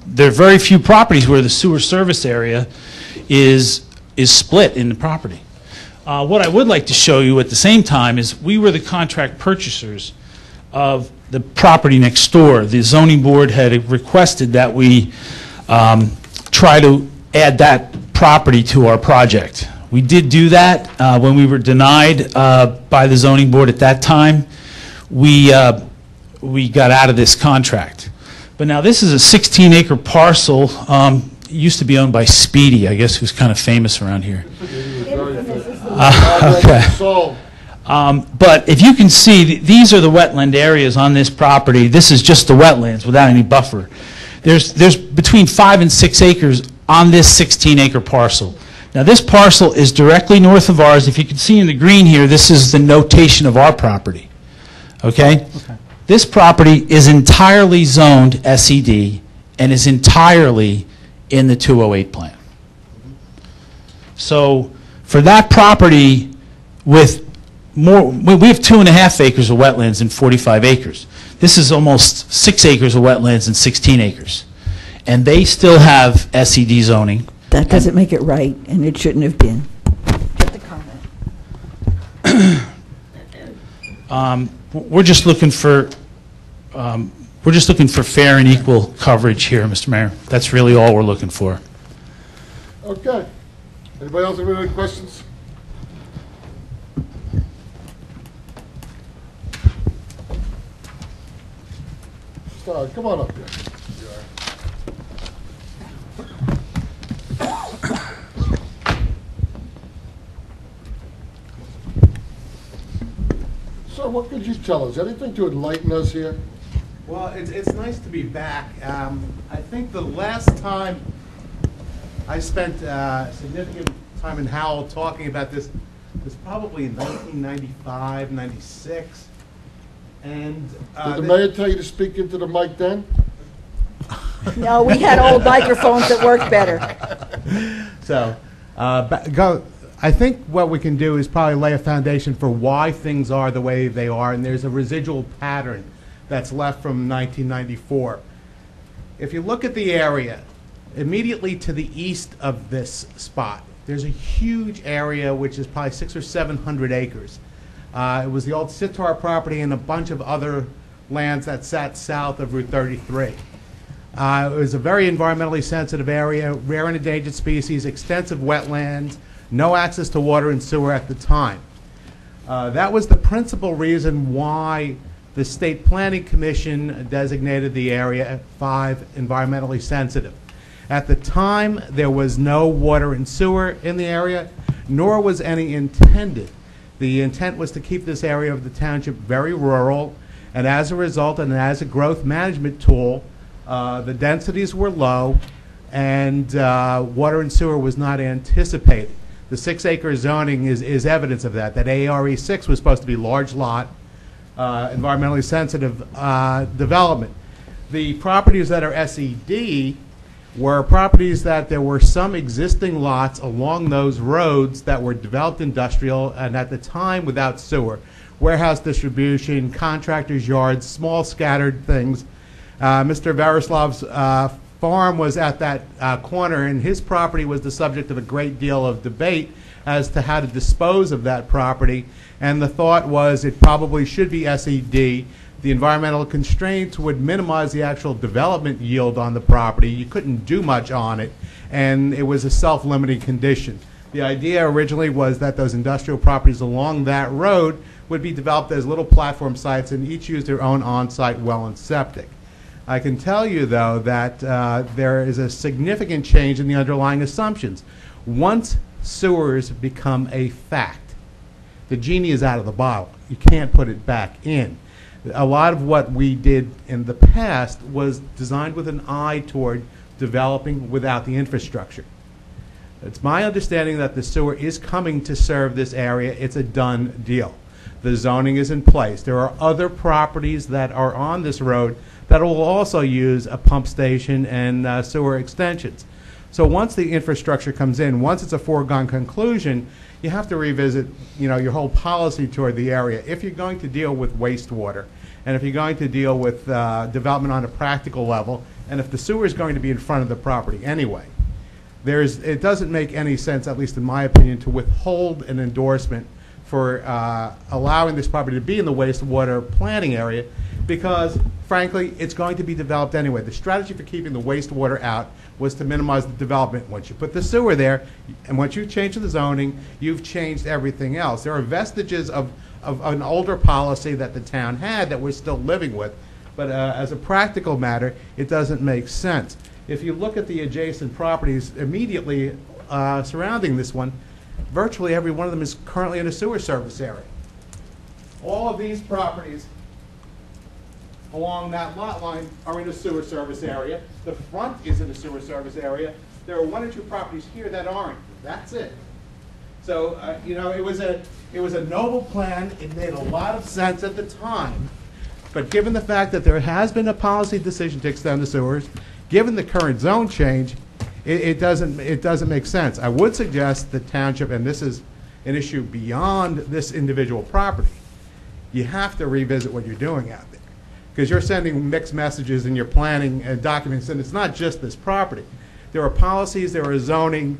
there are very few properties where the sewer service area is split in the property. What I would like to show you at the same time is we were the contract purchasers of the property next door. The zoning board had requested that we try to add that property to our project. We did do that. When we were denied by the zoning board at that time, we got out of this contract. But now this is a 16-acre parcel. It used to be owned by Speedy, I guess, who's kind of famous around here. Okay. But if you can see, these are the wetland areas on this property. This is just the wetlands without any buffer. There's between 5 and 6 acres on this 16-acre parcel. Now this parcel is directly north of ours. If you can see in the green here, this is the notation of our property. Okay? This property is entirely zoned SED and is entirely in the 208 plan. So for that property with more, we have 2.5 acres of wetlands and 45 acres. This is almost 6 acres of wetlands and 16 acres. And they still have SED zoning. That doesn't make it right, and it shouldn't have been. Get the comment. We're just looking for fair and equal coverage here, Mr. Mayor. That's really all we're looking for. Okay. Anybody else have any questions? Star, come on up here. So what could you tell us? Anything to enlighten us here? Well, it's nice to be back. I think the last time I spent significant time in Howell talking about this was probably in 1995, 96. And did the mayor tell you to speak into the mic then? No, we had old microphones that worked better. So, I think what we can do is probably lay a foundation for why things are the way they are, and there's a residual pattern that's left from 1994. If you look at the area, immediately to the east of this spot, there's a huge area which is probably 600 or 700 acres. It was the old Sitar property and a bunch of other lands that sat south of Route 33. It was a very environmentally sensitive area, rare and endangered species, extensive wetlands, no access to water and sewer at the time. That was the principal reason why the State Planning Commission designated the area 5 environmentally sensitive. At the time, there was no water and sewer in the area, nor was any intended. The intent was to keep this area of the township very rural, and as a result, and as a growth management tool, the densities were low, and water and sewer was not anticipated. The 6-acre zoning is evidence of that. That ARE 6 was supposed to be large lot, environmentally sensitive development. The properties that are SED were properties that there were some existing lots along those roads that were developed industrial and at the time without sewer. Warehouse distribution, contractors' yards, small scattered things. Mr. Verislav's farm was at that corner, and his property was the subject of a great deal of debate as to how to dispose of that property. And the thought was it probably should be SED. The environmental constraints would minimize the actual development yield on the property. You couldn't do much on it, and it was a self-limiting condition. The idea originally was that those industrial properties along that road would be developed as little platform sites and each use their own on-site well and septic. I can tell you, though, that there is a significant change in the underlying assumptions. Once sewers become a fact, the genie is out of the bottle. You can't put it back in. A lot of what we did in the past was designed with an eye toward developing without the infrastructure. It's my understanding that the sewer is coming to serve this area. It's a done deal. The zoning is in place. There are other properties that are on this road that will also use a pump station and sewer extensions. So once the infrastructure comes in, once it's a foregone conclusion, you have to revisit, your whole policy toward the area. If you're going to deal with wastewater, and if you're going to deal with development on a practical level, and if the sewer is going to be in front of the property anyway, it doesn't make any sense, at least in my opinion, to withhold an endorsement for allowing this property to be in the wastewater planning area, because frankly, it's going to be developed anyway. The strategy for keeping the wastewater out was to minimize the development. Once you put the sewer there, and once you change the zoning, you've changed everything else. There are vestiges of an older policy that the town had that we're still living with, but as a practical matter, it doesn't make sense. If you look at the adjacent properties immediately surrounding this one, virtually every one of them is currently in a sewer service area. All of these properties along that lot line are in a sewer service area. The front is in a sewer service area. There are one or two properties here that aren't. That's it. So, it was a noble plan. It made a lot of sense at the time. But given the fact that there has been a policy decision to extend the sewers, given the current zone change, it doesn't make sense. I would suggest the township, and this is an issue beyond this individual property, you have to revisit what you're doing out there. Because you're sending mixed messages in your planning and documents, and it's not just this property. There are policies, there are zoning,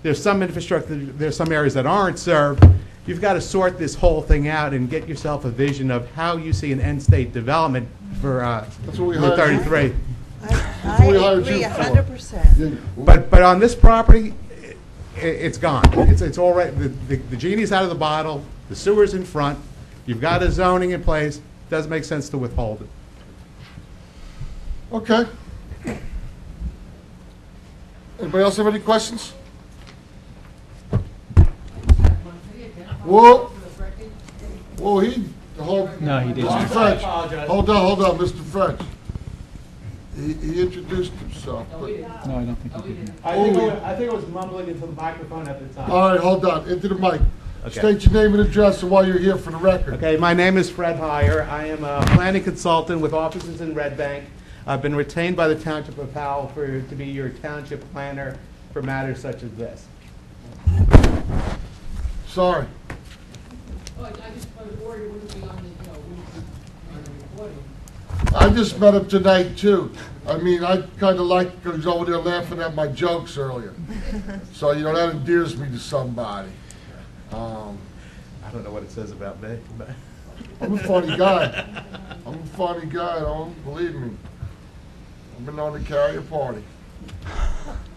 there's some infrastructure, there's some areas that aren't served. You've got to sort this whole thing out and get yourself a vision of how you see an end state development for 33. I agree 100%. But on this property, it's gone. It's all right. The genie's out of the bottle. The sewer's in front. You've got a zoning in place. Doesn't make sense to withhold it. Okay. Anybody else have any questions? Whoa, no, he didn't. Mr. French, hold on, Mr. French. He introduced himself. No, I don't think he did. I think it was mumbling into the microphone at the time. All right, hold on, into the mic. Okay. State your name and address and why you're here for the record. Okay, my name is Fred Heyer. I am a planning consultant with offices in Red Bank. I've been retained by the Township of Howell to be your township planner for matters such as this. Sorry. I just met him tonight, too. I mean, I kind of like because he's over there laughing at my jokes earlier. So, that endears me to somebody. I don't know what it says about me. But I'm a funny guy. Don't believe me. I've been known to carry a party.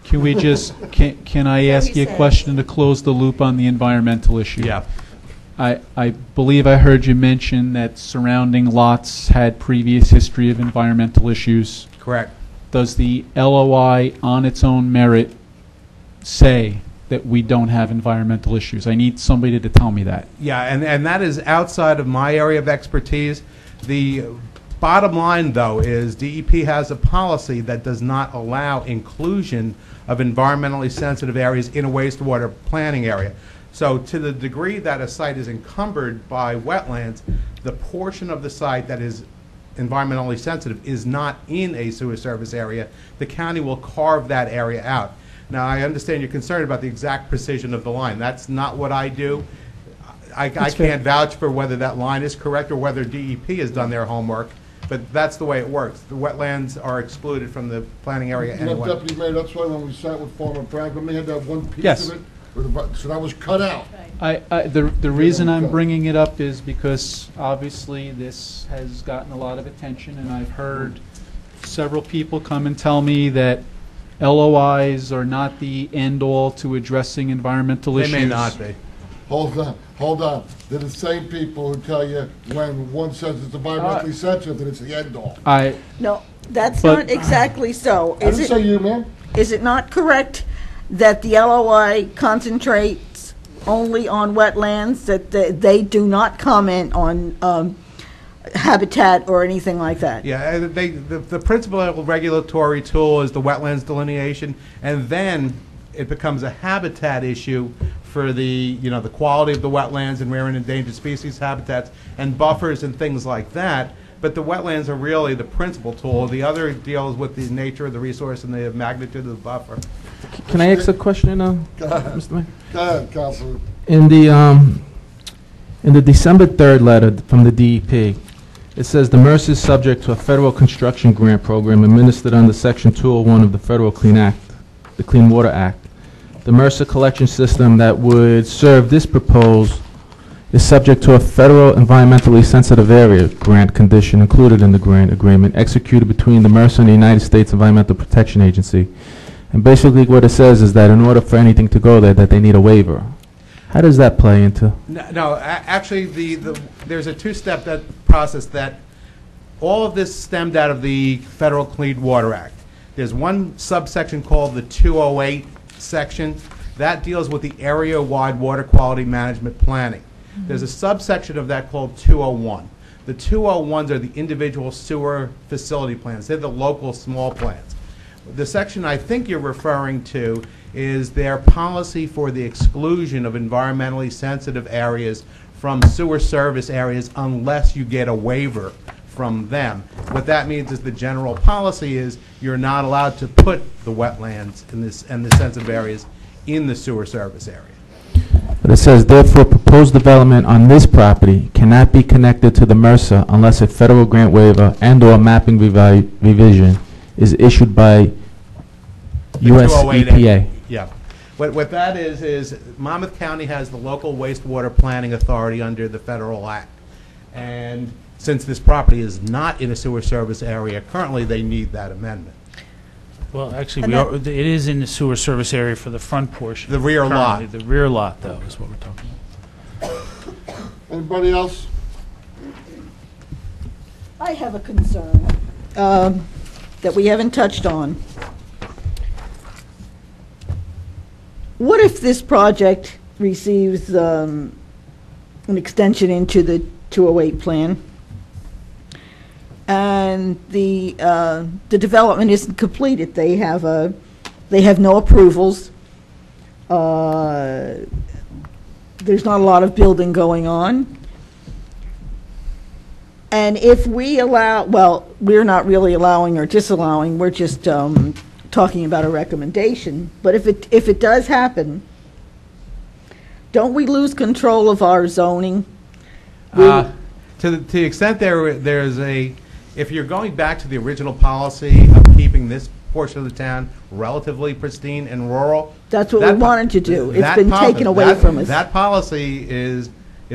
Can we just, can I ask you a question to close the loop on the environmental issue? Yeah. I believe I heard you mention that surrounding lots had previous history of environmental issues. Correct. Does the LOI on its own merit say that we don't have environmental issues? I need somebody to tell me that. Yeah, and that is outside of my area of expertise. The bottom line, though, is DEP has a policy that does not allow inclusion of environmentally sensitive areas in a wastewater planning area. So to the degree that a site is encumbered by wetlands, the portion of the site that is environmentally sensitive is not in a sewer service area. The county will carve that area out. Now, I understand you're concerned about the exact precision of the line. That's not what I do. I can't vouch for whether that line is correct or whether DEP has done their homework, but that's the way it works. The wetlands are excluded from the planning area anyway. Deputy Mayor, that's why when we sat with former Franklin, they had that one piece Yes. of it, so that was cut out. The reason I'm bringing it up is because obviously this has gotten a lot of attention, and I've heard several people come and tell me that LOIs are not the end-all to addressing environmental They issues? may not be. Hold on. They're the same people who tell you when one says it's environmentally sensitive, that it's the end all. No, that's But- not exactly so. I didn't say you, man. Is it not correct that the LOI concentrates only on wetlands, that they do not comment on habitat or anything like that? Yeah, the principal regulatory tool is the wetlands delineation, and then it becomes a habitat issue for the quality of the wetlands and rare and endangered species habitats and buffers and things like that. But the wetlands are really the principal tool. The other deals with the nature of the resource and the magnitude of the buffer. Can I ask a question, Go ahead. Mr. Mayor? Go ahead, Councilor. In the December 3rd letter from the DEP, it says the MERS is subject to a federal construction grant program administered under Section 201 of the Federal Clean Act, the Clean Water Act. The MRSA collection system that would serve this proposal is subject to a federal environmentally sensitive area grant condition included in the grant agreement executed between the MRSA and the United States Environmental Protection Agency. And basically what it says is that in order for anything to go there, that they need a waiver. How does that play into? No, actually, there's a two-step process that all of this stemmed out of the Federal Clean Water Act. There's one subsection called the 208 section that deals with the area-wide water quality management planning. There's a subsection of that called 201. The 201s are the individual sewer facility plans. They're the local small plans. The section I think you're referring to is their policy for the exclusion of environmentally sensitive areas from sewer service areas unless you get a waiver from them. What that means is the general policy is you're not allowed to put the wetlands and the sensitive areas in the sewer service area. But it says, therefore, proposed development on this property cannot be connected to the MRSA unless a federal grant waiver and/or mapping revision is issued by U.S. 208 EPA. Yeah. What that is Monmouth County has the local wastewater planning authority under the federal act. And since this property is not in a sewer service area, currently they need that amendment. Well, actually, it is in the sewer service area for the front portion. The rear lot. Currently, the rear lot, though, is what we're talking about. Anybody else? I have a concern that we haven't touched on. What if this project receives an extension into the 208 plan and the development isn't completed? They have no approvals. There's not a lot of building going on. And if we allow, well, we're not really allowing or disallowing, we're just talking about a recommendation. But if it does happen, don't we lose control of our zoning? To the extent there's a, if you're going back to the original policy of keeping this portion of the town relatively pristine and rural. That's what we wanted to do. It's been taken away from us. That policy is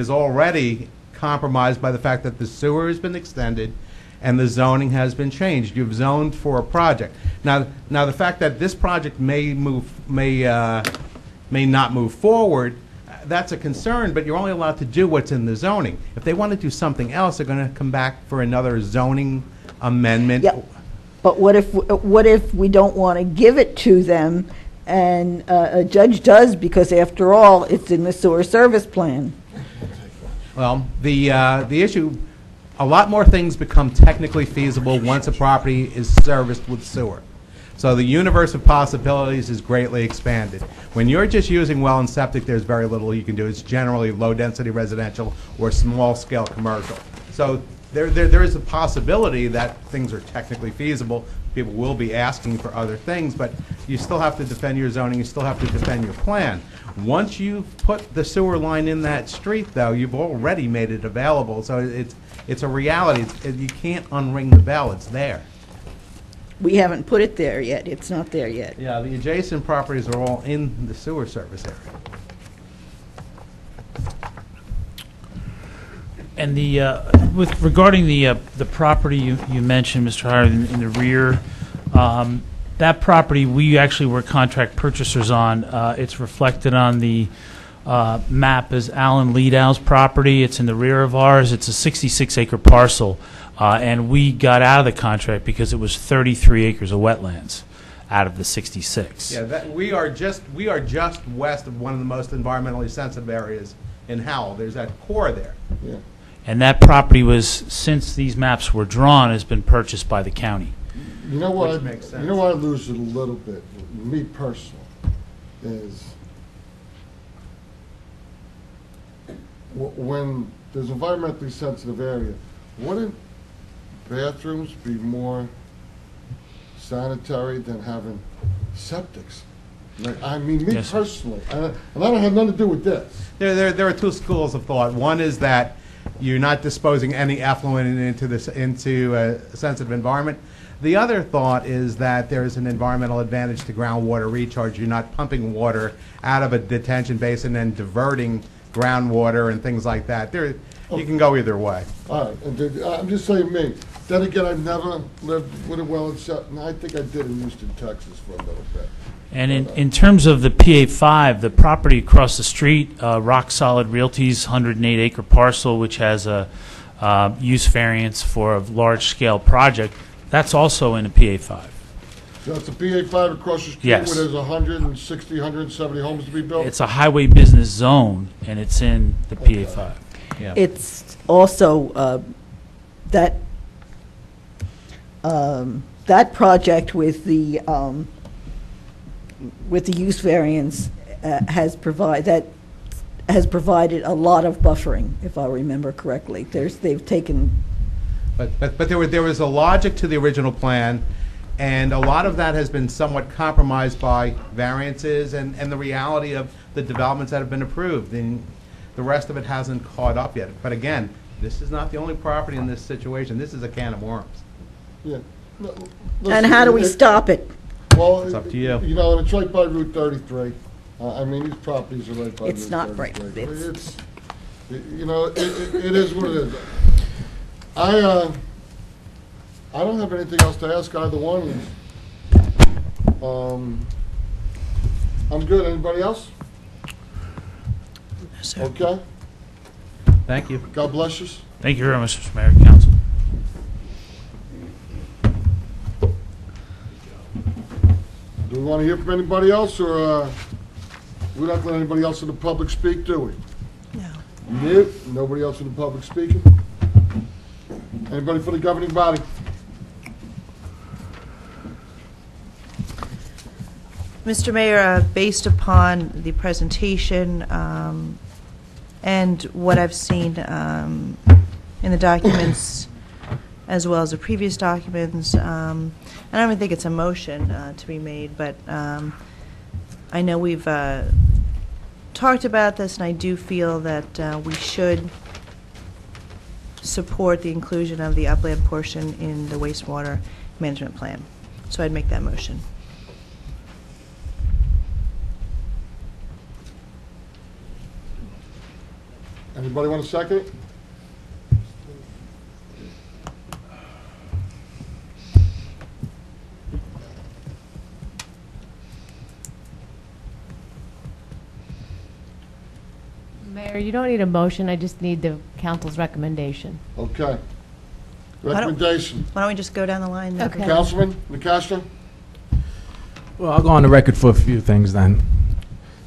already compromised by the fact that the sewer has been extended and the zoning has been changed. You've zoned for a project. Now the fact that this project may not move forward, that's a concern, but you're only allowed to do what's in the zoning. If they want to do something else, they're going to come back for another zoning amendment. Yeah. But what if we don't want to give it to them and a judge does, because after all, it's in the sewer service plan? Well, the issue, a lot more things become technically feasible once a property is serviced with sewer. So the universe of possibilities is greatly expanded. When you're just using well and septic, there's very little you can do. It's generally low-density residential or small-scale commercial. So there is a possibility that things are technically feasible. People will be asking for other things, but you still have to defend your zoning. You still have to defend your plan. Once you've put the sewer line in that street, though, you've already made it available. So it's a reality. You can't unring the bell. It's there. We haven't put it there yet. It's not there yet. Yeah, the adjacent properties are all in the sewer service area. And regarding the property you mentioned, Mr. Howard, in the rear, That property, we actually were contract purchasers on. It's reflected on the map as Alan Leadow's property. It's in the rear of ours. It's a 66-acre parcel, and we got out of the contract because it was 33 acres of wetlands out of the 66. Yeah, we are just west of one of the most environmentally sensitive areas in Howell. There's that core there. Yeah. And that property was, since these maps were drawn, has been purchased by the county. You know what? Which makes sense. You know why I lose it a little bit. Me personally is when there's environmentally sensitive area, wouldn't bathrooms be more sanitary than having septics? Like, I mean, me Yes, sir. personally, and I don't have nothing to do with this. There are two schools of thought. One is that you're not disposing any effluent into a sensitive environment. The other thought is that there is an environmental advantage to groundwater recharge. You're not pumping water out of a detention basin and diverting groundwater and things like that. You can go either way. All right, and I'm just saying me. Then again, I've never lived with a well except, and I think I did in Houston, Texas for a little bit. And in terms of the PA5, the property across the street, Rock Solid Realty's 108-acre parcel, which has a use variance for a large-scale project, that's also in a PA5. So that's a PA5 across the street Yes. where there's 160, 170 homes to be built? It's a highway business zone, and it's in the PA5. Yeah. It's also that project with the use variance has provided a lot of buffering, if I remember correctly. They've taken. But there was a logic to the original plan, and a lot of that has been somewhat compromised by variances and the reality of the developments that have been approved. And the rest of it hasn't caught up yet. But again, this is not the only property in this situation. This is a can of worms. Yeah. No, And how do we stop it? Well, It's up to you. You know, and it's right by Route 33. I mean, these properties are right by Route 33. It's not right. It's, you know, it is what it is. I don't have anything else to ask either one of these. I'm good. Anybody else? Yes, sir. Okay. Thank you. God bless you. Thank you very much, Mr. Mayor, Council. Do we want to hear from anybody else, or we're not letting anybody else in the public speak, do we? No. Nope. Nobody else in the public speaking? Anybody for the governing body? Mr. Mayor, based upon the presentation and what I've seen in the documents as well as the previous documents, and I don't even think it's a motion to be made, but I know we've talked about this, and I do feel that we should support the inclusion of the upland portion in the wastewater management plan. So I'd make that motion. Anybody want a second? Mayor, you don't need a motion, I just need the council's recommendation. Okay. Why don't- Recommendation. Why don't we just go down the line? then? Okay. Councilman Nacasta? Well, I'll go on the record for a few things then.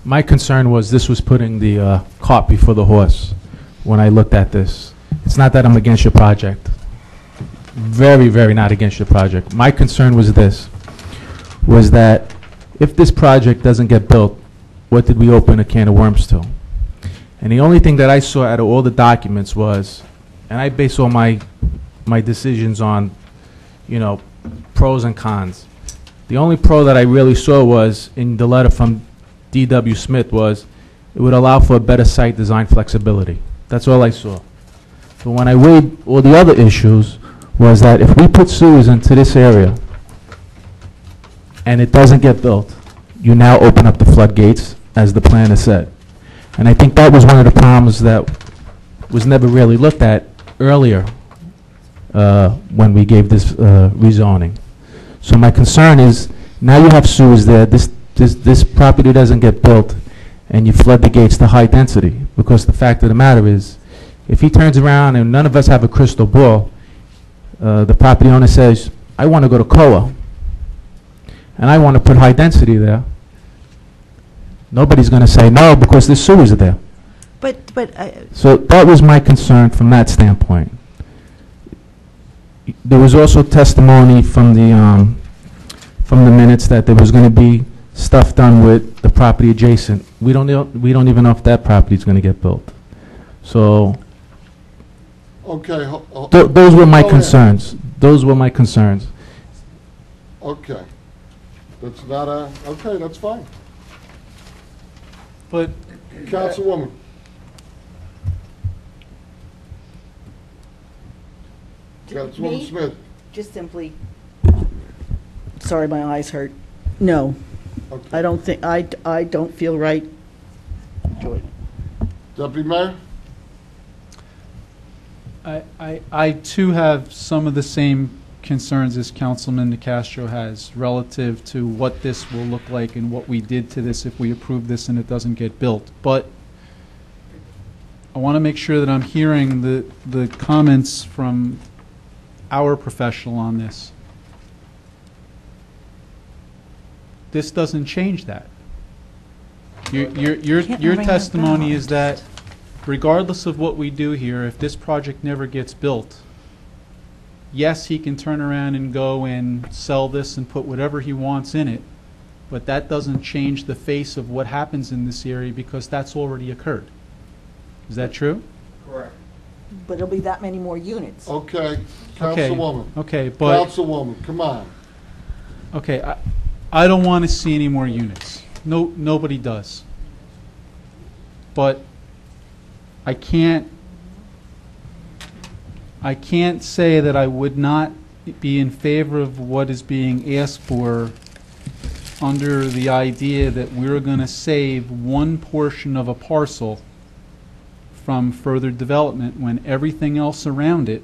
My concern was this was putting the cart before the horse when I looked at this. It's not that I'm against your project. Very, very not against your project. My concern was this, was that if this project doesn't get built, what did we open a can of worms to? And the only thing that I saw out of all the documents was, and I base all my decisions on, you know, pros and cons. The only pro that I really saw was in the letter from D.W. Smith was it would allow for a better site design flexibility. That's all I saw. But when I weighed all the other issues was that if we put sewers into this area and it doesn't get built, you now open up the floodgates, as the plan has said. And I think that was one of the problems that was never really looked at earlier when we gave this rezoning. So my concern is Now you have sewers there, this property doesn't get built, and you flood the gates to high density, because the fact of the matter is, if he turns around and none of us have a crystal ball, the property owner says, I want to go to COA, and I want to put high density there, nobody's going to say no because the sewers are there. But So that was my concern from that standpoint. There was also testimony from the minutes that there was going to be stuff done with the property adjacent. We don't even know if that property is going to get built. So Okay. those were my go ahead. concerns. Those were my concerns. Okay. That's not a, okay, that's fine. But Councilwoman. Councilwoman Me? Smith. Just simply, sorry, my eyes hurt. No. Okay. I don't think, I don't feel right. Deputy Mayor? I too have some of the same concerns as Councilman DeCastro has relative to what this will look like and what we did to this if we approve this and it doesn't get built. But I want to make sure that I'm hearing the comments from our professional on this. This doesn't change that. Your testimony is that regardless of what we do here, if this project never gets built, yes, he can turn around and go and sell this and put whatever he wants in it, but that doesn't change the face of what happens in this area because that's already occurred. Is that true? Correct. But it'll be that many more units. Okay. Councilwoman. Okay, but Councilwoman, come on. okay, I don't want to see any more units. No, nobody does. But I can't say that I would not be in favor of what is being asked for under the idea that we're going to save one portion of a parcel from further development when everything else around it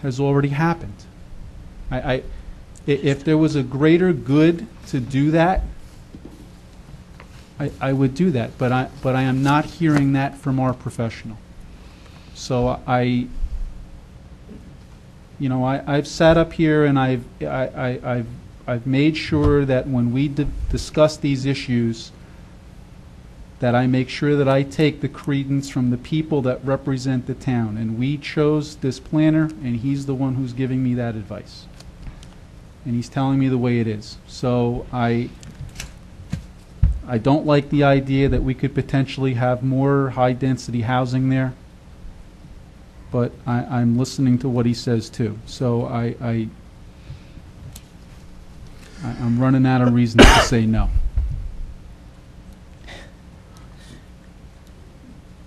has already happened. If there was a greater good to do that, I would do that, but I am not hearing that from our professional. So I've sat up here and I've made sure that when we discuss these issues, that I make sure that I take the credence from the people that represent the town. And we chose this planner, and he's the one who's giving me that advice. And he's telling me the way it is. So I don't like the idea that we could potentially have more high-density housing there, but I'm listening to what he says too. So I'm running out of reasons to say no.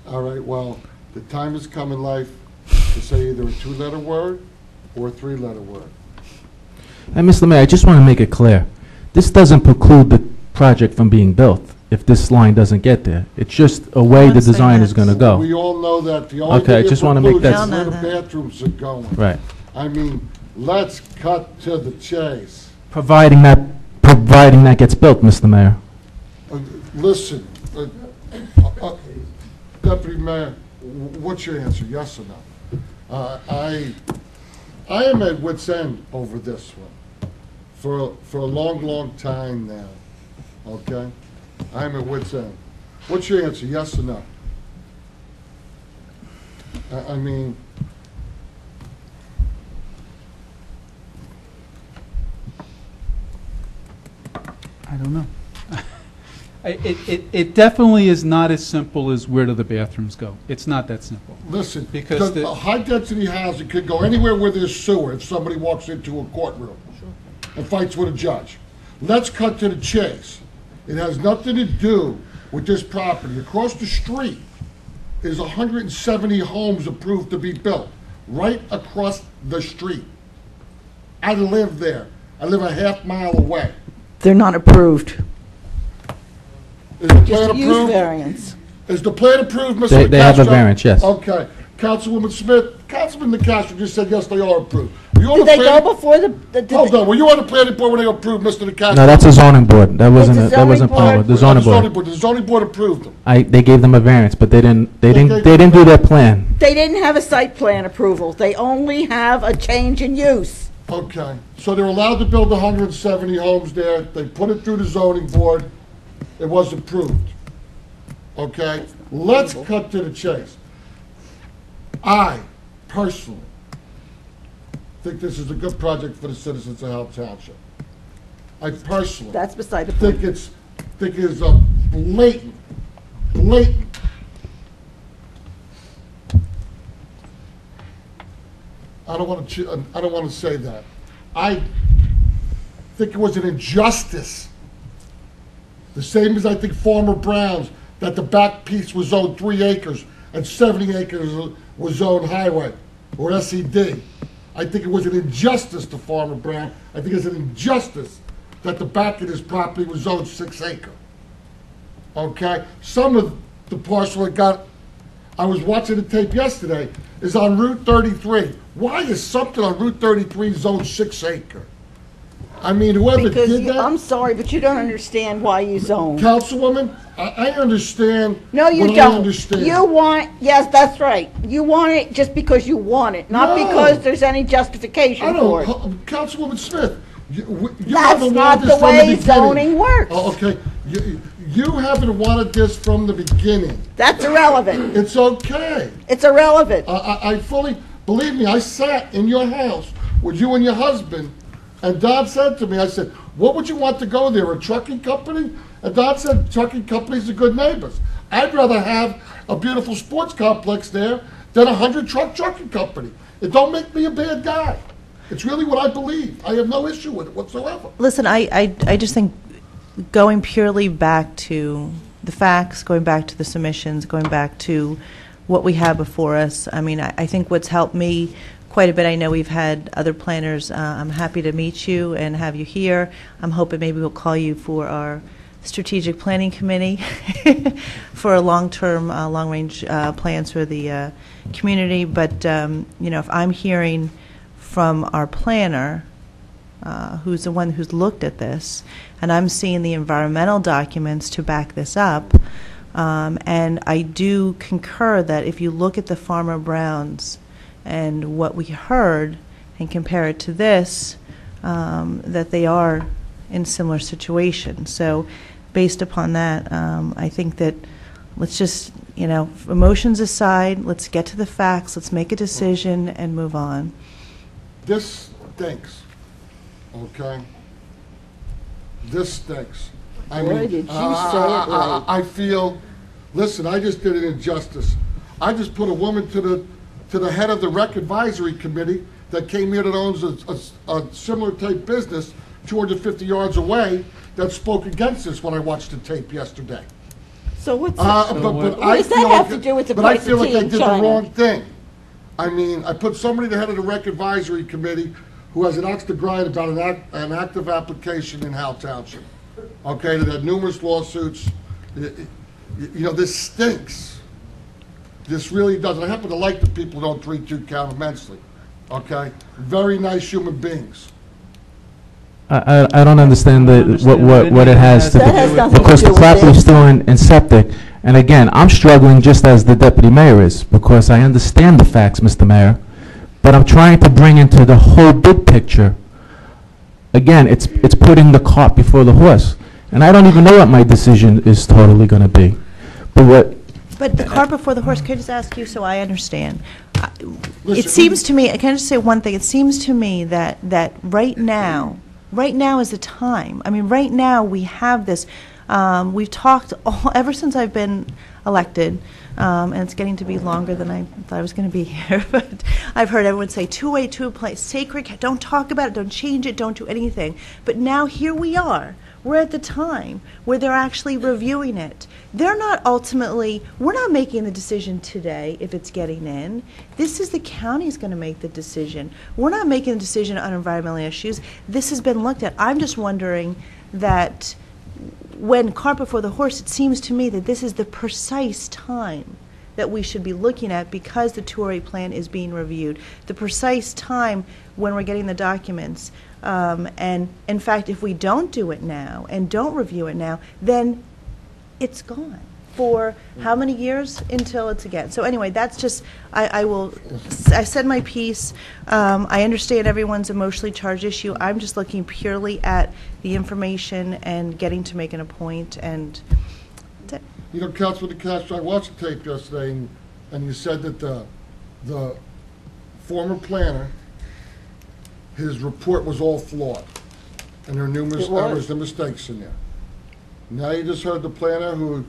All right, well, the time has come in life to say either a two-letter word or a three-letter word. And Mr. Mayor, I just want to make it clear. This doesn't preclude the project from being built if this line doesn't get there. It's just a way the design is going to go. We all know that. The only Okay, I thing just it want to make precludes that... is where the bathrooms are going. Right. I mean, let's cut to the chase. Providing that gets built, Mr. Mayor. Listen, Deputy Mayor, what's your answer, yes or no? I am at wit's end over this one for a long, long time now, okay? I'm at wit's end. What's your answer, yes or no? I mean, I don't know. It definitely is not as simple as where do the bathrooms go. It's not that simple. listen, Because the high-density housing could go anywhere where there's sewer if somebody walks into a courtroom and fights with a judge. Let's cut to the chase. It has nothing to do with this property. Across the street is 170 homes approved to be built, right across the street. I live there. I live a half mile away. They're not approved. Is the plan Just use approved? variance. Is the plan approved, Mr. They have a DeCastro? variance, yes. Okay. Councilwoman Smith, Councilman DeCastro just said, yes, they are approved. You on Did the they go plan- before the? Hold on, were you on the planning board when they approved Mr. DeCastro? No, that's a zoning board. That wasn't, It's a that wasn't zoning planning board. The zoning board. The zoning board approved them. They gave them a variance, but they didn't gave do their plan. They didn't have a site plan approval. They only have a change in use. Okay, so they're allowed to build 170 homes there. They put it through the zoning board. It was approved. Okay, let's cut to the chase. I personally think this is a good project for the citizens of Howell Township. I personally That's beside the think point. it's a blatant. I don't want to say that. I think it was an injustice. The same as I think Farmer Brown's, that the back piece was zoned 3 acres and 70 acres was zoned highway or SED. I think it was an injustice to Farmer Brown. I think it's an injustice that the back of his property was zoned 6 acre. Okay? Some of the parcel that got, I was watching the tape yesterday, is on Route 33. Why is something on Route 33 zoned 6 acre? I mean, whoever Because did that. I'm sorry, but you don't understand why you zone. Councilwoman, I understand. No, you what I don't. understand. You want, yes, that's right. You want it just because you want it, not No. because there's any justification I for it. don't, Councilwoman Smith, you That's haven't not wanted this the from way the beginning. zoning works. Oh, okay, you haven't wanted this from the beginning. That's irrelevant. It's okay. It's irrelevant. I fully, believe me, I sat in your house with you and your husband, and Don said to me, I said, what would you want to go there, a trucking company? And Don said, trucking companies are good neighbors. I'd rather have a beautiful sports complex there than 100 trucking company. It don't make me a bad guy. It's really what I believe. I have no issue with it whatsoever. Listen, I just think going purely back to the facts, going back to the submissions, going back to what we have before us, I mean, I think what's helped me quite a bit, I know we've had other planners, I'm happy to meet you and have you here. I'm hoping maybe we'll call you for our strategic planning committee for a long-term, long-range plans for the community. But, you know, if I'm hearing from our planner, who's the one who's looked at this, and I'm seeing the environmental documents to back this up, and I do concur that if you look at the Farmer Browns and what we heard and compare it to this, that they are in similar situations. So based upon that, I think that let's just, you know, emotions aside, let's get to the facts, let's make a decision and move on. This stinks, okay? This stinks. I Boy, mean, did you say it right. I feel, listen, I just did an injustice. I just put a woman to the head of the rec advisory committee that came here that owns a similar type business 250 yards away that spoke against this when I watched the tape yesterday. So what's But what I does feel that have like to do with the But I price feel of like tea I in did China? the wrong thing. I mean, I put somebody the head of the rec advisory committee who has an axe to grind about an active application in Howell Township. Okay, that had numerous lawsuits. You know, this stinks. This really does. And I happen to like the people who don't treat you count immensely. Okay? Very nice human beings. I don't understand what it has to That has do, nothing to because do the with property's this. still in septic. And again, I'm struggling just as the deputy mayor is, because I understand the facts, Mr. Mayor, but I'm trying to bring into the whole big picture. Again, it's putting the cart before the horse. And I don't even know what my decision is totally going to be. But the cart before the horse, could I just ask you so I understand? Listen, It seems to me, can I just say one thing? It seems to me that right now is the time. I mean, right now we have this, we've talked ever since I've been elected, and it's getting to be longer than I thought I was going to be here, but I've heard everyone say, two-way, two-place, sacred, don't talk about it, don't change it, don't do anything. But now here we are. We're at the time where they're actually reviewing it. They're not ultimately, we're not making the decision today if it's getting in. This is the county's going to make the decision. We're not making a decision on environmental issues. This has been looked at. I'm just wondering that when cart before the horse, it seems to me that this is the precise time that we should be looking at because the 208 plan is being reviewed. The precise time when we're getting the documents, and in fact, if we don't do it now and don't review it now, then it's gone for how many years until it's again. So anyway, that's just, I said my piece. I understand everyone's emotionally charged issue. I'm just looking purely at the information and getting to making a point, and that's it. You know, Councilman Castro, I watched the tape yesterday, and you said that the former planner, his report was all flawed, and there are numerous errors and mistakes in there. Now you just heard the planner who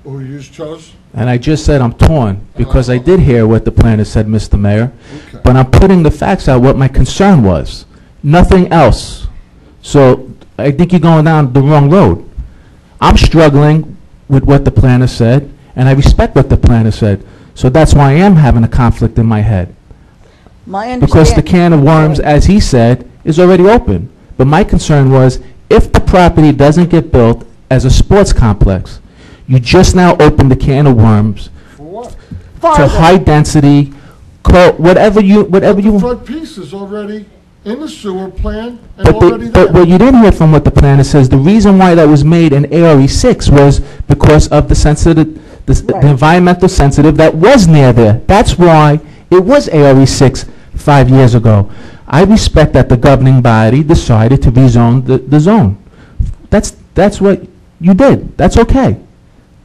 you chose. And I just said I'm torn, because I did hear what the planner said, Mr. Mayor, but I'm putting the facts out, what my concern was, nothing else. So I think you're going down the wrong road. I'm struggling with what the planner said, and I respect what the planner said, so that's why I am having a conflict in my head. Because the can of worms, as he said, is already open. But my concern was, if the property doesn't get built as a sports complex, you just now opened the can of worms to high density, whatever you. The front piece is already in the sewer plan and already there. But what you didn't hear from what the planner says, the reason why that was made an ARE 6 was because of the sensitive, the environmental sensitive that was near there. That's why it was ARE 6 5 years ago. I respect that the governing body decided to rezone the zone. That's what you did. That's okay.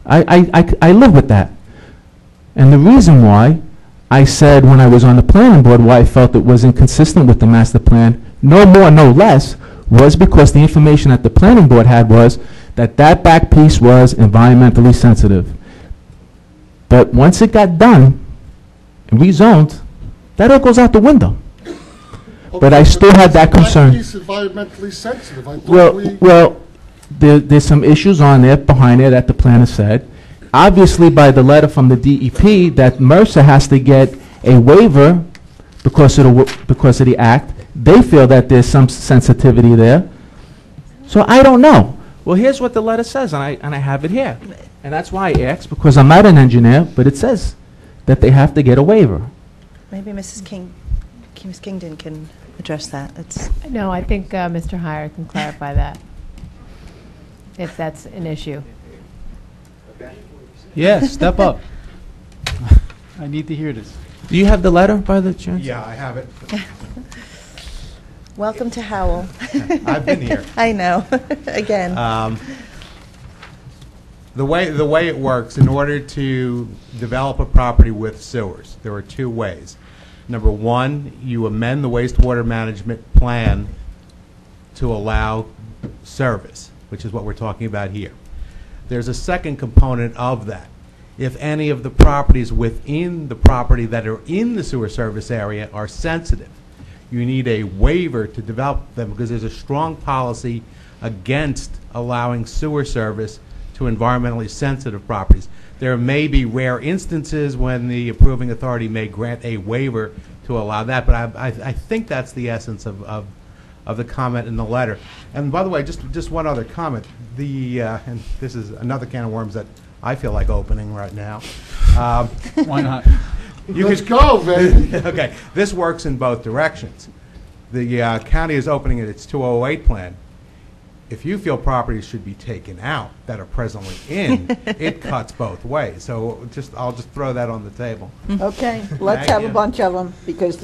I live with that. And the reason why I said when I was on the planning board why I felt it was inconsistent with the master plan, no more, no less, was because the information that the planning board had was that that back piece was environmentally sensitive. But once it got done and rezoned, that all goes out the window. But I still had that concern. Piece environmentally sensitive. I thought Well, there's some issues on there, behind it, that the planner said. Obviously, by the letter from the DEP, that Mercer has to get a waiver because of the act. They feel that there's some sensitivity there. So I don't know. Well, here's what the letter says, and I have it here. And that's why I asked, because I'm not an engineer, but it says that they have to get a waiver. Maybe Ms. Kingdon can address that. No, I think Mr. Heyer can clarify that, if that's an issue. Yes, step up. I need to hear this. Do you have the letter, by the chance? Yeah, I have it. Welcome to Howell. I've been here. I know. Again. The way it works, in order to develop a property with sewers, there are two ways. Number one, you amend the wastewater management plan to allow service, which is what we're talking about here. There's a second component of that. If any of the properties within the property that are in the sewer service area are sensitive, you need a waiver to develop them, because there's a strong policy against allowing sewer service to environmentally sensitive properties. There may be rare instances when the approving authority may grant a waiver to allow that, but I think that's the essence of the comment in the letter. And by the way, just one other comment. And this is another can of worms that I feel like opening right now. Why not? Let's go, baby. Okay, this works in both directions. The county is opening its 208 plan. If you feel properties should be taken out that are presently in, it cuts both ways. So I'll just throw that on the table. Okay, let's have a bunch of them, because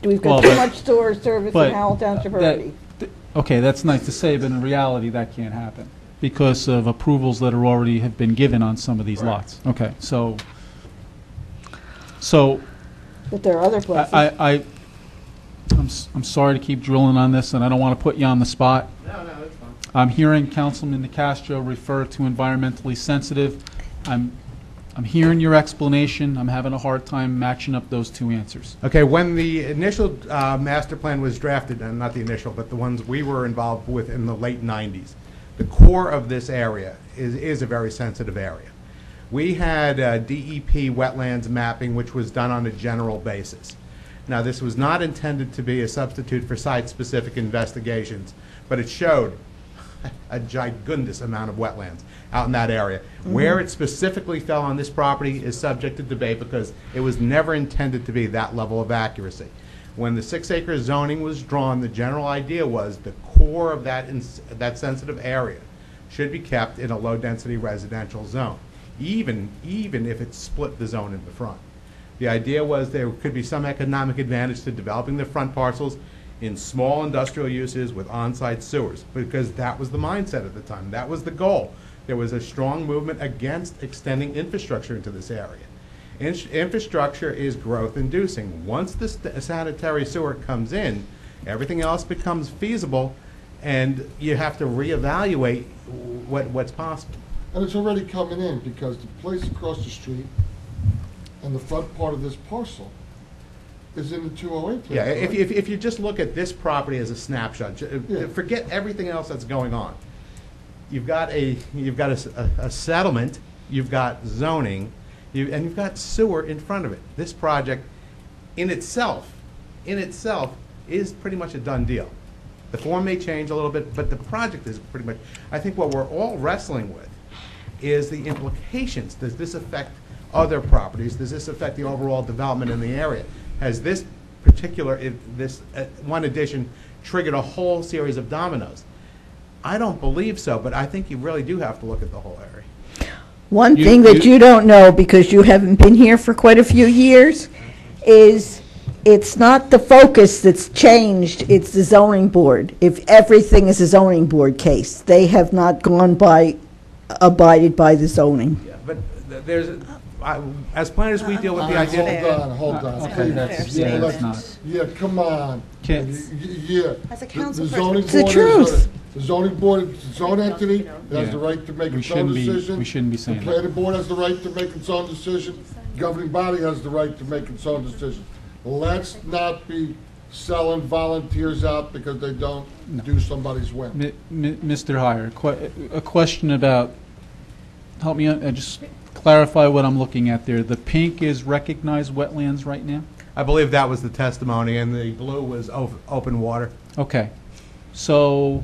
we've got too much sewer service in Howell Township already. Okay, that's nice to say, but in reality, that can't happen because of approvals that are already have been given on some of these lots. Okay, so. But there are other places. I'm sorry to keep drilling on this, and I don't want to put you on the spot. No, that's fine. I'm hearing Councilman DeCastro refer to environmentally sensitive. I'm hearing your explanation. I'm having a hard time matching up those two answers. Okay, when the initial master plan was drafted, and not the initial, but the ones we were involved with in the late 90s, the core of this area is a very sensitive area. We had DEP wetlands mapping, which was done on a general basis. Now, this was not intended to be a substitute for site-specific investigations, but it showed a gigundous amount of wetlands out in that area. Where it specifically fell on this property is subject to debate because it was never intended to be that level of accuracy. When the 6-acre zoning was drawn, the general idea was the core of that sensitive area should be kept in a low-density residential zone, even if it split the zone in the front. The idea was there could be some economic advantage to developing the front parcels in small industrial uses with on-site sewers, because that was the mindset at the time. That was the goal. There was a strong movement against extending infrastructure into this area. Infrastructure is growth-inducing. Once the sanitary sewer comes in, everything else becomes feasible, and you have to reevaluate what's possible. And it's already coming in because the place across the street and the front part of this parcel is in the 208 plan. Yeah, right? if you just look at this property as a snapshot, forget everything else that's going on. You've got a settlement, you've got zoning, and you've got sewer in front of it. This project, in itself, is pretty much a done deal. The form may change a little bit, but the project is pretty much. I think what we're all wrestling with is the implications. Does this affect other properties? Does this affect the overall development in the area? Has this particular, one addition triggered a whole series of dominoes? I don't believe so, but I think you really do have to look at the whole area. One thing that you don't know, because you haven't been here for quite a few years, is it's not the focus that's changed, it's the zoning board. If everything is a zoning board case, they have not abided by the zoning. Yeah, but there's, as planners, we deal with the idea. Hold on. Okay, that's not. Yeah, come on. Kids. Yeah. As a The council zoning person. It's the board is truth. The zoning board is its own entity, it has Yeah. the right to make We its own shouldn't be- decision. we shouldn't be saying The that. planning board has the right to make its own decision, governing body has the right to make its own decision. Let's not be selling volunteers out because they don't do somebody's whim. Mr. Heyer, a question about, help me, just clarify what I'm looking at there. The pink is recognized wetlands right now? I believe that was the testimony, and the blue was open water. Okay. So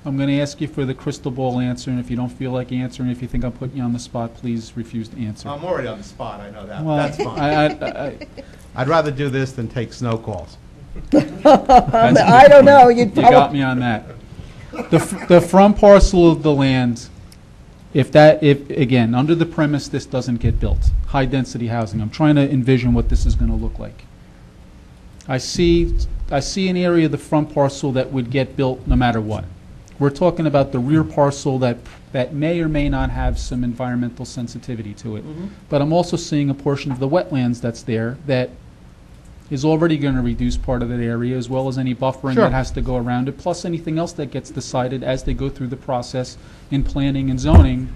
I'm going to ask you for the crystal ball answer, and if you don't feel like answering, if you think I'm putting you on the spot, please refuse to answer. I'm already on the spot, I know that. Well, That's fine. I'd rather do this than take snow calls. I don't know. You got me on that. The front parcel of the land, if again, under the premise this doesn't get built, high-density housing, I'm trying to envision what this is going to look like. I see an area of the front parcel that would get built no matter what. We're talking about the rear parcel that may or may not have some environmental sensitivity to it. But I'm also seeing a portion of the wetlands that's there that is already going to reduce part of that area, as well as any buffering that has to go around it, plus anything else that gets decided as they go through the process in planning and zoning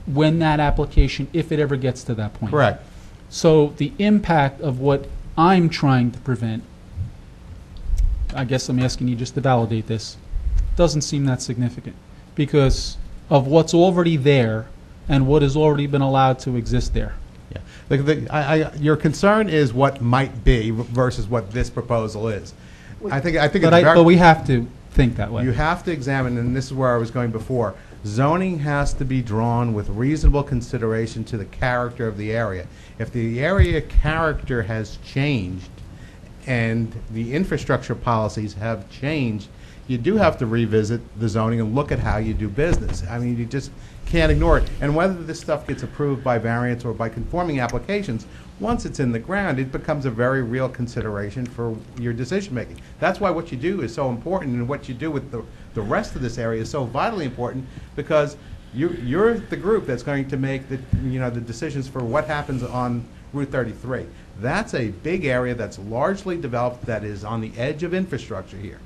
when that application, if it ever gets to that point. Correct. So the impact of what I'm trying to prevent, I guess I'm asking you just to validate this, doesn't seem that significant because of what's already there and what has already been allowed to exist there. Yeah. Your concern is what might be versus what this proposal is. I think But we have to think that way. You have to examine, and this is where I was going before, zoning has to be drawn with reasonable consideration to the character of the area. If the area character has changed and the infrastructure policies have changed, you do have to revisit the zoning and look at how you do business. I mean, you just can't ignore it. And whether this stuff gets approved by variance or by conforming applications, once it's in the ground, it becomes a very real consideration for your decision making. That's why what you do is so important, and what you do with the rest of this area is so vitally important, because you're the group that's going to make the decisions for what happens on Route 33. That's a big area that's largely developed, that is on the edge of infrastructure here.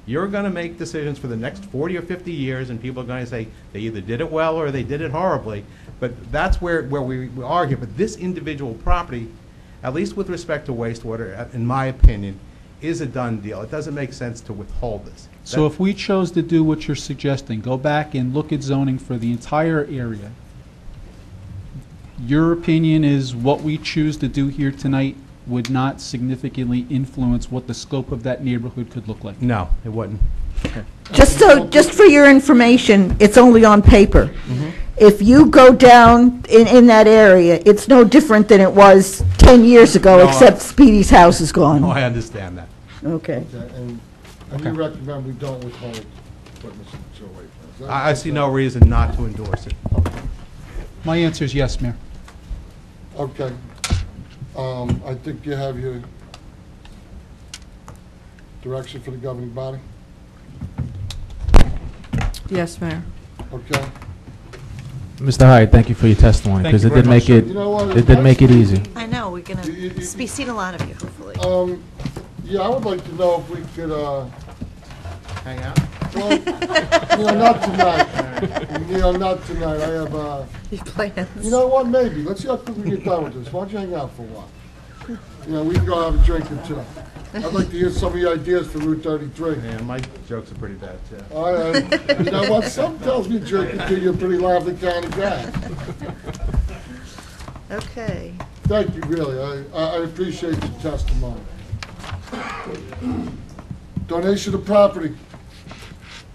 You're going to make decisions for the next 40 or 50 years, and people are going to say they either did it well or they did it horribly. But that's where we argue. But this individual property, at least with respect to wastewater, in my opinion, is a done deal. It doesn't make sense to withhold this. So if we chose to do what you're suggesting, go back and look at zoning for the entire area, your opinion is what we choose to do here tonight would not significantly influence what the scope of that neighborhood could look like? No, it wouldn't. Just for your information, it's only on paper. If you go down in that area, it's no different than it was 10 years ago, No, except Speedy's house is gone. Oh, I understand that. Okay. And you recommend we don't withhold witnesses until April? Is that- I see no reason not to endorse it. My answer is yes, Mayor. Okay. I think you have your direction for the governing body? Yes, Mayor. Okay. Mr. Hyde, thank you for your testimony, Thank because you it did very make much, it, sir. You know what, it did make it easy. I know, we're going to be seeing a lot of you, hopefully. Yeah, I would like to know if we could, Hang out? well, not tonight. Not tonight. I have, Your plans. you know what, maybe. Let's see how quick we get done with this. Why don't you hang out for a while? We can go have a drink or two. I'd like to hear some of your ideas for Route 33. Yeah, my jokes are pretty bad, too. You know what, something tells me drinking to you're a pretty lively kind of guy. Okay. Thank you, really. I appreciate your testimony. Donation of property.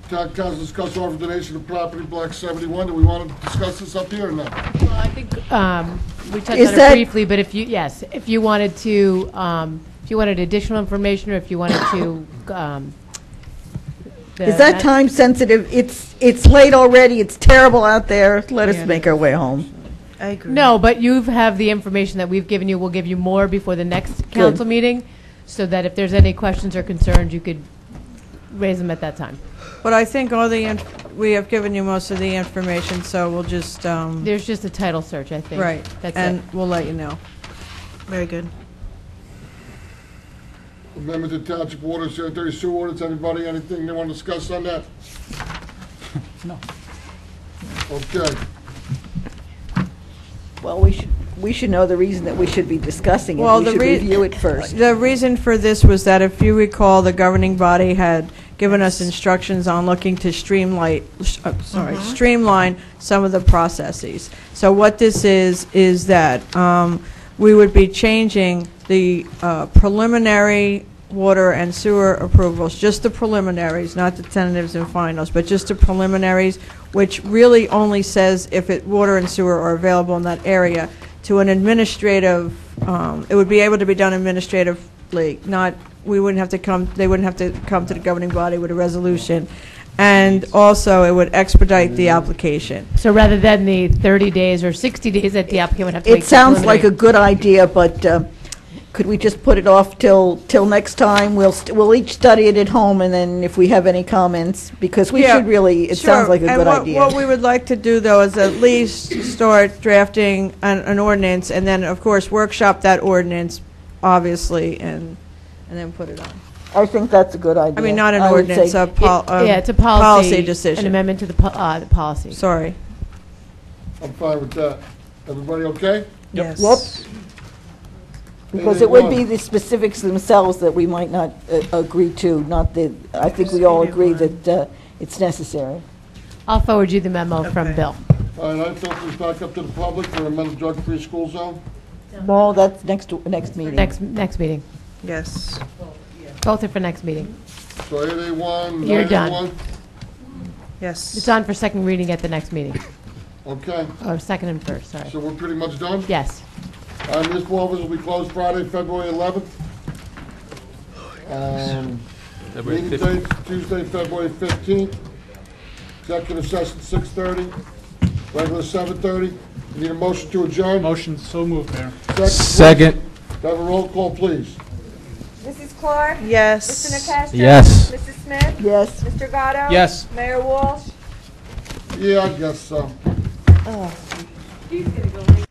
Town council discuss offer donation of property, Block 71. Do we want to discuss this up here or not? Well, I think we touched Is on it that- briefly, but if you wanted to, if you wanted additional information, or if you wanted to, Is that time sensitive? It's late already, it's terrible out there. Let us make our way home. I agree. No, but you have the information that we've given you. We'll give you more before the next council meeting, so that if there's any questions or concerns, you could raise them at that time. But I think we have given you most of the information, so we'll just, There's just a title search, I think. right. That's And it. we'll let you know. Very good. Amendment to Township Water Sanitary Sewer Ordinance. Anybody, anything they want to discuss on that? No. Okay. Well, we should know the reason that we should be discussing it. Well, We should review it first. The reason for this was that, if you recall, the governing body had given us instructions on looking to streamline some of the processes. So what this is that we would be changing the preliminary water and sewer approvals, just the preliminaries, not the tentatives and finals, but just the preliminaries, which really only says if water and sewer are available in that area, to an administrative, it would be able to be done administratively, not, they wouldn't have to come to the governing body with a resolution. And also, it would expedite the application. So rather than the 30 days or 60 days that the applicant would have to make. It sounds like a good idea, but could we just put it off till next time? We'll each study it at home, and then if we have any comments, because we Yeah, should really, it sounds like a good idea. What we would like to do, though, is at least start drafting an ordinance, and then, of course, workshop that ordinance, obviously, and then put it on. I think that's a good idea. I mean, not an I would ordinance, say- Yeah, it's a policy decision. An amendment to the policy. Sorry. I'm fine with that. Everybody okay? Yes. Whoops. Because it would be the specifics themselves that we might not agree to, not the, I think we all agree that it's necessary. I'll forward you the memo from Bill. All right, I thought this back up to the public for amended drug-free school zone. No, that's next meeting. Next meeting. Yes. Both are for next meeting. So 8A1, You're done. 9A1, Yes. It's on for second reading at the next meeting. okay. Or second and first, sorry. So we're pretty much done? Yes. Municipal office will be closed Friday, February 11th. February Meeting 15th. dates, Tuesday, February 15th. Executive session 6:30, regular 7:30. Need a motion to adjourn? Motion so moved, Mayor. Second. Can I have a roll call, please? Mrs. Clark? Yes. Mr. Nacastro? Yes. Mrs. Smith? Yes. Mr. Gatto? Yes. Mayor Walsh? Yeah, I guess so. Oh. He's gonna go.